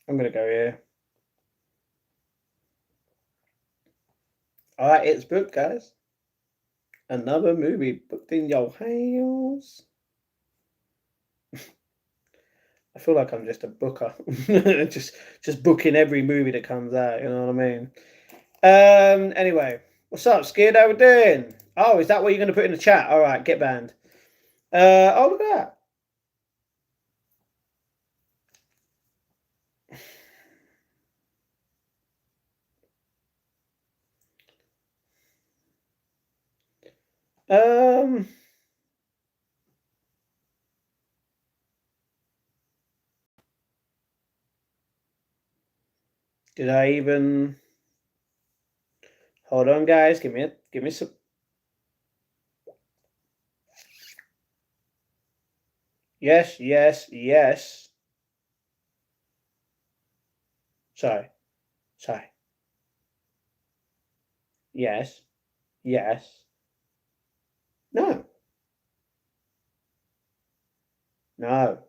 go here. All right, it's booked, guys. Another movie booked in your house. I feel like I'm just a booker, just booking every movie that comes out. You know what I mean? Anyway, what's up, Skid? How we doing? Oh, is that what you're gonna put in the chat? All right, get banned. Oh, look at that. Did I even? Hold on, guys. Give me some. Yes, yes, yes. Sorry, sorry. Yes, yes. No, no.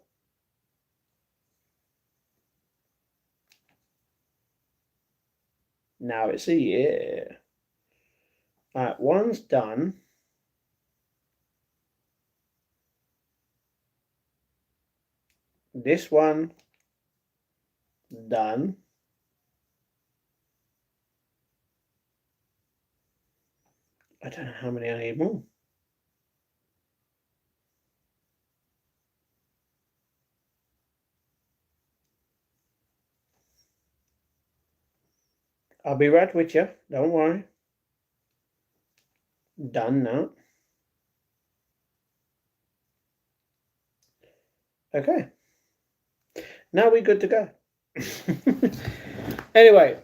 Now it's a year. Right, one's done. This one done. I don't know how many I need more. I'll be right with you. Don't worry. Done now. Okay. Now we're good to go. Anyway.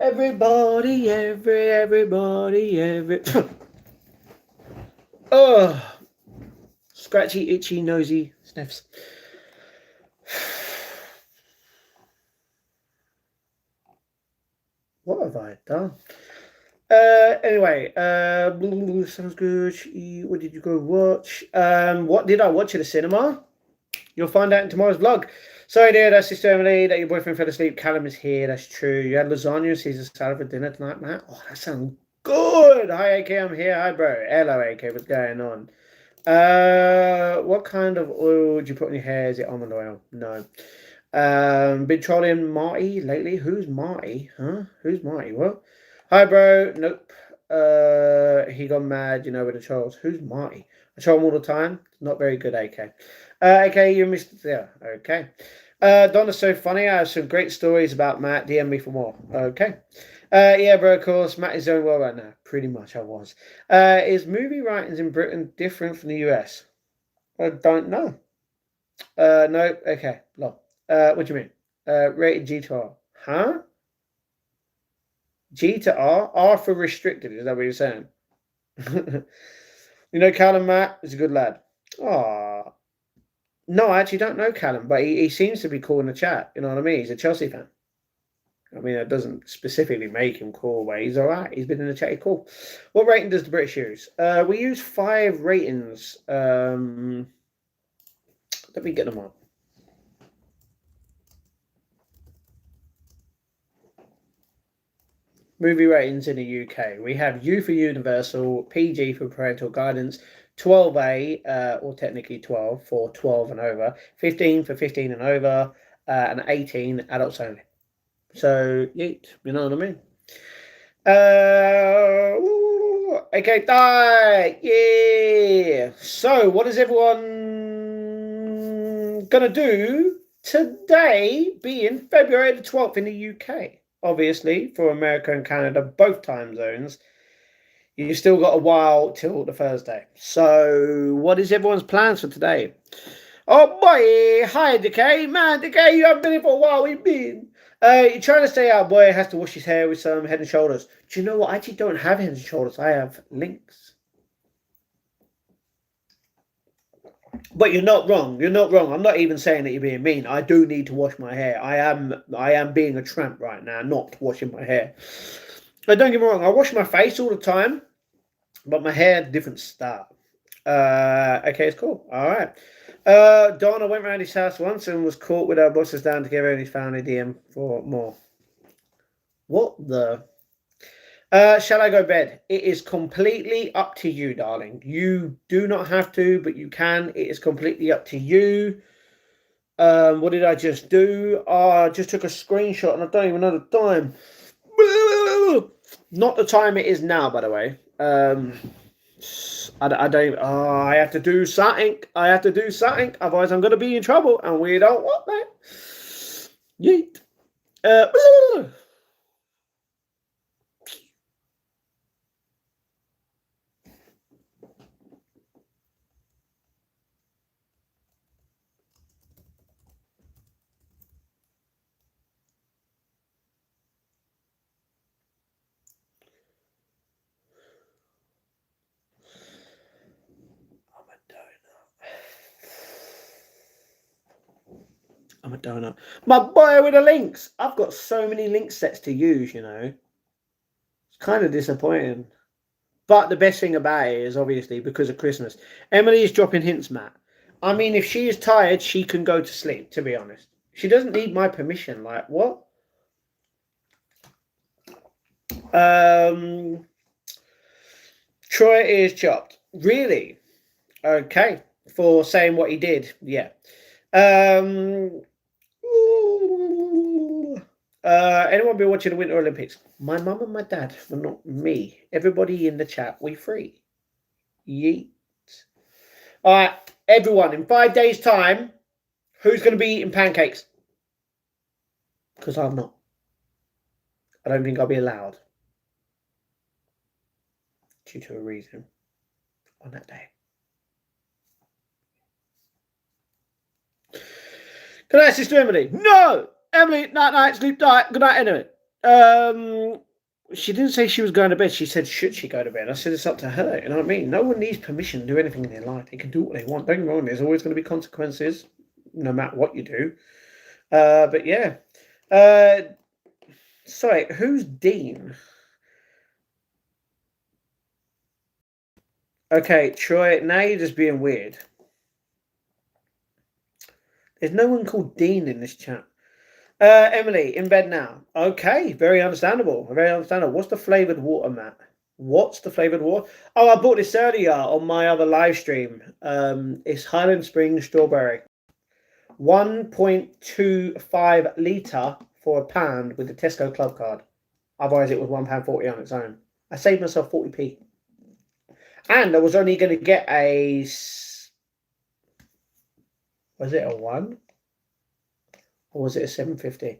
Everybody, every. Scratchy, itchy, nosy sniffs. What have I done? Anyway, sounds good. What did you go watch? What did I watch at the cinema? You'll find out in tomorrow's vlog. Sorry, dear, that's Sister Emily, that your boyfriend fell asleep. Callum is here, that's true. You had lasagna and Caesar salad for dinner tonight, Matt? Oh, that sounds good. Hi, AK, I'm here. Hi, bro. Hello, AK, what's going on? What kind of oil would you put in your hair? Is it almond oil? No. Been trolling Marty lately. Who's Marty? Huh? Who's Marty? What? Hi, bro. Nope. He gone mad, with the trolls. Who's Marty? I troll him all the time. Not very good, AK. AK, you missed. Yeah, okay. Donna's so funny. I have some great stories about Matt. DM me for more. Okay. Yeah, bro, of course. Matt is doing well right now. Pretty much, I was. Is movie writings in Britain different from the US? I don't know. No. Okay. No. What do you mean? Rated G to R. Huh? G to R? R for restricted. Is that what you're saying? Callum Matt is a good lad. Ah. No, I actually don't know Callum, but he seems to be cool in the chat. You know what I mean? He's a Chelsea fan. I mean, that doesn't specifically make him cool, but he's all right. He's been in the chat. He's cool. What rating does the British use? We use 5 ratings. Let me get them up. Movie ratings in the UK. We have U for Universal, PG for Parental Guidance, 12A, or technically 12 for 12 and over, 15 for 15 and over, and 18 adults only. So, yeet, you know what I mean? Okay, die! Yeah! So, what is everyone gonna do today, being February the 12th in the UK? Obviously, for America and Canada, both time zones, you've still got a while till the Thursday. So, what is everyone's plans for today? Oh boy, hi Decay, man, Decay, you haven't been here for a while. We've been. You're trying to stay out, boy. Has to wash his hair with some Head and Shoulders. Do you know what? I actually don't have Head and Shoulders. I have Lynx. But you're not wrong. You're not wrong. I'm not even saying that you're being mean. I do need to wash my hair. I am being a tramp right now, not washing my hair. But don't get me wrong. I wash my face all the time, but my hair, different style. Okay, it's cool. All right. Donna went round his house once and was caught with our bosses down together, and his family DM for more. What the? Shall I go bed? It is completely up to you, darling. You do not have to, but you can. It is completely up to you. What did I just do? I just took a screenshot and I don't even know the time. Not the time it is now, by the way. I don't. I have to do something. I have to do something. Otherwise, I'm going to be in trouble, and we don't want that. Yeet. I'm a donut. My boy with the links. I've got so many link sets to use, It's kind of disappointing. But the best thing about it is, obviously, because of Christmas, Emily is dropping hints, Matt. I mean, if she is tired, she can go to sleep, to be honest. She doesn't need my permission. Like, what? Troy is chopped. Really? Okay. For saying what he did. Yeah. Anyone been watching the Winter Olympics? My mum and my dad, but not me. Everybody in the chat, we free. Yeet. All right, everyone, in 5 days' time, who's going to be eating pancakes? Because I'm not. I don't think I'll be allowed due to a reason on that day. Good night, Sister Emily. No! Emily, night, sleep tight. Good night, anyway. She didn't say she was going to bed. She said, should she go to bed? I said, it's up to her. You know what I mean? No one needs permission to do anything in their life. They can do what they want. Don't get me wrong. There's always going to be consequences, no matter what you do. But yeah. Sorry, who's Dean? Okay, Troy, now you're just being weird. There's no one called Dean in this chat. Emily, in bed now. Okay, very understandable. Very understandable. What's the flavoured water, Matt? What's the flavoured water? Oh, I bought this earlier on my other live stream. It's Highland Springs Strawberry. 1.25 litre for a pound with the Tesco Club card. Otherwise, it was £1.40 on its own. I saved myself 40p. And I was only going to get a... Was it a 1? Or was it a 750?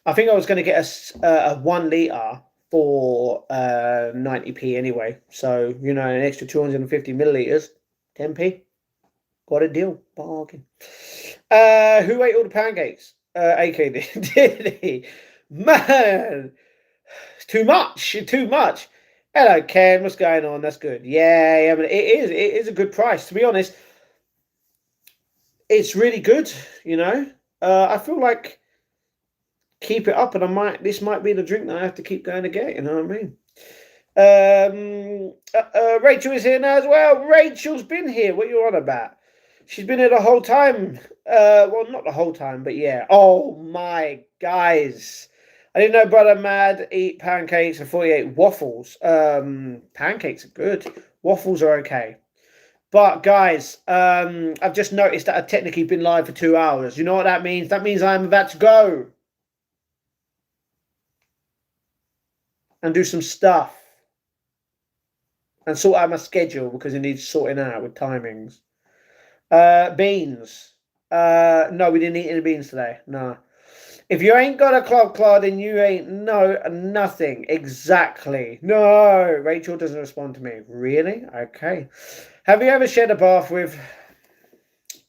I think I was going to get a 1 litre for 90p anyway. So, you know, an extra 250 millilitres, 10p. Got a deal. Bargain. Who ate all the pancakes? AK did he? Man, too much. Hello, Ken. What's going on? That's good. Yeah, but it is a good price. To be honest, it's really good. You know, I feel like keep it up, and this might be the drink that I have to keep going to get. You know what I mean? Rachel is here now as well. Rachel's been here. What are you on about? She's been here the whole time. Well, not the whole time, but yeah. Oh my guys. I didn't know Brother Mad eat pancakes. I thought he ate waffles. Pancakes are good. Waffles are okay. But guys, I've just noticed that I've technically been live for 2 hours. You know what that means? That means I'm about to go and do some stuff and sort out my schedule because it needs sorting out with timings. Beans. No, we didn't eat any beans today. No. If you ain't got a club card, then you ain't nothing. Exactly. No. Rachel doesn't respond to me. Really? Okay. Have you ever shared a bath with...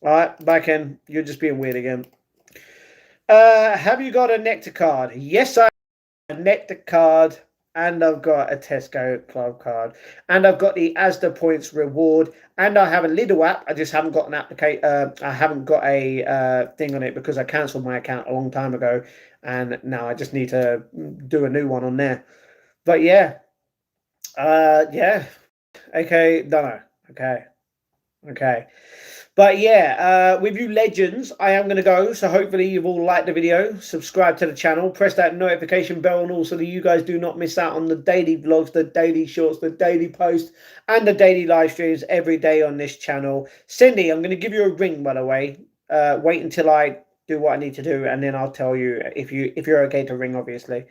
Alright, back in. You're just being weird again. Have you got a Nectar card? Yes, I have a Nectar card. And I've got a Tesco Club card. And I've got the Asda Points reward. And I have a Lidl app. I just haven't got an application. I haven't got a thing on it because I cancelled my account a long time ago. And now I just need to do a new one on there. But yeah. Yeah. Okay. No. Okay. But yeah, with you legends, I am going to go. So hopefully you've all liked the video. Subscribe to the channel. Press that notification bell and all so that you guys do not miss out on the daily vlogs, the daily shorts, the daily posts, and the daily live streams every day on this channel. Cindy, I'm going to give you a ring, by the way. Wait until I do what I need to do, and then I'll tell you if you're okay to ring, obviously.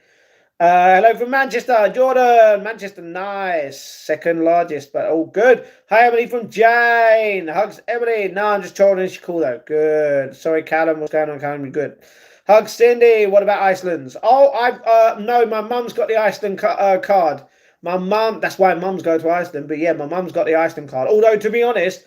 Hello from Manchester, Jordan. Manchester, nice. Second largest, but all good. Hi, Emily from Jane. Hugs, Emily. No, I'm just trolling. She's cool, though. Good. Sorry, Callum. What's going on, Callum? Good. Hugs, Cindy. What about Iceland's? Oh, no, my mum's got the Iceland card. My mum, that's why mums go to Iceland. But yeah, my mum's got the Iceland card. Although, to be honest,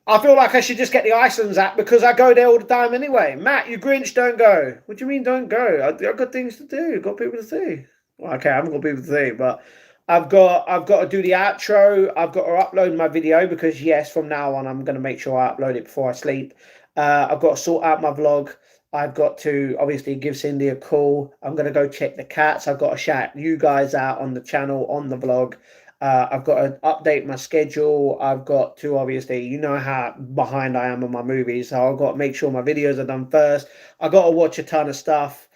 I feel like I should just get the Iceland's app because I go there all the time anyway. Matt, you Grinch, don't go. What do you mean don't go? I've got things to do. I've got people to see. Well, okay, I haven't got people to see, but I've got to do the outro. I've got to upload my video because yes, from now on I'm going to make sure I upload it before I sleep. I've got to sort out my vlog. I've got to obviously give Cindy a call. I'm going to go check the cats. I've got to shout you guys out on the channel, on the vlog. I've got to update my schedule. I've got to, obviously, you know how behind I am on my movies. So I've got to make sure my videos are done first. I've got to watch a ton of stuff.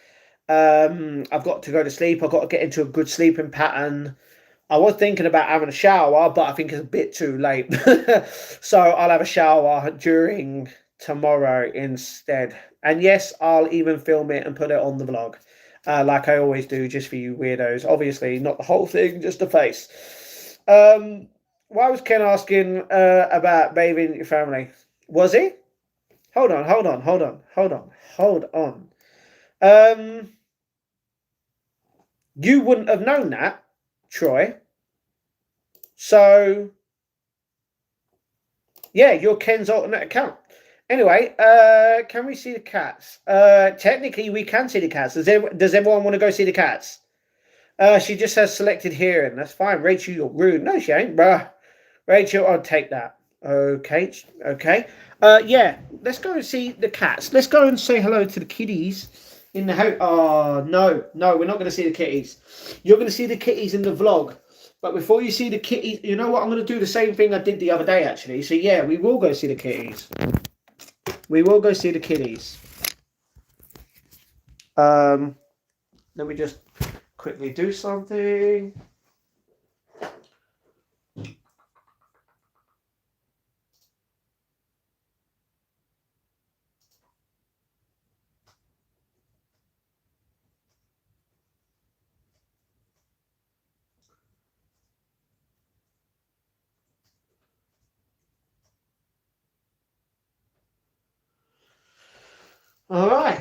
I've got to go to sleep. I've got to get into a good sleeping pattern. I was thinking about having a shower, but I think it's a bit too late. So I'll have a shower during tomorrow instead. And yes, I'll even film it and put it on the vlog. Like I always do, just for you weirdos. Obviously, not the whole thing, just the face. Why was Ken asking about bathing your family? Was he? Hold on. You wouldn't have known that, Troy. So, yeah, you're Ken's alternate account. Anyway, can we see the cats? Technically, we can see the cats. Does everyone want to go see the cats? She just has selected hearing. That's fine. Rachel, you're rude. No, she ain't, bruh. Rachel, I'll take that. Okay, okay. Yeah, let's go and see the cats. Let's go and say hello to the kitties in the house. Oh, no, we're not going to see the kitties. You're going to see the kitties in the vlog. But before you see the kitties, you know what? I'm going to do the same thing I did the other day, actually. So, yeah, we will go see the kitties. We will go see the kitties. Let me just quickly do something. All right.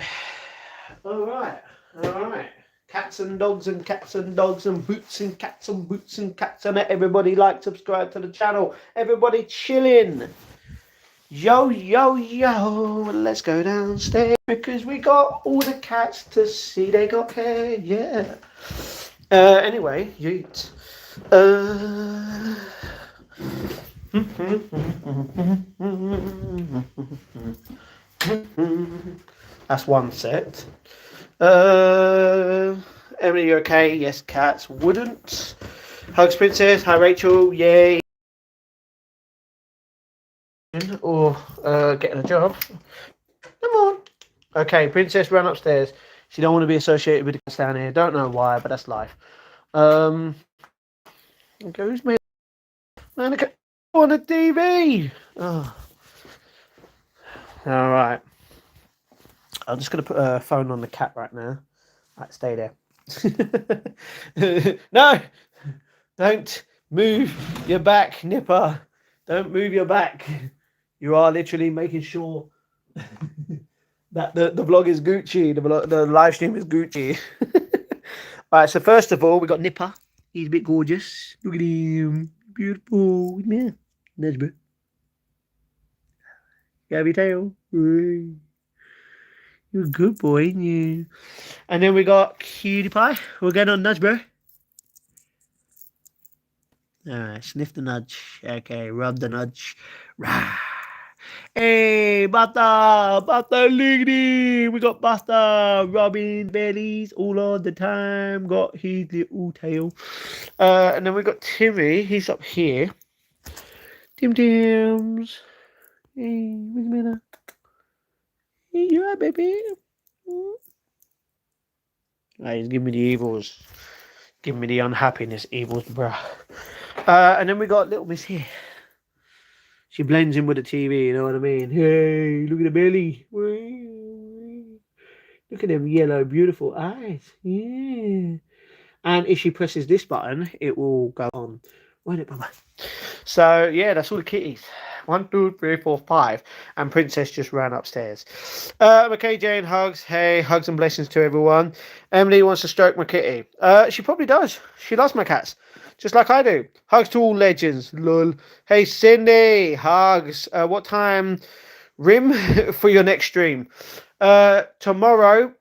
Cats and dogs and cats and dogs and boots and cats and boots and cats and everybody like, subscribe to the channel. Everybody chilling. Yo, let's go downstairs because we got all the cats to see. They got care, yeah. Anyway, yeet. That's one set. Emily, you okay? Yes, cats wouldn't. Hugs Princess. Hi, Rachel. Yay. Or getting a job. Come on. Okay, Princess ran upstairs. She don't want to be associated with the cats down here. Don't know why, but that's life. Okay, who's made man on the TV? Oh. All right. I'm just going to put a phone on the cat right now. Right, stay there. No! Don't move your back, Nipper. Don't move your back. You are literally making sure that the vlog is Gucci. The live stream is Gucci. All right, so first of all, we got Nipper. He's a bit gorgeous. Look at him. Beautiful. Yeah. Nice, bro. Got your tail. You're a good boy, ain't you? And then we got Cutie Pie. We're going on nudge, bro. Alright, sniff the nudge. Okay, rub the nudge. Rah. Hey, Butter! Butter Liggity! We got Butter rubbing bellies all of the time. Got his little tail. And then we got Timmy. He's up here. Tim Tims. Hey, what's the matter? Hey, you alright, baby? He's giving me the evils. Giving me the unhappiness evils, bruh. And then we got Little Miss here. She blends in with the TV, you know what I mean? Hey, look at the belly. Look at them yellow, beautiful eyes. Yeah. And if she presses this button, it will go on. Won't it, Baba? So, yeah, that's all the kitties. 1, 2, 3, 4, 5. And Princess just ran upstairs. Okay, Jane, hugs. Hey, hugs and blessings to everyone. Emily wants to stroke my kitty. She probably does. She loves my cats. Just like I do. Hugs to all legends. Lol. Hey, Cindy. Hugs. What time? Rim for your next stream. Tomorrow.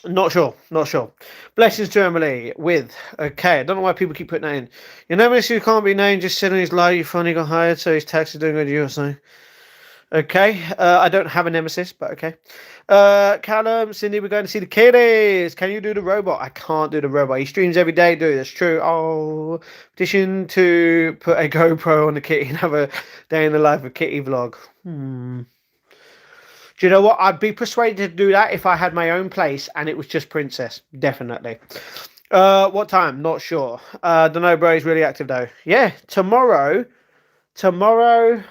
Not sure. Blessings to Emily with. Okay, I don't know why people keep putting that in. Your nemesis who can't be named just said in his life you finally got hired, so his tax is doing good to you or something. Okay, I don't have a nemesis, but okay. Callum, Cindy, we're going to see the kiddies. Can you do the robot? I can't do the robot. He streams every day, dude. That's true. Oh, petition to put a GoPro on the kitty and have a day in the life of kitty vlog. Do you know what? I'd be persuaded to do that if I had my own place and it was just Princess. Definitely. What time? Not sure. Don't know, bro. He's really active though. Yeah, tomorrow Tomorrow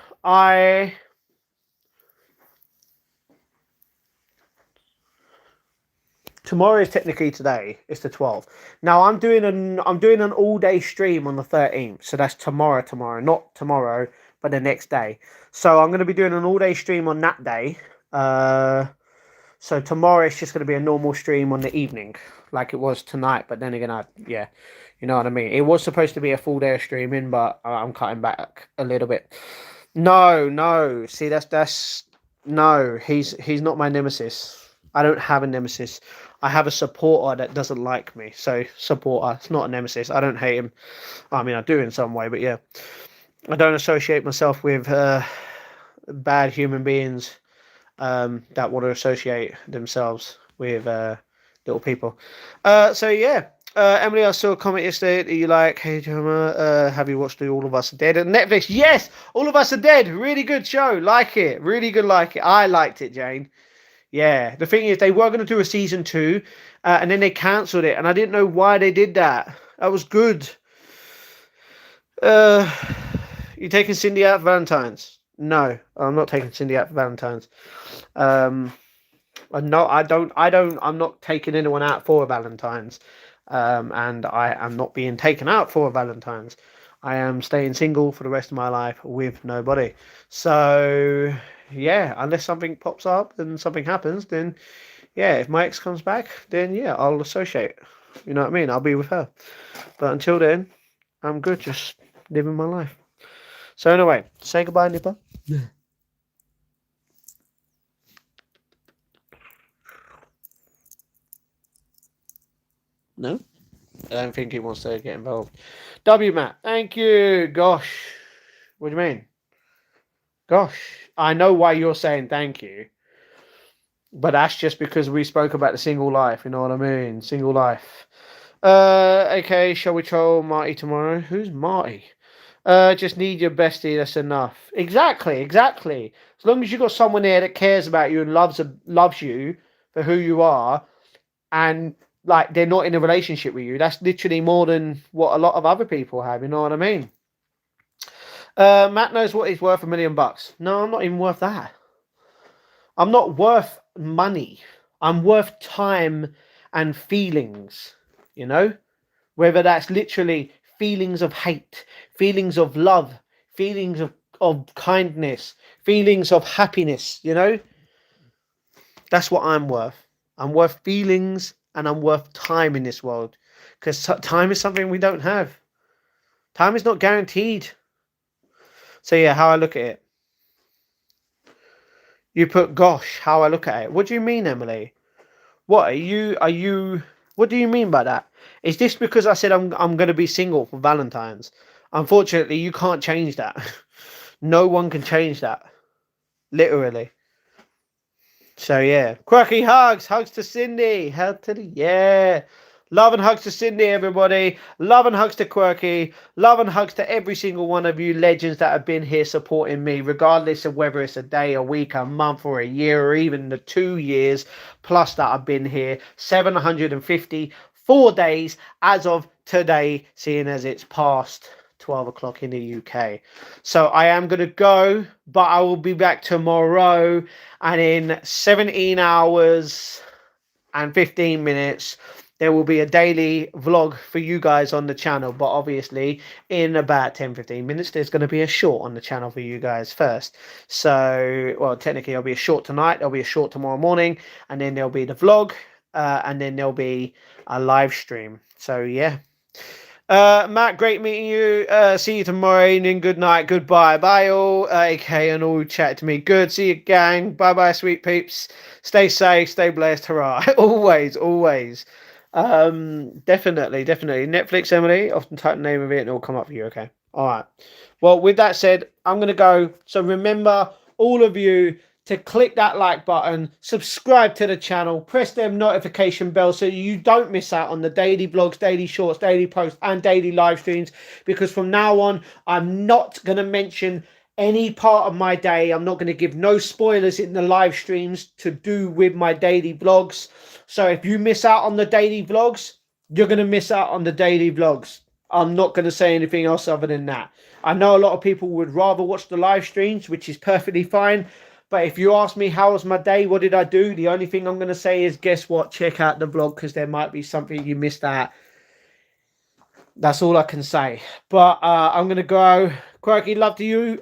is technically today. It's the 12th. Now I'm doing an all-day stream on the 13th. So that's tomorrow, not tomorrow, but the next day. So I'm going to be doing an all-day stream on that day. So tomorrow it's just going to be a normal stream on the evening. like it was tonight. But then again, yeah, you know what I mean. It was supposed to be a full day of streaming, but I'm cutting back a little bit. No, no. See, that's no. He's not my nemesis. I don't have a nemesis. I have a supporter that doesn't like me. So supporter, it's not a nemesis. I don't hate him. I mean, I do in some way, but yeah, I don't associate myself with bad human beings that want to associate themselves with little people. So yeah. Emily, I saw a comment yesterday that you like, hey, Gemma, have you watched All of Us Are Dead on Netflix? Yes, All of Us Are Dead. Really good show. Like it. Really good, like it. I liked it, Jane. Yeah. The thing is, they were going to do a season 2, and then they cancelled it, and I didn't know why they did that. That was good. You taking Cindy out for Valentine's? No, I'm not taking Cindy out for Valentine's. No, I don't. I'm not taking anyone out for Valentine's. And I am not being taken out for Valentine's. I am staying single for the rest of my life with nobody. So yeah, unless something pops up and something happens, then yeah, if my ex comes back, then yeah, I'll associate. You know what I mean? I'll be with her. But until then, I'm good, just living my life. So anyway, say goodbye, Nipper. No? I don't think he wants to get involved. W Matt, thank you. Gosh. What do you mean? Gosh. I know why you're saying thank you. But that's just because we spoke about the single life, you know what I mean? Single life. Okay, shall we troll Marty tomorrow? Who's Marty? Just need your bestie, that's enough. Exactly. As long as you've got someone there that cares about you and loves you for who you are, and like they're not in a relationship with you, that's literally more than what a lot of other people have, you know what I mean? Matt knows what he's worth, $1 million. No, I'm not even worth that. I'm not worth money. I'm worth time and feelings, you know? Whether that's literally feelings of hate, feelings of love, feelings of kindness, feelings of happiness, you know? That's what I'm worth. I'm worth feelings and I'm worth time in this world. Because time is something we don't have. Time is not guaranteed. So yeah, how I look at it. You put gosh, how I look at it. What do you mean, Emily? What are you what do you mean by that? Is this because I said I'm gonna be single for Valentine's? Unfortunately, you can't change that. No one can change that. Literally. So yeah. Quirky hugs to Cindy. Hell to the yeah. Love and hugs to Cindy, everybody. Love and hugs to Quirky. Love and hugs to every single one of you legends that have been here supporting me, regardless of whether it's a day, a week, a month, or a year, or even the 2 years plus that I've been here. 754 days as of today, seeing as it's past 12 o'clock in the UK. So I am going to go, but I will be back tomorrow, and in 17 hours and 15 minutes there will be a daily vlog for you guys on the channel. But obviously in about 10-15 minutes there's going to be a short on the channel for you guys first. So well, technically there'll be a short tonight, there'll be a short tomorrow morning, and then there'll be the vlog, and then there'll be a live stream. So yeah. Matt, great meeting you. See you tomorrow evening. Good night. Goodbye. Bye all. AK and all chat to me. Good. See you, gang. Bye bye, sweet peeps. Stay safe. Stay blessed. Hurrah. Always. Definitely. Netflix, Emily. Often type the name of it and it'll come up for you. Okay. All right. Well, with that said, I'm going to go. So remember, all of you, to click that like button, subscribe to the channel, press them notification bell so you don't miss out on the daily vlogs, daily shorts, daily posts, and daily live streams. Because from now on, I'm not going to mention any part of my day. I'm not going to give no spoilers in the live streams to do with my daily vlogs. So if you miss out on the daily vlogs, you're going to miss out on the daily vlogs. I'm not going to say anything else other than that. I know a lot of people would rather watch the live streams, which is perfectly fine. But if you ask me how was my day, what did I do? The only thing I'm going to say is, guess what? Check out the vlog because there might be something you missed out. That's all I can say. But I'm going to go. Quirky, love to you.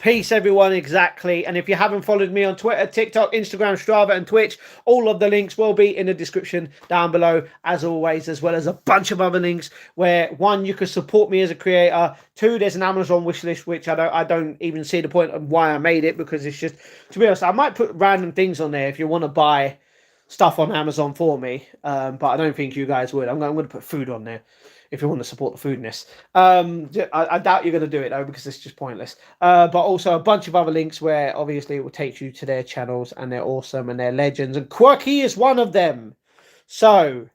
Peace, everyone. Exactly. And if you haven't followed me on Twitter, TikTok, Instagram, Strava, and Twitch, all of the links will be in the description down below, as always, as well as a bunch of other links where, one, you can support me as a creator. Two, there's an Amazon wish list, which I don't even see the point of why I made it, because it's just, to be honest, I might put random things on there if you want to buy stuff on Amazon for me, but I don't think you guys would. I'm going to put food on there if you want to support the foodness. I doubt you're going to do it though, because it's just pointless. But also a bunch of other links where obviously it will take you to their channels, and they're awesome and they're legends, and Quirky is one of them. So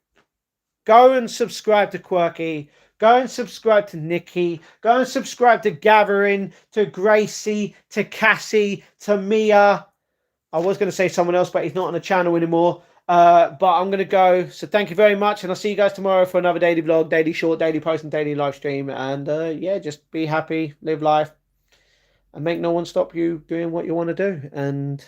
go and subscribe to Quirky. Go and subscribe to Nikki. Go and subscribe to Gathering, to Gracie, to Cassie, to Mia. I was going to say someone else, but he's not on the channel anymore. But I'm going to go. So thank you very much. And I'll see you guys tomorrow for another daily vlog, daily short, daily post, and daily live stream. And yeah, just be happy, live life, and make no one stop you doing what you want to do. And